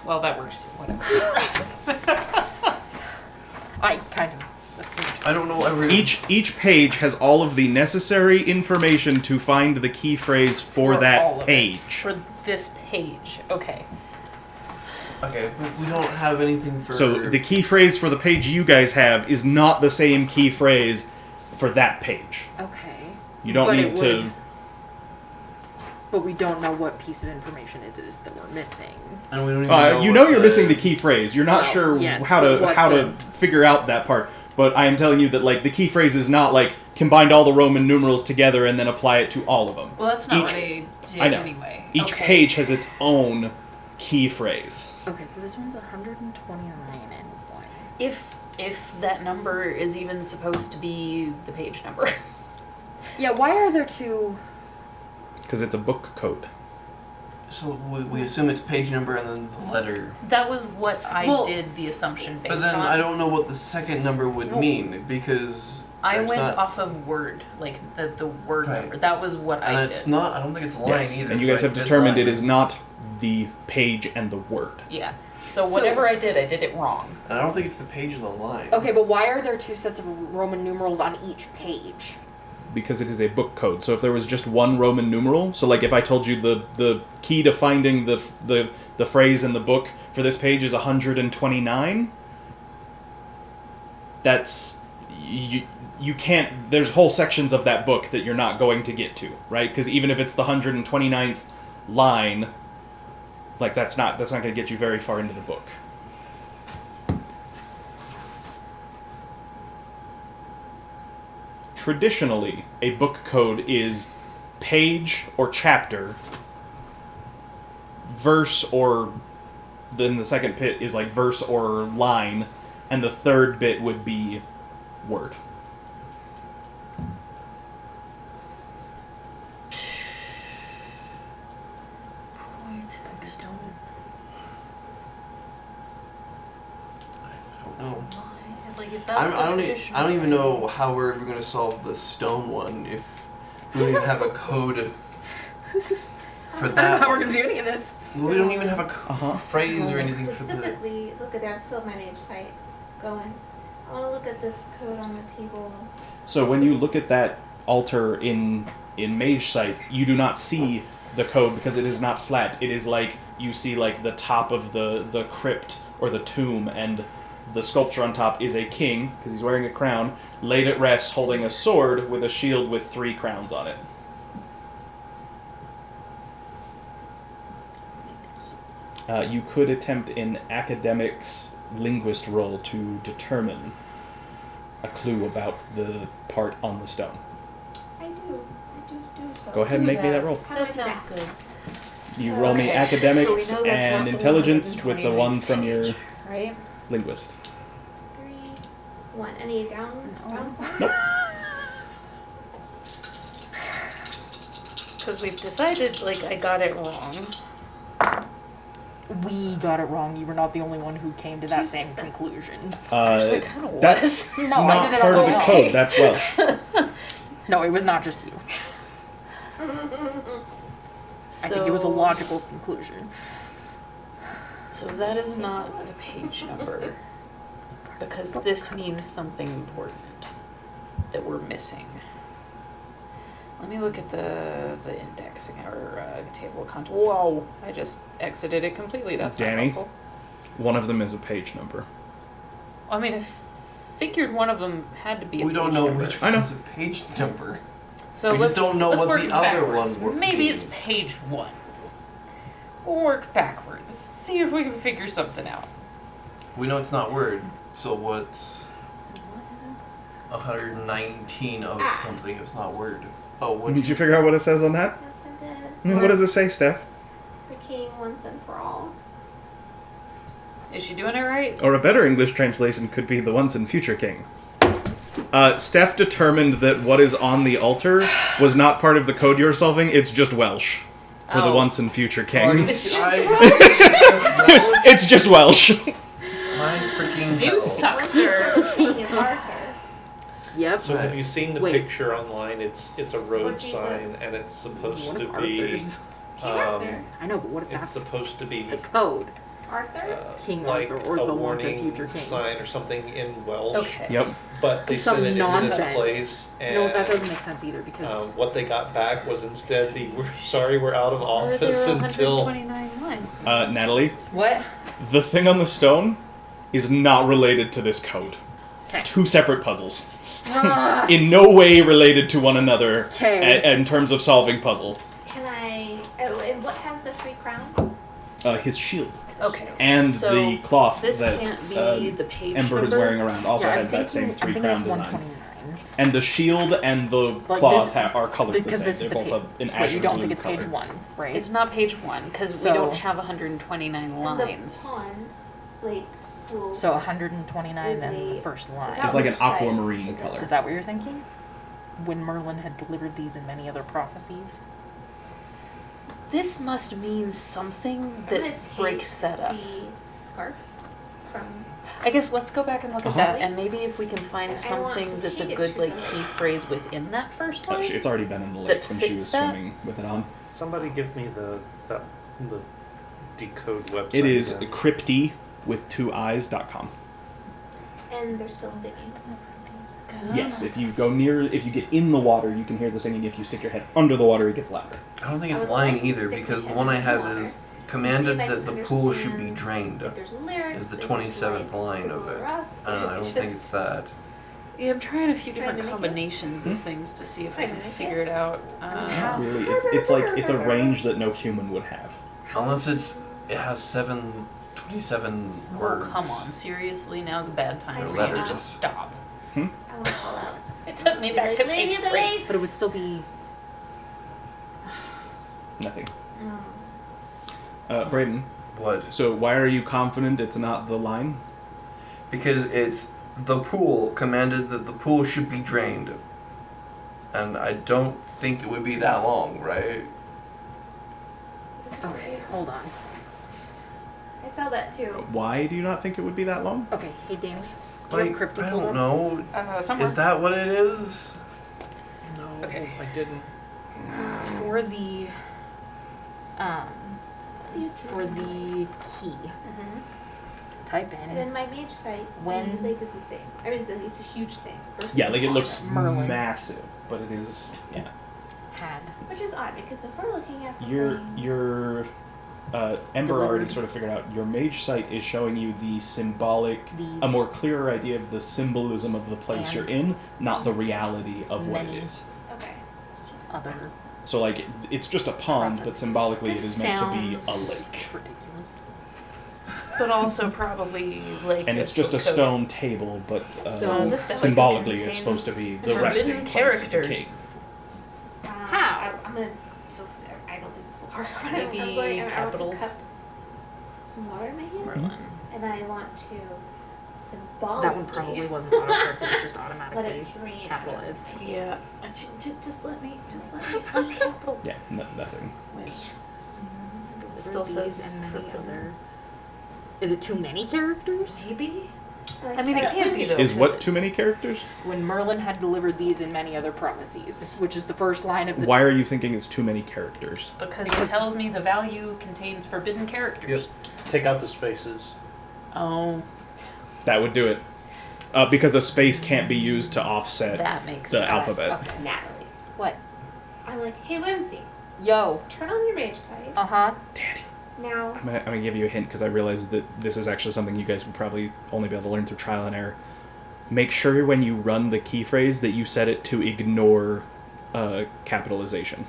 Well, that works too. Whatever. I kind of assumed. I don't know. I really. Each page has all of the necessary information to find the key phrase for all that of it. page. For this page. Okay. Okay, but we don't have anything for. So the key phrase for the page you guys have is not the same key phrase for that page. Okay. You don't But need it to. would- But we don't know what piece of information it is that we're missing. And we don't even You know you're missing the key phrase. You're not Well, sure yes, how but to what how to the- figure out that part. But I am telling you that like the key phrase is not like combined all the Roman numerals together and then apply it to all of them. Well, that's not Each- what I did I know. anyway. Each Okay. page has its own key phrase. Okay, so this one's 129 and 1. If that number is even supposed to be the page number. Yeah, why are there 2... Because it's a book code. So we assume it's page number and then the letter. That was what I Well- did the assumption based But then on. I don't know what the second number would Well- mean because I there's went not, off of word, like the word Right. number. That was what and I it's did. not. I don't think it's line Yes, either. and you guys but have I did determined line. it is not the page and the word. Yeah. So whatever I did it wrong. And I don't think it's the page of the line. Okay, but why are there 2 sets of Roman numerals on each page? Because it is a book code. So if there was just one Roman numeral, so like if I told you the key to finding the phrase in the book for this page is 129, that's you can't. There's whole sections of that book that you're not going to get to, right? Because even if it's the 129th line, like that's not going to get you very far into the book. Traditionally, a book code is page or chapter, verse or then the second bit is like verse or line, and the third bit would be word. Text on I don't know. like if that's the I traditional don't even way. know how we're ever gonna solve the stone one if we don't even have a code for I don't know that. how we're gonna do any of this. Well, we don't even have a Uh-huh. phrase or anything for the. Specifically, look at that still managed site going. I want to look at this code on the table. So when you look at that altar in Mage Site, you do not see the code because it is not flat. It is like you see like the top of the crypt or the tomb, and the sculpture on top is a king because he's wearing a crown, laid at rest, holding a sword with a shield with 3 crowns on it. You could attempt an academics linguist role to determine a clue about the part on the stone. I do so. Go ahead and Do make me that roll. How do I That do sounds that? good. You roll me Okay, academics so we know that's not and the intelligence with the 129th one from your page, right? linguist. 3, 1. Any down signs? Nope. Because we've decided, like, I got it wrong. We got it wrong. You were not the only one who came to that 2 same successes. conclusion. Actually, it kind of was. That's No, I not did it part on of the my code. own. That's Welsh. No, it was not just you. I think it was a logical conclusion. So that is not the page number, because this means something important that we're missing. Let me look at the indexing or table of contents. Whoa! I just exited it completely. That's Danny? not helpful. One of them is a page number. I mean, I figured one of them had to be. We don't page know number. which I know. one's a page number. So We just let's- don't know let's what work the other backwards. one Maybe it's means. page 1. We'll work backwards. See if we can figure something out. We know it's not word. So what's 119 of something if it's not word? Oh, what Did you figure out what it says on that? Yes, I did. What does it say, Steph? The king once and for all. Is she doing it right? Or a better English translation could be the once and future king. Steph determined that what is on the altar was not part of the code you're solving, it's just Welsh for the Oh. once and future king. It's just It's just Welsh. My freaking You hell. suck, sir. The king is Arthur. Yep. So have you seen the Wait. picture online? It's a road Or Jesus. sign, and it's supposed What to if be. Arthur's King Arthur. I know, but what if It's that's supposed to be the code? Arthur? King like Arthur or a the once and warning future king. sign or something in Welsh. Okay. Yep. But they Some sent it in this nonsense. place, and No, that doesn't make sense either because what they got back was instead the "We're sorry, we're out of Or there office were until." 129 lines. Natalie, what? the thing on the stone is not related to this code. Okay. 2 separate puzzles. Ah, In no way related to one another Okay. in terms of solving puzzle. Can I... Oh, and what has the 3 crowns? His shield. Okay. And So the cloth this that can't be the page Ember is number. wearing around also yeah, has that same 3 I'm crown thinking it's design. 129. And the shield and the But cloth this- are colored the Because same. this is They're the both page. an Wait, ashen you don't blue think it's color. page 1, right? It's not page 1 because we So- don't have 129 And lines. the pond, like, will... So 129 Is and the a- first that line. It's like an which side aquamarine is it? color. Is that what you're thinking? When Merlin had delivered these in many other prophecies? This must mean something I'm gonna that take breaks that up. the scarf from... I guess let's go back and look Uh-huh. at that, and maybe if we can find I want something to that's a cheat it good to like them. key phrase within that first line. It's already been in the That lake when she fits was that? swimming with it on. Somebody give me the decode website. It is again. crypty with 2eyes.com. And they're still singing. Yes, if you get in the water, you can hear the singing. If you stick your head under the water, it gets louder. I don't think I it's would lying like to either stick because my the head one I in the have water. is commanded See if I that the can pool should be understand drained. If there's lyrics, Is the if it's 27th like line of silver it. rust, I don't it's think just- it's that. Yeah, I'm trying a few Trying to different make it? combinations of things to see if I Trying can to make figure it out. How? Really, it's like it's a range that no human would have. Unless it has 27 Oh, words. come on, seriously? Now's a bad time for you to Letters. just stop. I want to call out. It took me back to Lady page of the 3. Lake. But it would still be. Nothing. Mm. Braden, What? so why are you confident it's not the line? Because it's the pool commanded that the pool should be drained. And I don't think it would be that long, right? Okay, hold on. I saw that too. Why do you not think it would be that long? Okay, hey Danny. Do you have cryptic I pulled don't up? know. Somewhere. Is that what it is? No, Okay. I didn't. For the for the key, Mm-hmm. type And in then my mage site, When- the lake is the same. I mean, it's a huge thing. versus Yeah, like the it looks pond, Merlin. massive, but it is. Yeah. had. which is odd because if we're looking at something, Your Ember already Delivered. sort of figured out. Your mage sight is showing you the symbolic, These a more clearer idea of the symbolism of the place And you're in, not the reality of what it many is. okay. other So like it's just a pond, but Prophecies. symbolically This it is meant to be a sounds- lake. ridiculous. But also probably like. And it's just a stone table, but So this value symbolically it's supposed to contains be the forbidden resting place of the characters. king. How? I'm gonna. I don't think this will work. Maybe I'm going, I want capitals? to cup some water in my hand, Merlin. and I want to symbolically. That one probably wasn't autocorrect, it was just let automatically it drain out of capitalized. my hand. Yeah. Just let me uncapital. Yeah, nothing. Wait. It still says and many forbidden. other. Is it too many characters? Maybe. Like, I mean, it can't be though. Is what because too many characters? When Merlin had delivered these and many other prophecies, which is the first line of the. Why are you thinking it's too many characters? Because it tells me the value contains forbidden characters. Take out the spaces. Oh, That would do it. Because a space can't be used to offset that makes the sense. alphabet. Okay. Natalie, What? I'm like, hey Whimsy, Yo. turn on your mage site Uh-huh. Danny, now. I'm gonna give you a hint because I realize that this is actually something you guys would probably only be able to learn through trial and error. Make sure when you run the key phrase that you set it to ignore capitalization.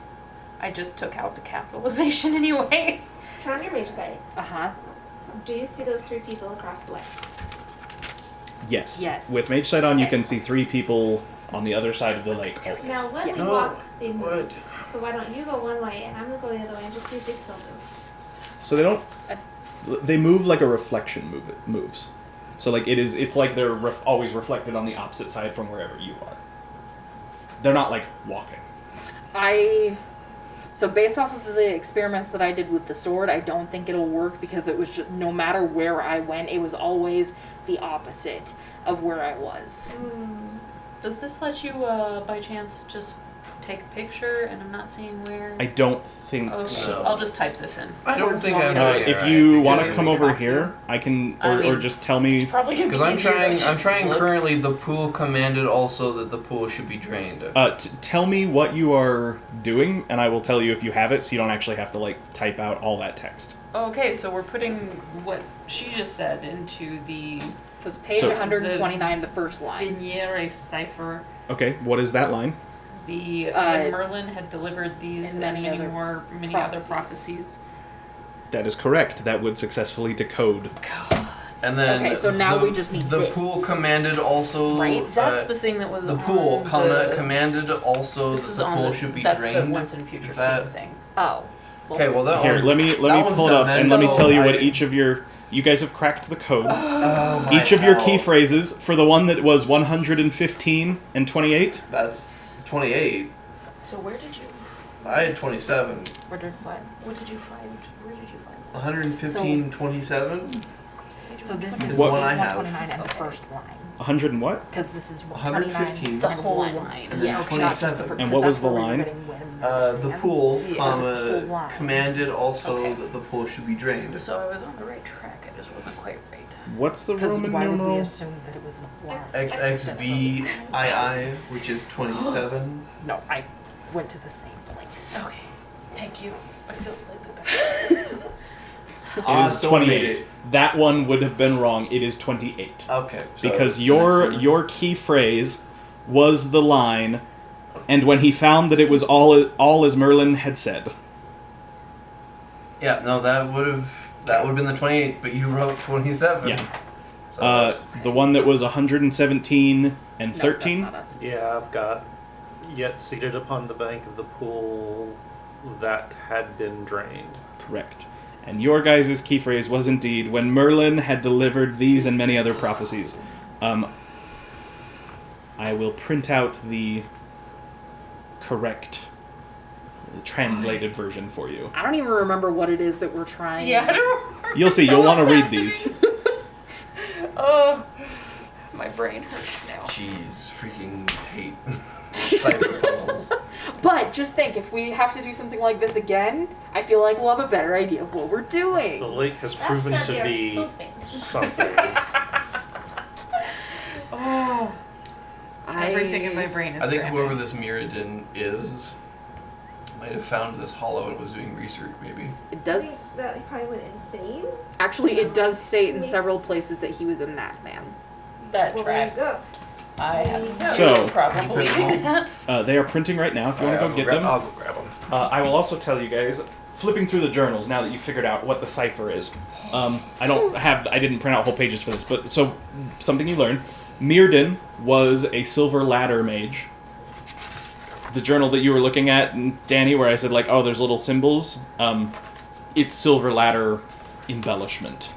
I just took out the capitalization anyway. Turn on your mage site. Uh-huh. Do you see those 3 people across the way? Yes. Yes. With Mage Sight on, you Okay. can see 3 people on the other side of the lake always. Now when Yeah. we No, walk, they move. what? So why don't you go one way and I'm gonna go the other way and just see if they still move. So they don't. They move like a reflection moves. So like it's like they're always reflected on the opposite side from wherever you are. They're not like walking. So based off of the experiments that I did with the sword, I don't think it'll work because it was just, no matter where I went, it was always the opposite of where I was. Does this let you, by chance, just take a picture and I'm not seeing where? I don't think Okay, so. I'll just type this in. I don't think I'm Uh, doing it if right, you want to because- come over here, I can, I or mean, just tell It's me. probably gonna be Because I'm easier to trying. I'm just trying look. currently. The pool commanded also that the pool should be drained. Tell me what you are doing, and I will tell you if you have it, so you don't actually have to like type out all that text. Okay, so we're putting what she just said into the So it's page So- 129, the first line. Vignere cipher. Okay, what is that line? The Uh, when Merlin had delivered these and and many many other other prophecies. prophecies. That is correct. That would successfully decode. And then Okay, so now the, we just need the this. pool commanded also. Right, That's the thing that was the on pool the, commanded also This that was the on pool the, should be that's drained. the once in future Is that- king thing. Oh. Okay, well that Here, one. let me that pull one's it done up then, and let me so tell you what I- each of your. You guys have cracked the code. Oh my Each of your key hell. phrases for the one that was 115 and 28. That's 28. So where did you? I had 27. Where did what? What did you find? Where did you find? 115, 27. So this is Is What- the one I have. 129 and the first line. 100 and what? Because this is 115. 115. The whole line. And then Yeah, 27. And what was the line? The pool, Yeah. comma, The full line. commanded also Okay. that the pool should be drained. So I was on the right track. I just wasn't quite right. What's the Because Roman why would we numeral? assume that it was an blast? XXVII, which is 27. No, I went to the same place. Okay. Thank you. I feel slightly better. It is someone made 28. That one would have been wrong. It is 28. Okay. So Because the your next one. your key phrase was the line, and when he found that it was all as Merlin had said. Yeah, no, that would have been the 28th, but you wrote 27. Yeah. So that's- The one that was 117 and No, 13. that's not us. Yeah, I've got yet seated upon the bank of the pool that had been drained. Correct. And your guys' key phrase was indeed when Merlin had delivered these and many other prophecies. I will print out the correct translated version for you. I don't even remember what it is that we're trying. Yeah, I don't remember. You'll see. You'll want to read these. Oh, my brain hurts now. Jeez, freaking hate cipher puzzles. But just think, if we have to do something like this again, I feel like we'll have a better idea of what we're doing. The lake has That's proven because to you're be stupid. something. Oh, Everything in my brain is I think cramping. whoever this Mirrodin is might have found this hollow and was doing research, maybe. It I does. think that he probably went insane. Actually, it does state in several places that he was a madman. That Well, there you tracks. go. I There have you go. no So- problem believing that. They are printing right now. If you want to go get them. I'll go grab them. I will also tell you guys, flipping through the journals now that you figured out what the cipher is. I didn't print out whole pages for this, but so something you learned. Mirrodin was a silver ladder mage. The journal that you were looking at, Danny, where I said like, oh, there's little symbols. It's silver ladder embellishment.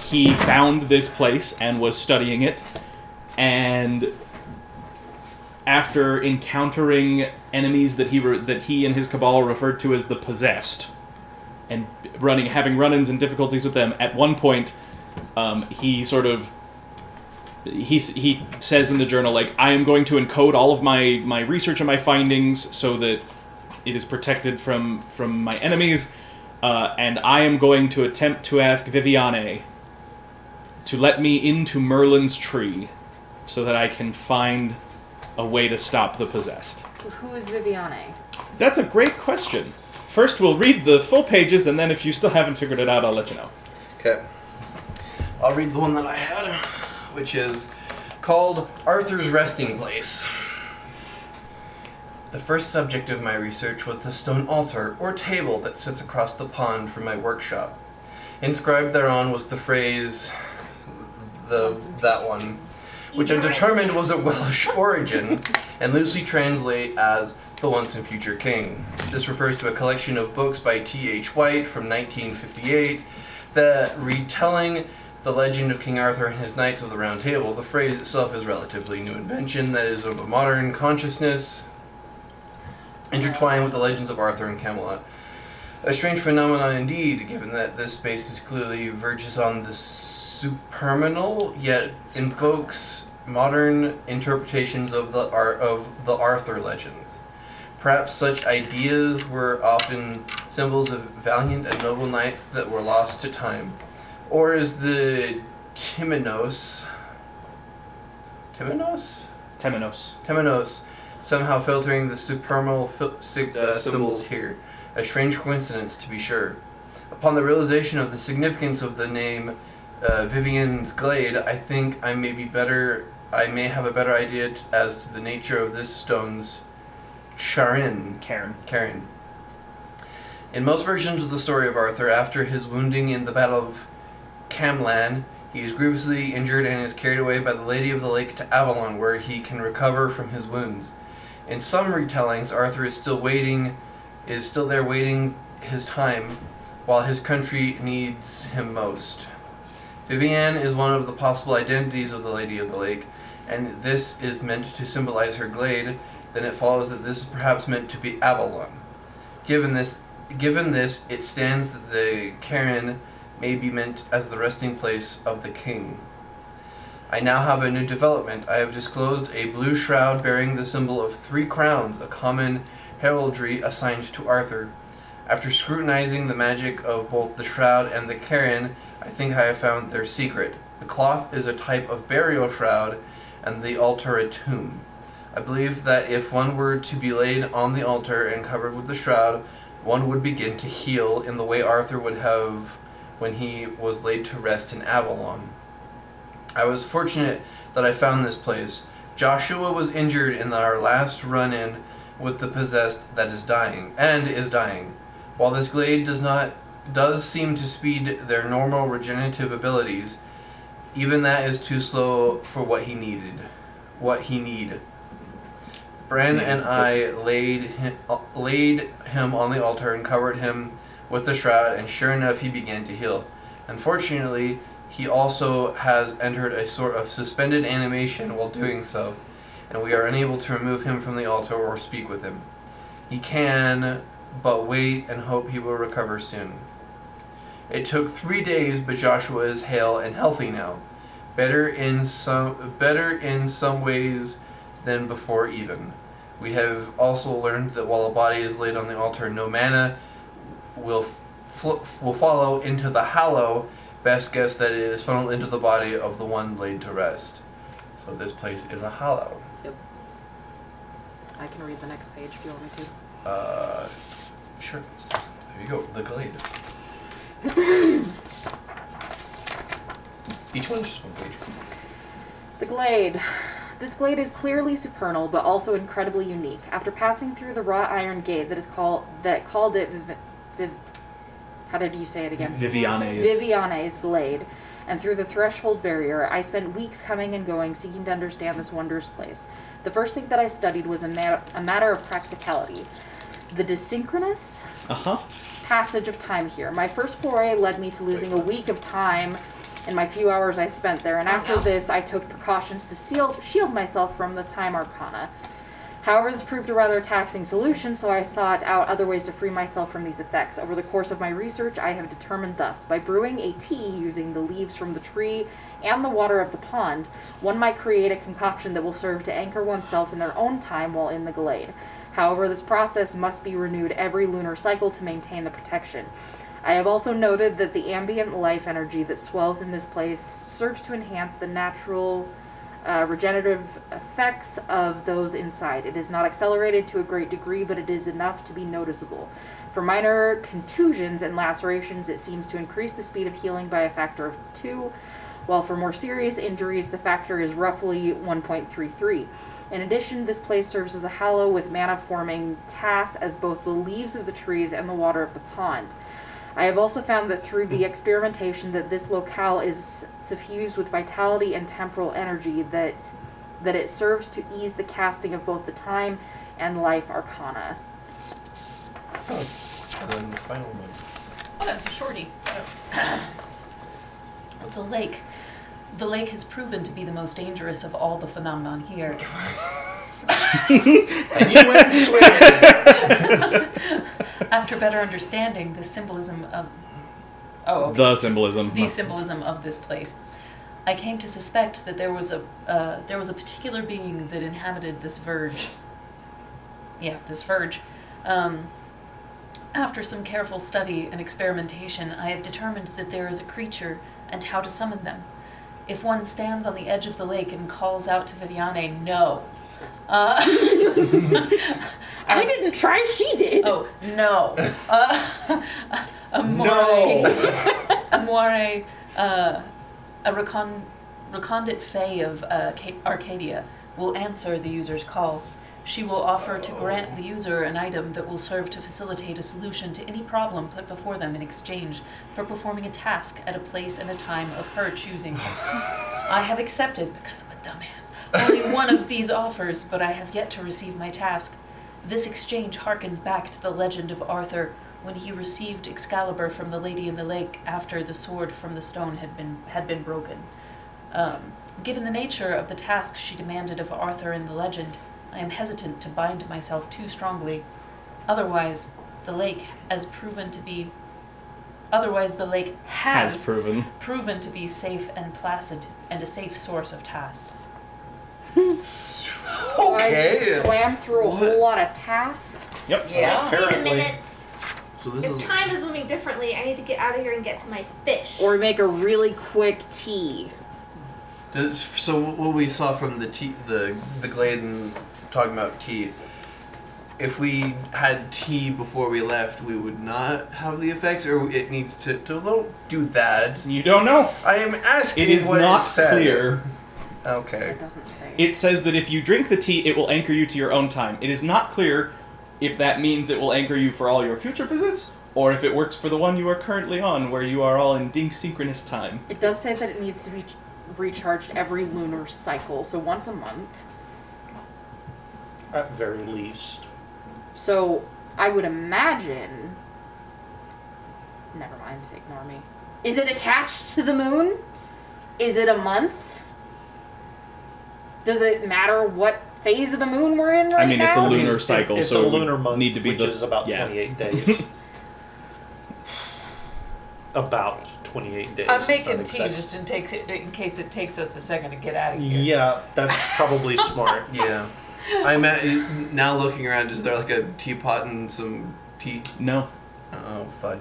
He found this place and was studying it, and after encountering enemies that he and his cabal referred to as the possessed, and having run-ins and difficulties with them, at one point, he says in the journal, like, I am going to encode all of my research and my findings so that it is protected from my enemies, and I am going to attempt to ask Viviane to let me into Merlin's tree so that I can find a way to stop the possessed. Who is Viviane? That's a great question. First, we'll read the full pages, and then if you still haven't figured it out, I'll let you know. Okay. I'll read the one that I had, which is called Arthur's Resting Place. The first subject of my research was the stone altar or table that sits across the pond from my workshop. Inscribed thereon was the phrase, that one, which I determined was of Welsh origin and loosely translate as the once and future king. This refers to a collection of books by T.H. White from 1958 that retelling the legend of King Arthur and his Knights of the Round Table. The phrase itself is a relatively new invention that is of a modern consciousness intertwined with the legends of Arthur and Camelot. A strange phenomenon indeed, given that this space is clearly verges on the superminal, yet invokes modern interpretations of the Arthur legends. Perhaps such ideas were often symbols of valiant and noble knights that were lost to time. Or is the Temenos somehow filtering the supermal symbols here? A strange coincidence, to be sure. Upon the realization of the significance of the name Vivian's Glade, I think I may have a better idea as to the nature of this stone's Karen. In most versions of the story of Arthur, after his wounding in the Battle of Camlan, he is grievously injured and is carried away by the Lady of the Lake to Avalon, where he can recover from his wounds. In some retellings, Arthur is still there waiting his time, while his country needs him most. Viviane is one of the possible identities of the Lady of the Lake, and this is meant to symbolize her glade. Then it follows that this is perhaps meant to be Avalon. Given this, it stands that the Cairn may be meant as the resting place of the king. I now have a new development. I have disclosed a blue shroud bearing the symbol of 3 crowns, a common heraldry assigned to Arthur. After scrutinizing the magic of both the shroud and the cairn, I think I have found their secret. The cloth is a type of burial shroud, and the altar a tomb. I believe that if one were to be laid on the altar and covered with the shroud, one would begin to heal in the way Arthur would have when he was laid to rest in Avalon. I was fortunate that I found this place. Joshua was injured in our last run-in with the possessed that is dying. While this glade does seem to speed their normal regenerative abilities, even that is too slow for what he need. Bran and I laid him on the altar and covered him with the shroud, and sure enough he began to heal. Unfortunately, He also has entered a sort of suspended animation while doing so, and we are unable to remove him from the altar or speak with him. He can but wait and hope he will recover soon. It took 3 days, but Joshua is hale and healthy now. Better in some ways than before even. We have also learned that while a body is laid on the altar, no mana will follow into the hallow. Best guess that it is funneled into the body of the one laid to rest. So this place is a hallow. Yep. I can read the next page if you want me to. Sure. There you go. The Glade. Each one's just one page. The Glade. This glade is clearly supernal, but also incredibly unique. After passing through the wrought iron gate called it how did you say it again? Viviane's Glade, and through the threshold barrier, I spent weeks coming and going, seeking to understand this wondrous place. The first thing that I studied was a matter of practicality. The desynchronous passage of time here. My first foray led me to losing a week of time in my few hours I spent there, and after this, I took precautions to shield myself from the time arcana. However, this proved a rather taxing solution, so I sought out other ways to free myself from these effects. Over the course of my research, I have determined thus: by brewing a tea using the leaves from the tree and the water of the pond, one might create a concoction that will serve to anchor oneself in their own time while in the glade. However, this process must be renewed every lunar cycle to maintain the protection. I have also noted that the ambient life energy that swells in this place serves to enhance the natural regenerative effects of those inside. It is not accelerated to a great degree, but it is enough to be noticeable. For minor contusions and lacerations, it seems to increase the speed of healing by a factor of 2, while for more serious injuries, the factor is roughly 1.33. In addition, this place serves as a hallow with mana-forming tass as both the leaves of the trees and the water of the pond. I have also found that through the experimentation that this locale is suffused with vitality and temporal energy, that it serves to ease the casting of both the time and life arcana. Oh, and then the final one. Oh, that's a shorty. It's a lake. The lake has proven to be the most dangerous of all the phenomenon here. And you went swimming. After better understanding the symbolism of... The symbolism. The symbolism of this place, I came to suspect that there was a particular being that inhabited this verge. Yeah, this verge. After some careful study and experimentation, I have determined that there is a creature and how to summon them. If one stands on the edge of the lake and calls out to Viviane, no. I didn't try, she did. Oh, no. A recondite fae of Arcadia will answer the user's call. She will offer to grant the user an item that will serve to facilitate a solution to any problem put before them in exchange for performing a task at a place and a time of her choosing. I have accepted, because I'm a dumbass, only one of these offers, but I have yet to receive my task. This exchange harkens back to the legend of Arthur when he received Excalibur from the Lady in the Lake after the sword from the stone had been broken. Given the nature of the task she demanded of Arthur in the legend, I am hesitant to bind myself too strongly. Otherwise, the lake has proven to be safe and placid and a safe source of tasks. Okay. I just swam through a whole lot of tasks. Yep. Yeah. Wait a Apparently. minute. So this If is time is moving differently, I need to get out of here and get to my fish. Or make a really quick tea. so what we saw from the glade and talking about tea. If we had tea before we left, we would not have the effects, or it needs to do that. You don't know. I am asking. It is what not it said. clear. Okay. It doesn't say. It says that if you drink the tea, it will anchor you to your own time. It is not clear if that means it will anchor you for all your future visits, or if it works for the one you are currently on, where you are all in synchronous time. It does say that it needs to be recharged every lunar cycle, so once a month. At very least. So I would imagine. Never mind, ignore me. Is it attached to the moon? Is it a month? Does it matter what phase of the moon we're in right now? I mean, it's a lunar cycle, it's so a it would lunar month, need to be which the, is about yeah. 28 days. About 28 days. I'm it's making not tea exact. just in case it takes us a second to get out of here. Yeah, that's probably smart. Yeah. Now looking around, is there like a teapot and some tea? No. Oh, fudge.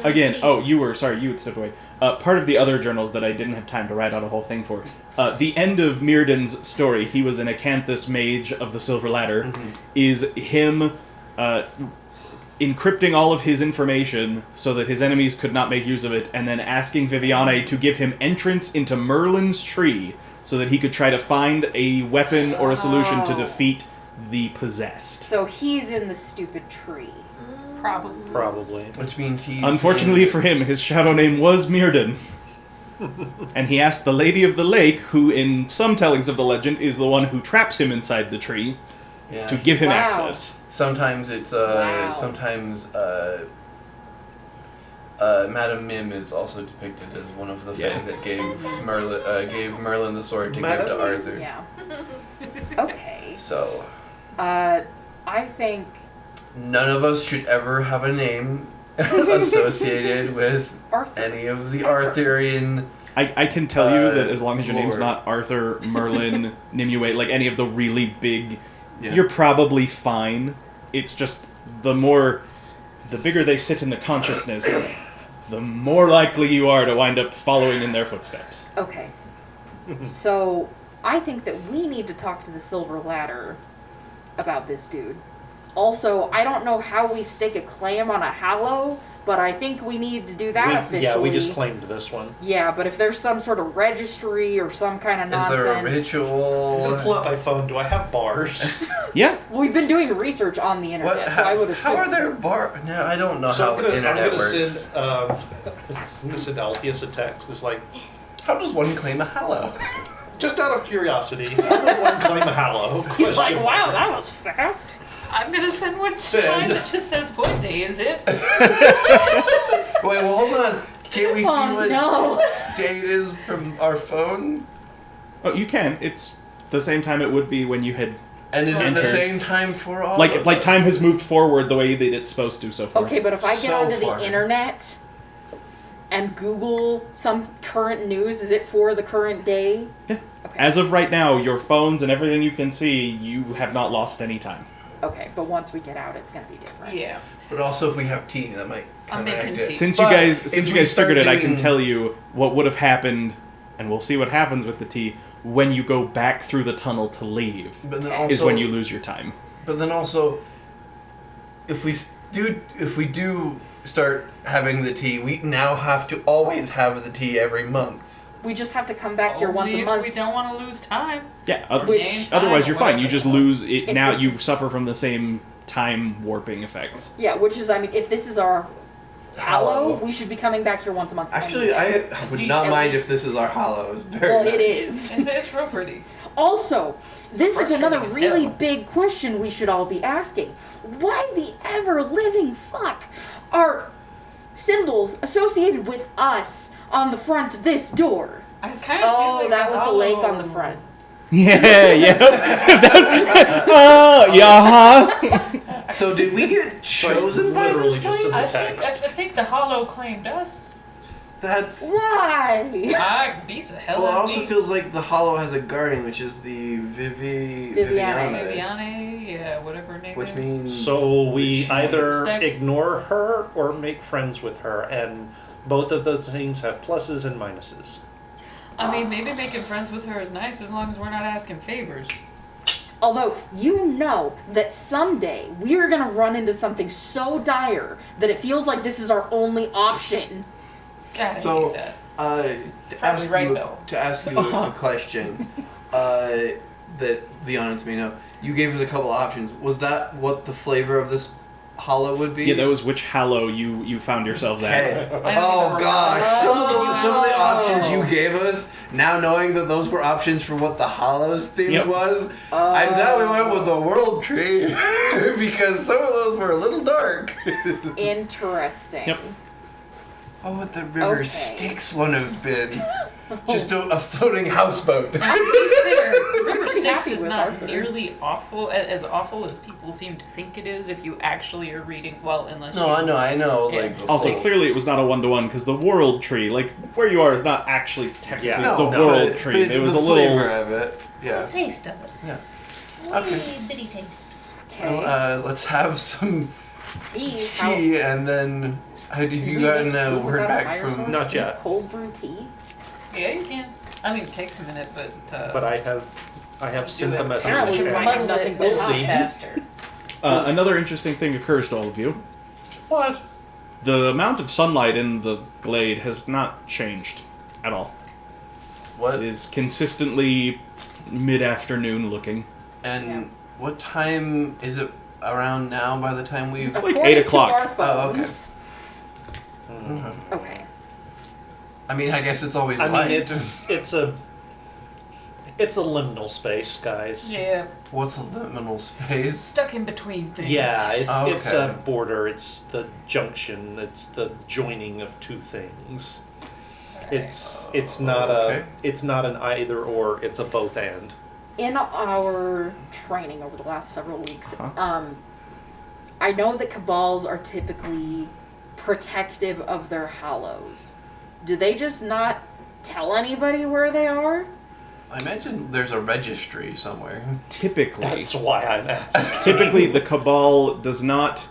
Again, you had stepped away. Part of the other journals that I didn't have time to write out a whole thing for. The end of Mirrodin's story, he was an Acanthus mage of the Silver Ladder, is him encrypting all of his information so that his enemies could not make use of it, and then asking Viviane to give him entrance into Merlin's tree so that he could try to find a weapon or a solution to defeat the possessed. So he's in the stupid tree. Probably. Which means he's... Unfortunately for him, his shadow name was Mirrodin. And he asked the Lady of the Lake, who in some tellings of the legend is the one who traps him inside the tree, Yeah. to give him Wow. access. Sometimes it's, Wow. sometimes, Madame Mim is also depicted as one of the Yeah. Fae that gave Merlin the sword to Madame give to Mim? Arthur. Yeah. Okay. So, I think none of us should ever have a name associated with Arthur. any of the Arthurian... I can tell you that as long as your name's Lord. not Arthur, Merlin, Nimue, like any of the really big, Yeah. you're probably fine. It's just the bigger they sit in the consciousness, the more likely you are to wind up following in their footsteps. Okay. So I think that we need to talk to the Silver Ladder about this dude. Also, I don't know how we stake a claim on a hallow, but I think we need to do that officially. Yeah, we just claimed this one. Yeah, but if there's some sort of registry or some kind of Is nonsense. there a I'm gonna ritual? pull out my phone. Do I have bars? Yeah. We've been doing research on the internet, What? so I would assume. How are there No, I don't know So how I'm the gonna internet works. send I'm gonna send Alpheus a text. It's like, How does one claim a hallow? just out of curiosity, how would one claim a hallow? He's like, Question wow, mark. that was fast. I'm gonna send one to Send. mine that just says, what day is it? Wait, well, hold on. Can't we see Oh what no. day it is from our phone? Oh, you can. It's the same time it would be when you had... And is it the Enter. same time for all of Like us? time has moved forward the way that it's supposed to so far. Okay, but if I get So onto far. the internet and Google some current news, is it for the current day? Yeah. Okay. As of right now, your phones and everything you can see, you have not lost any time. Okay, but once we get out, it's gonna be different. Yeah. But also, if we have tea, that might I'm counteract making it. tea. Since But you guys if we start figured it, I can doing- tell you what would have happened, and we'll see what happens with the tea when you go back through the tunnel to leave. But then Okay. also, Is when you lose your time. But then also, if we do start having the tea, we now have to always have the tea every month. We just have to come back here once Only a if month. we don't want to lose time. Yeah. Which- Otherwise, you're fine. You Whatever. just lose it. If Now this you is- suffer from the same time warping effects. Yeah, which is, I mean, if this is our hallow, Hallow. we should be coming back here once a month. Actually, anyway. I would least- not at mind least. if this is our hollow. It's very Well, nice. it is. It's real pretty. Also, this is another frustrating as really hell. big question we should all be asking. Why the ever living fuck are symbols associated with us on the front of this door? I kind of feel Oh, like that the was the lake on the hollow- front. Yeah, yeah. Yeah. So did we get chosen by this literally just place? said I think the hollow claimed us. That's... Why? Ah, beats the hell Well, it out of also me. feels like the hollow has a guardian, which is the Viviane. Viviane, yeah, whatever her name Which is. means... So we which either Respect. ignore her or make friends with her, and both of those things have pluses and minuses. I mean, maybe making friends with her is nice as long as we're not asking favors. Although, you know that someday we are gonna run into something so dire that it feels like this is our only option. God, I So, hate that. to Probably ask right, you, though. to ask you a question that the audience may know, you gave us a couple options. Was that what the flavor of this hollow would be? Yeah, that was which hallow you found yourselves at. Okay. I don't Oh remember. gosh, some of the options Oh. you gave us. Now knowing that those were options for what the Hollows theme Yep. was, I'm glad we went with the World Tree because some of those were a little dark. Interesting. Yep. Oh, what the River Okay. Styx one have been? Just a floating houseboat. Now, to be fair, River Pretty Styx happy is with not Arthur. nearly as awful as people seem to think it is if you actually are reading, well, unless No, you... I know. Yeah. Like Also, before. clearly it was not a one-to-one because the world tree, like where you are, is not actually technically Yeah. the No, world but tree. it's It was the a little. flavor of it. Yeah. taste of it. Yeah. Okay. Okay. Bitty taste. Okay. Well, let's have some tea. How, tea, and then have can you we gotten make tea a word without a back fire from? source? Not Can you yet. Cold brew tea. Yeah, you can. I mean, it takes a minute, but... But I have sent the message. Apparently You we're might muddling nothing it but with hot see. faster. Another interesting thing occurs to all of you. What? The amount of sunlight in the glade has not changed at all. What? It is consistently mid-afternoon looking. And Yeah. what time is it around now? By the time we've. Like According 8 to o'clock. our Oh, okay. phones. Okay. I mean, I guess it's always I light. mean, it's a liminal space, guys. Yeah, What's a liminal space? stuck in between things. Yeah, it's Okay. a border. It's the junction. It's the joining of two things. It's not Okay. it's not an either or. It's a both and. In our training over the last several weeks, Uh-huh. I know that cabals are typically protective of their hallows. Do they just not tell anybody where they are? I imagine there's a registry somewhere. Typically, That's why I'm asking. typically the cabal does not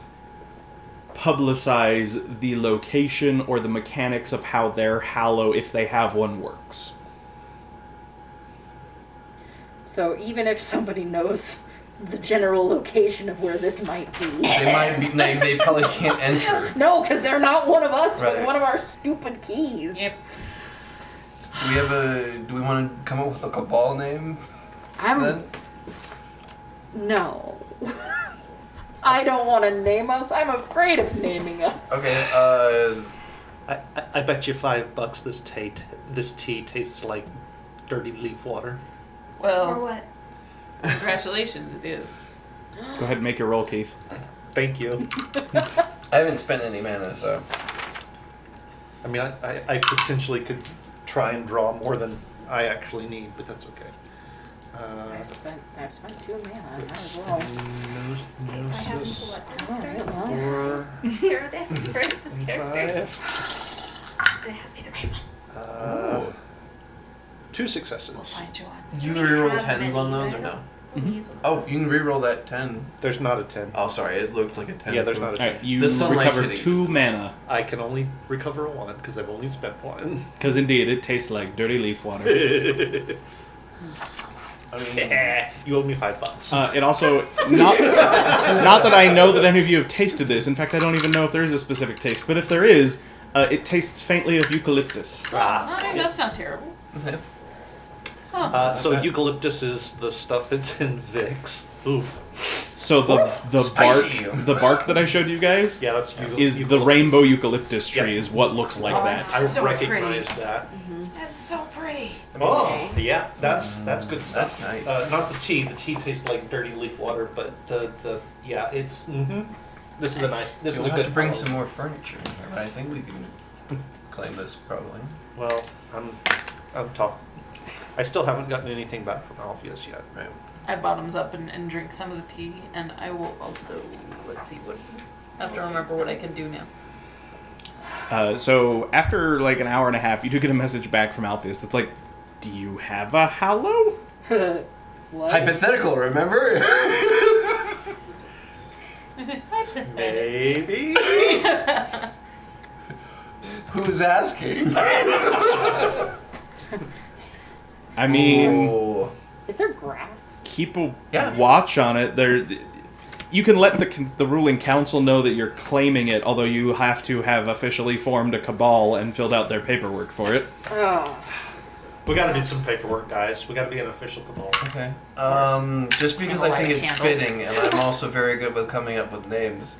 publicize the location or the mechanics of how their hallow, if they have one, works. So even if somebody knows the general location of where this might be. They might be. They probably can't enter. No, because they're not one of us Right. with one of our stupid keys. Yep. Do we want to come up with a cabal name? Then? No. I don't want to name us. I'm afraid of naming us. Okay. I bet you $5 this tea tastes like dirty leaf water. Or Well, what? congratulations, it is. Go ahead and make your roll, Keith. Thank you. I haven't spent any mana, so. I mean, I potentially could try and draw more than I actually need, but that's okay. I've spent 2 mana. Might as well. So I haven't pulled up Alright, this well. Four, tarot deck for this character. five, And it has to be the right one. 2 successes. We'll find you one. You I reroll have 10s many, on those but or I no? don't Mhm. use one of Oh, those. you can reroll that 10. There's not a 10. Oh, sorry, it looked like a 10. Yeah, there's not a 10. Alright, you The sunlight's recover hitting 2 just- mana. I can only recover 1 because I've only spent 1. Because indeed, it tastes like dirty leaf water. I mean, You owe me $5. It also not that I know that any of you have tasted this. In fact, I don't even know if there is a specific taste. But if there is, it tastes faintly of eucalyptus. I mean, that's not terrible. Huh. So eucalyptus is the stuff that's in Vicks. Ooh. So the Spicy. bark that I showed you guys Yeah, that's is the eucalyptus. rainbow eucalyptus tree Yep. is what looks like Oh, that. it's I So recognize pretty. that. That's so pretty. Oh, yeah, that's good stuff. That's nice. Not the tea. The tea tastes like dirty leaf water, but the yeah, it's This is a nice. This you'll is a have good. to bring follow. some more furniture in here, but I think we can claim this probably. Well, I'm talking. I still haven't gotten anything back from Alpheus yet. Right. I bottoms up and drink some of the tea, and I will also, let's see what, I have to remember what I can do now. So after like an hour and a half, you do get a message back from Alpheus that's like, "Do you have a hallow?" What? Hypothetical, remember? Maybe. Who's asking? I mean, Oh. Is there grass? keep a Yeah. watch on it. You can let the ruling council know that you're claiming it, although you have to have officially formed a cabal and filled out their paperwork for it. Oh. We got to do some paperwork, guys. We got to be an official cabal. Okay. Just because I'll I think light a it's candle. fitting, and I'm also very good with coming up with names.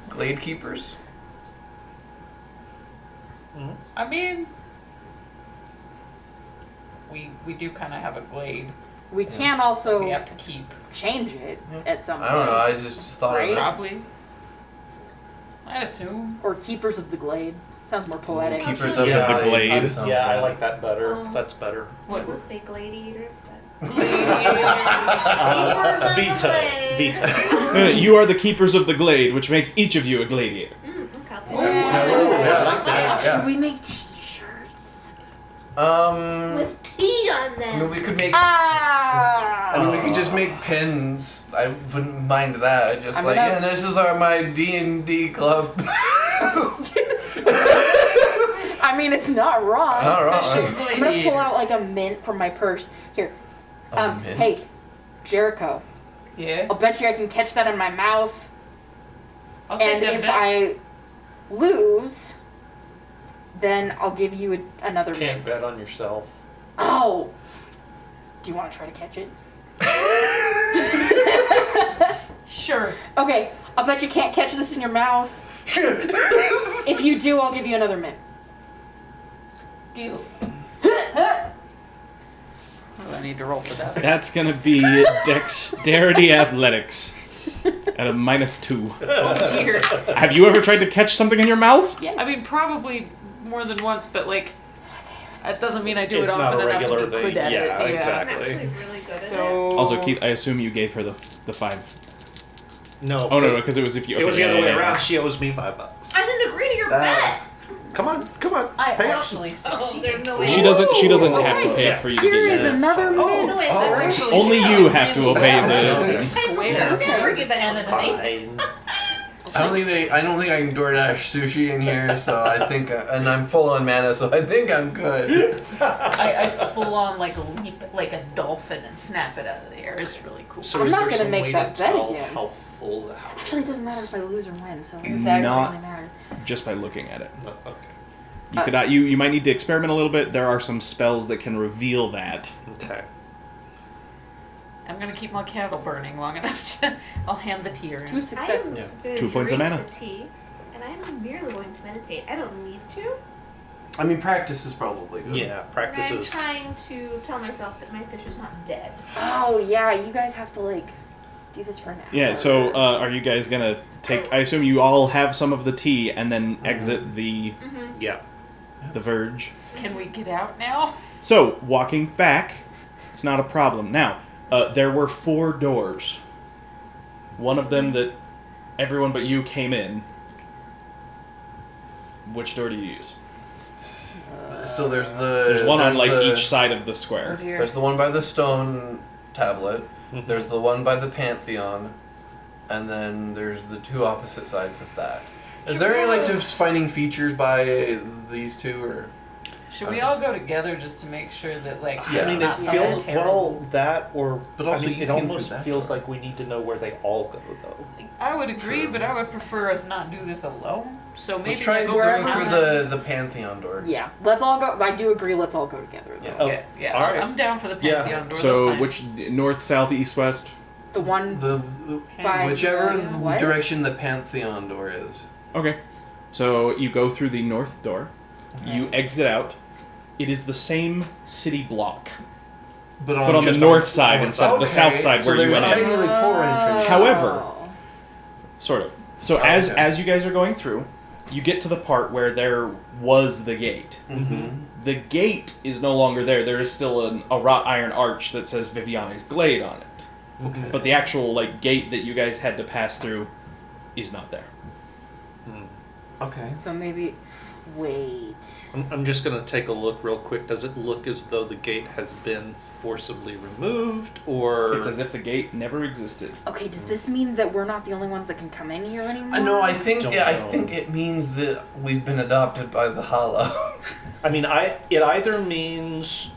Glade Keepers? I mean, we do kind of have a glade. We can also We have to keep, change it at some I point. don't know, I just thought Right? of it. probably. I'd assume. Or keepers of the glade. Sounds more poetic. Keepers of the Glade. Yeah, I like that better. Oh. That's better. I was gonna say gladiators, but. Veto. Veto. You are the keepers of the glade, which makes each of you a gladiator. Okay, I'll take Yeah. it. Yeah, I like that. Should Yeah. we make t-shirts? With tea on I mean, them. we could make. Ah! I mean, we could just make pins. I wouldn't mind that. Just I'm like, gonna- yeah, this is my D&D club. I mean, it's not wrong. Not wrong. I'm gonna pull out like a mint from my purse. Here. Mint. Hey, Jericho. Yeah. I'll bet you I can catch that in my mouth. I'll take And that if bet. I lose, then I'll give you another Can't mint. bet on yourself. Oh! Do you want to try to catch it? Sure. Okay, I'll bet you can't catch this in your mouth. If you do, I'll give you another mint. Deal. What do I need to roll for that? That's gonna be dexterity athletics at a -2. Oh dear. Have you ever tried to catch something in your mouth? Yes. I mean, probably more than once, but like, that doesn't mean I do It's it not often a enough to regular be thing. good at Yeah, it. I'm exactly. actually really good at it. So Also, Keith, I assume you gave her the 5. No. Oh no, because it was if you. It was the okay, other way yeah, yeah, around. yeah. She owes me $5. I didn't agree to your That- bet. Come on. I Pay up. actually Oh, succeeded. there's no way. She doesn't. She doesn't Ooh, have to pay okay. it for you to Here get is your another Oh, mint. no, wait, I sorry. actually Only you succeeded. have to obey the. It's square. Never give that to me. Fine. I don't think I can DoorDash sushi in here, so I think, and I'm full on mana, so I think I'm good. I full on like leap like a dolphin and snap it out of the air. It's really cool. So I'm is not there gonna some make way that to bet tell again. how full the house? Actually, it doesn't matter if I lose or win, so Exactly. it doesn't Not- really matter. Just by looking at it. Okay. You could. You might need to experiment a little bit. There are some spells that can reveal that. Okay. I'm gonna keep my candle burning long enough to. I'll hand the tea around. 2 successes. I am 2 points of drink mana. the tea, and I'm merely going to meditate. I don't need to. I mean, practice is probably good. Yeah, And practice I'm is. trying to tell myself that my fish is not dead. Oh yeah, you guys have to like do this for an hour. Yeah. So, are you guys gonna take? I assume you all have some of the tea and then exit the Yeah. verge. Can we get out now? So, walking back, it's not a problem. Now, there were 4 doors. One of them that everyone but you came in. Which door do you use? So there's the. There's one on there's like the- each side of the Oh square. dear. There's the one by the stone tablet. Mhm. There's the one by the Pantheon, and then there's the 2 opposite sides of that. Is there any like defining features by these 2, or? Should we all go together just to make sure that like Yeah. I mean, not it something feels terrible? well that, or But also I mean, you it came through almost that feels door. like we need to know where they all go, though. I would agree, True. but I would prefer us not do this alone. So maybe Let's try I go going around. through the Pantheon door. Yeah, let's all go. I do agree. Let's all go together. Though. Yeah. Oh, Okay, yeah, all right. I'm down for the Yeah. Pantheon door. So, that's fine. which north, south, east, west? The one The by whichever what? direction the Pantheon door is. Okay. So you go through the north door. You exit out. It is the same city block, but on the just north on- side on- instead of the south side so where you there's went in. technically 4 entrances. However- Sort of. So Oh, as okay. you guys are going through, you get to the part where there was the gate. Mm-hmm. The gate is no longer there. There is still a wrought iron arch that says Viviane's Glade on it. Okay. But the actual like gate that you guys had to pass through is not there. Okay. So maybe. Wait. I'm just gonna take a look real quick. Does it look as though the gate has been forcibly removed, or It's as if the gate never existed. Okay, does this mean that we're not the only ones that can come in here anymore? I know. I think. Don't Yeah, I know. think it means that we've been adopted by the Hollow. I mean, it either means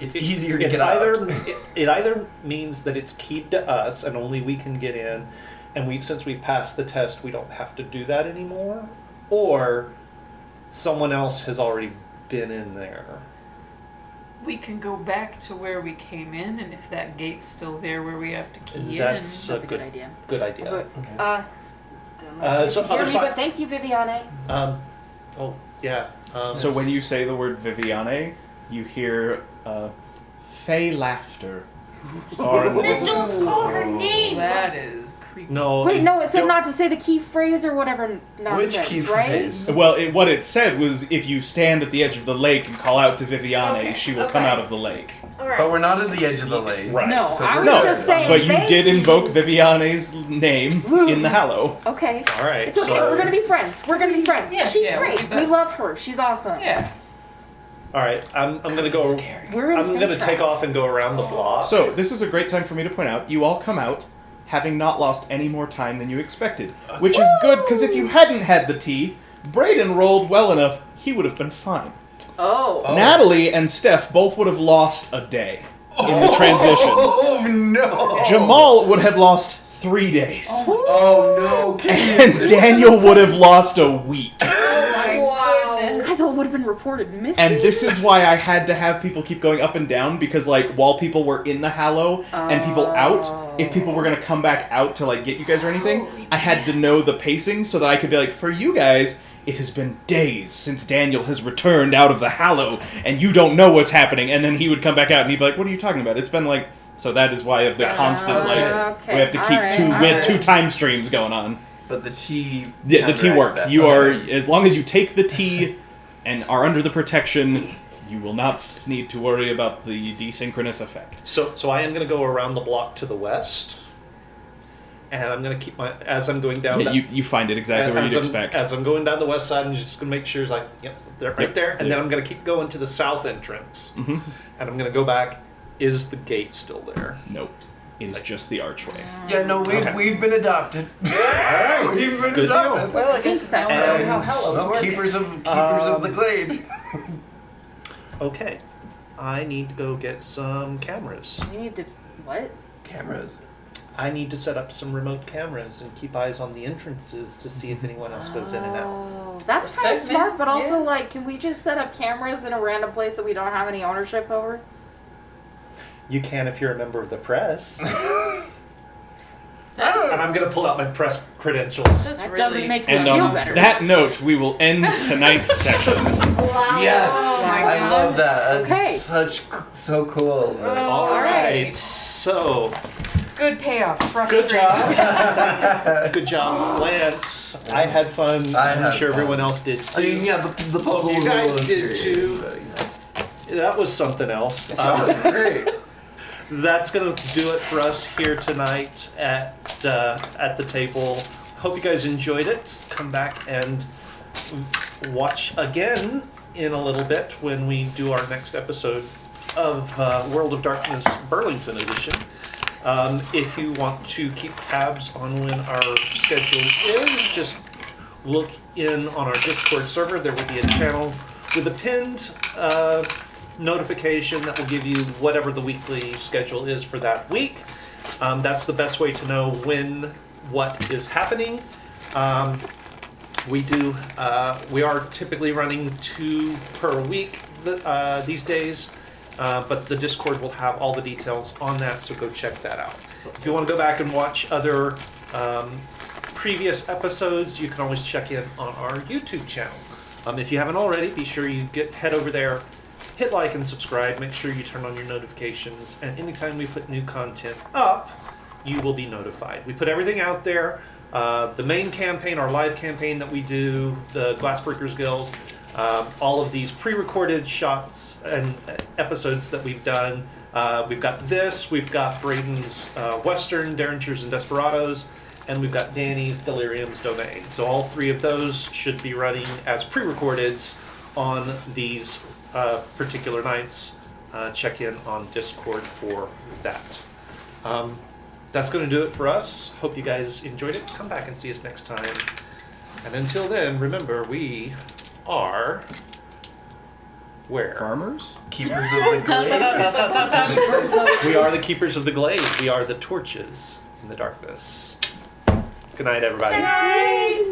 It's easier to it's get out. it either means that it's keyed to us and only we can get in, and since we've passed the test, we don't have to do that anymore, or someone else has already been in there. we can go back to where we came in, and if that gate's still there where we have to key That's in. That's a good idea. Good idea. So, Okay. I don't know if So you can hear other me, side- but thank you, Viviane. Oh yeah. So when you say the word Viviane, you hear fey laughter far in the Then don't distance. call her name. That is No. Wait, no, it said don't- not to say the key phrase or whatever nonsense, Which key right? phrase? Well, what it said was if you stand at the edge of the lake and call out to Viviane, Okay, she will come okay. out of the lake. All right. But we're not at the edge of the lake. Right. No, So I was we're- No, just saying. but you thank did invoke Viviane's name in the Hallow. Okay. All right. It's okay. so- We're gonna be friends. We're gonna be friends. Yeah, She's yeah, we'll great. be We buds. love her. She's awesome. Yeah. All right. I'm gonna go. We're in I'm gonna fake take trap. off and go around the block. So, this is a great time for me to point out, you all come out having not lost any more time than you expected. Which is good, because if you hadn't had the tea, Brayden rolled well enough, he would have been fine. Oh. Oh. Natalie and Steph both would have lost a day in the transition. Oh no! Jamal would have lost 3 days. Oh no! And Daniel would have lost a week. Wow. Guys, all would have been reported missing. And this is why I had to have people keep going up and down, because, like, while people were in the Hallow and people out, if people were going to come back out to, like, get you guys or anything, I had to know the pacing so that I could be like, for you guys, it has been days since Daniel has returned out of the Hallow, and you don't know what's happening. And then he would come back out and he'd be like, what are you talking about? It's been, like... So that is why the constant, like, okay, we have to keep alright, we had alright. 2 time streams going on. But the tea. Yeah, the tea counteracts worked. that. You are, Okay. as long as you take the tea and are under the protection, you will not need to worry about the desynchronous effect. So I am gonna go around the block to the west, and I'm gonna keep my as I'm going down. Yeah, that- you find it exactly where as you'd I'm- expect. As I'm going down the west side, I'm just gonna make sure it's like, yep, they're right Yep. there, and Yep. then I'm gonna keep going to the south entrance, Mhm. and I'm gonna go back. Is the gate still there? Nope. It is just the archway. Yeah, no, Okay. we've been adopted. We've been Good adopted. Well, I I think guess that's now we know And- how Hallows No, work. keepers of the glade. Okay, I need to go get some cameras. You need to. What? Cameras. I need to set up some remote cameras and keep eyes on the entrances to see if anyone else goes in and out. Oh, that's kind of Respect, smart, man. but also, Yeah. like, can we just set up cameras in a random place that we don't have any ownership over? You can if you're a member of the press. That's, And I'm gonna pull out my press credentials. that's That really doesn't make me And feel on better. that note, we will end tonight's session. Wow. Yes, Oh my I love gosh. that. That's Okay. so cool. Oh, All right. right. So good payoff. good Frustrating. job. Good job, Lance. I had fun. I I'm had sure fun. everyone else did too. I mean, yeah, the puzzle You was a guys little did infuriating, too. but, you know. That was something else. It sounded great. That's gonna do it for us here tonight at the table. Hope you guys enjoyed it. Come back and watch again in a little bit when we do our next episode of World of Darkness Burlington edition. If you want to keep tabs on when our schedule is, just look in on our Discord server. There will be a channel with a pinned notification that will give you whatever the weekly schedule is for that week. That's the best way to know when what is happening. We are typically running 2 per week these days, but the Discord will have all the details on that, so go check that out. If you want to go back and watch other previous episodes, you can always check in on our YouTube channel. If you haven't already, be sure you head over there, hit like and subscribe, make sure you turn on your notifications, and anytime we put new content up, you will be notified. We put everything out there. The main campaign, our live campaign that we do, the Glassbreakers Guild, all of these pre-recorded shots and episodes that we've done. We've got this, we've got Braden's Western, Derringers and Desperados, and we've got Danny's Delirium's Domain. So all 3 of those should be running as pre-recordeds on these particular nights. Check in on Discord for that. That's going to do it for us. Hope you guys enjoyed it. Come back and see us next time. And until then, remember, we are... Where? Farmers? Keepers of the glade. We are the keepers of the glade. We are the torches in the darkness. Good night, everybody. Good night.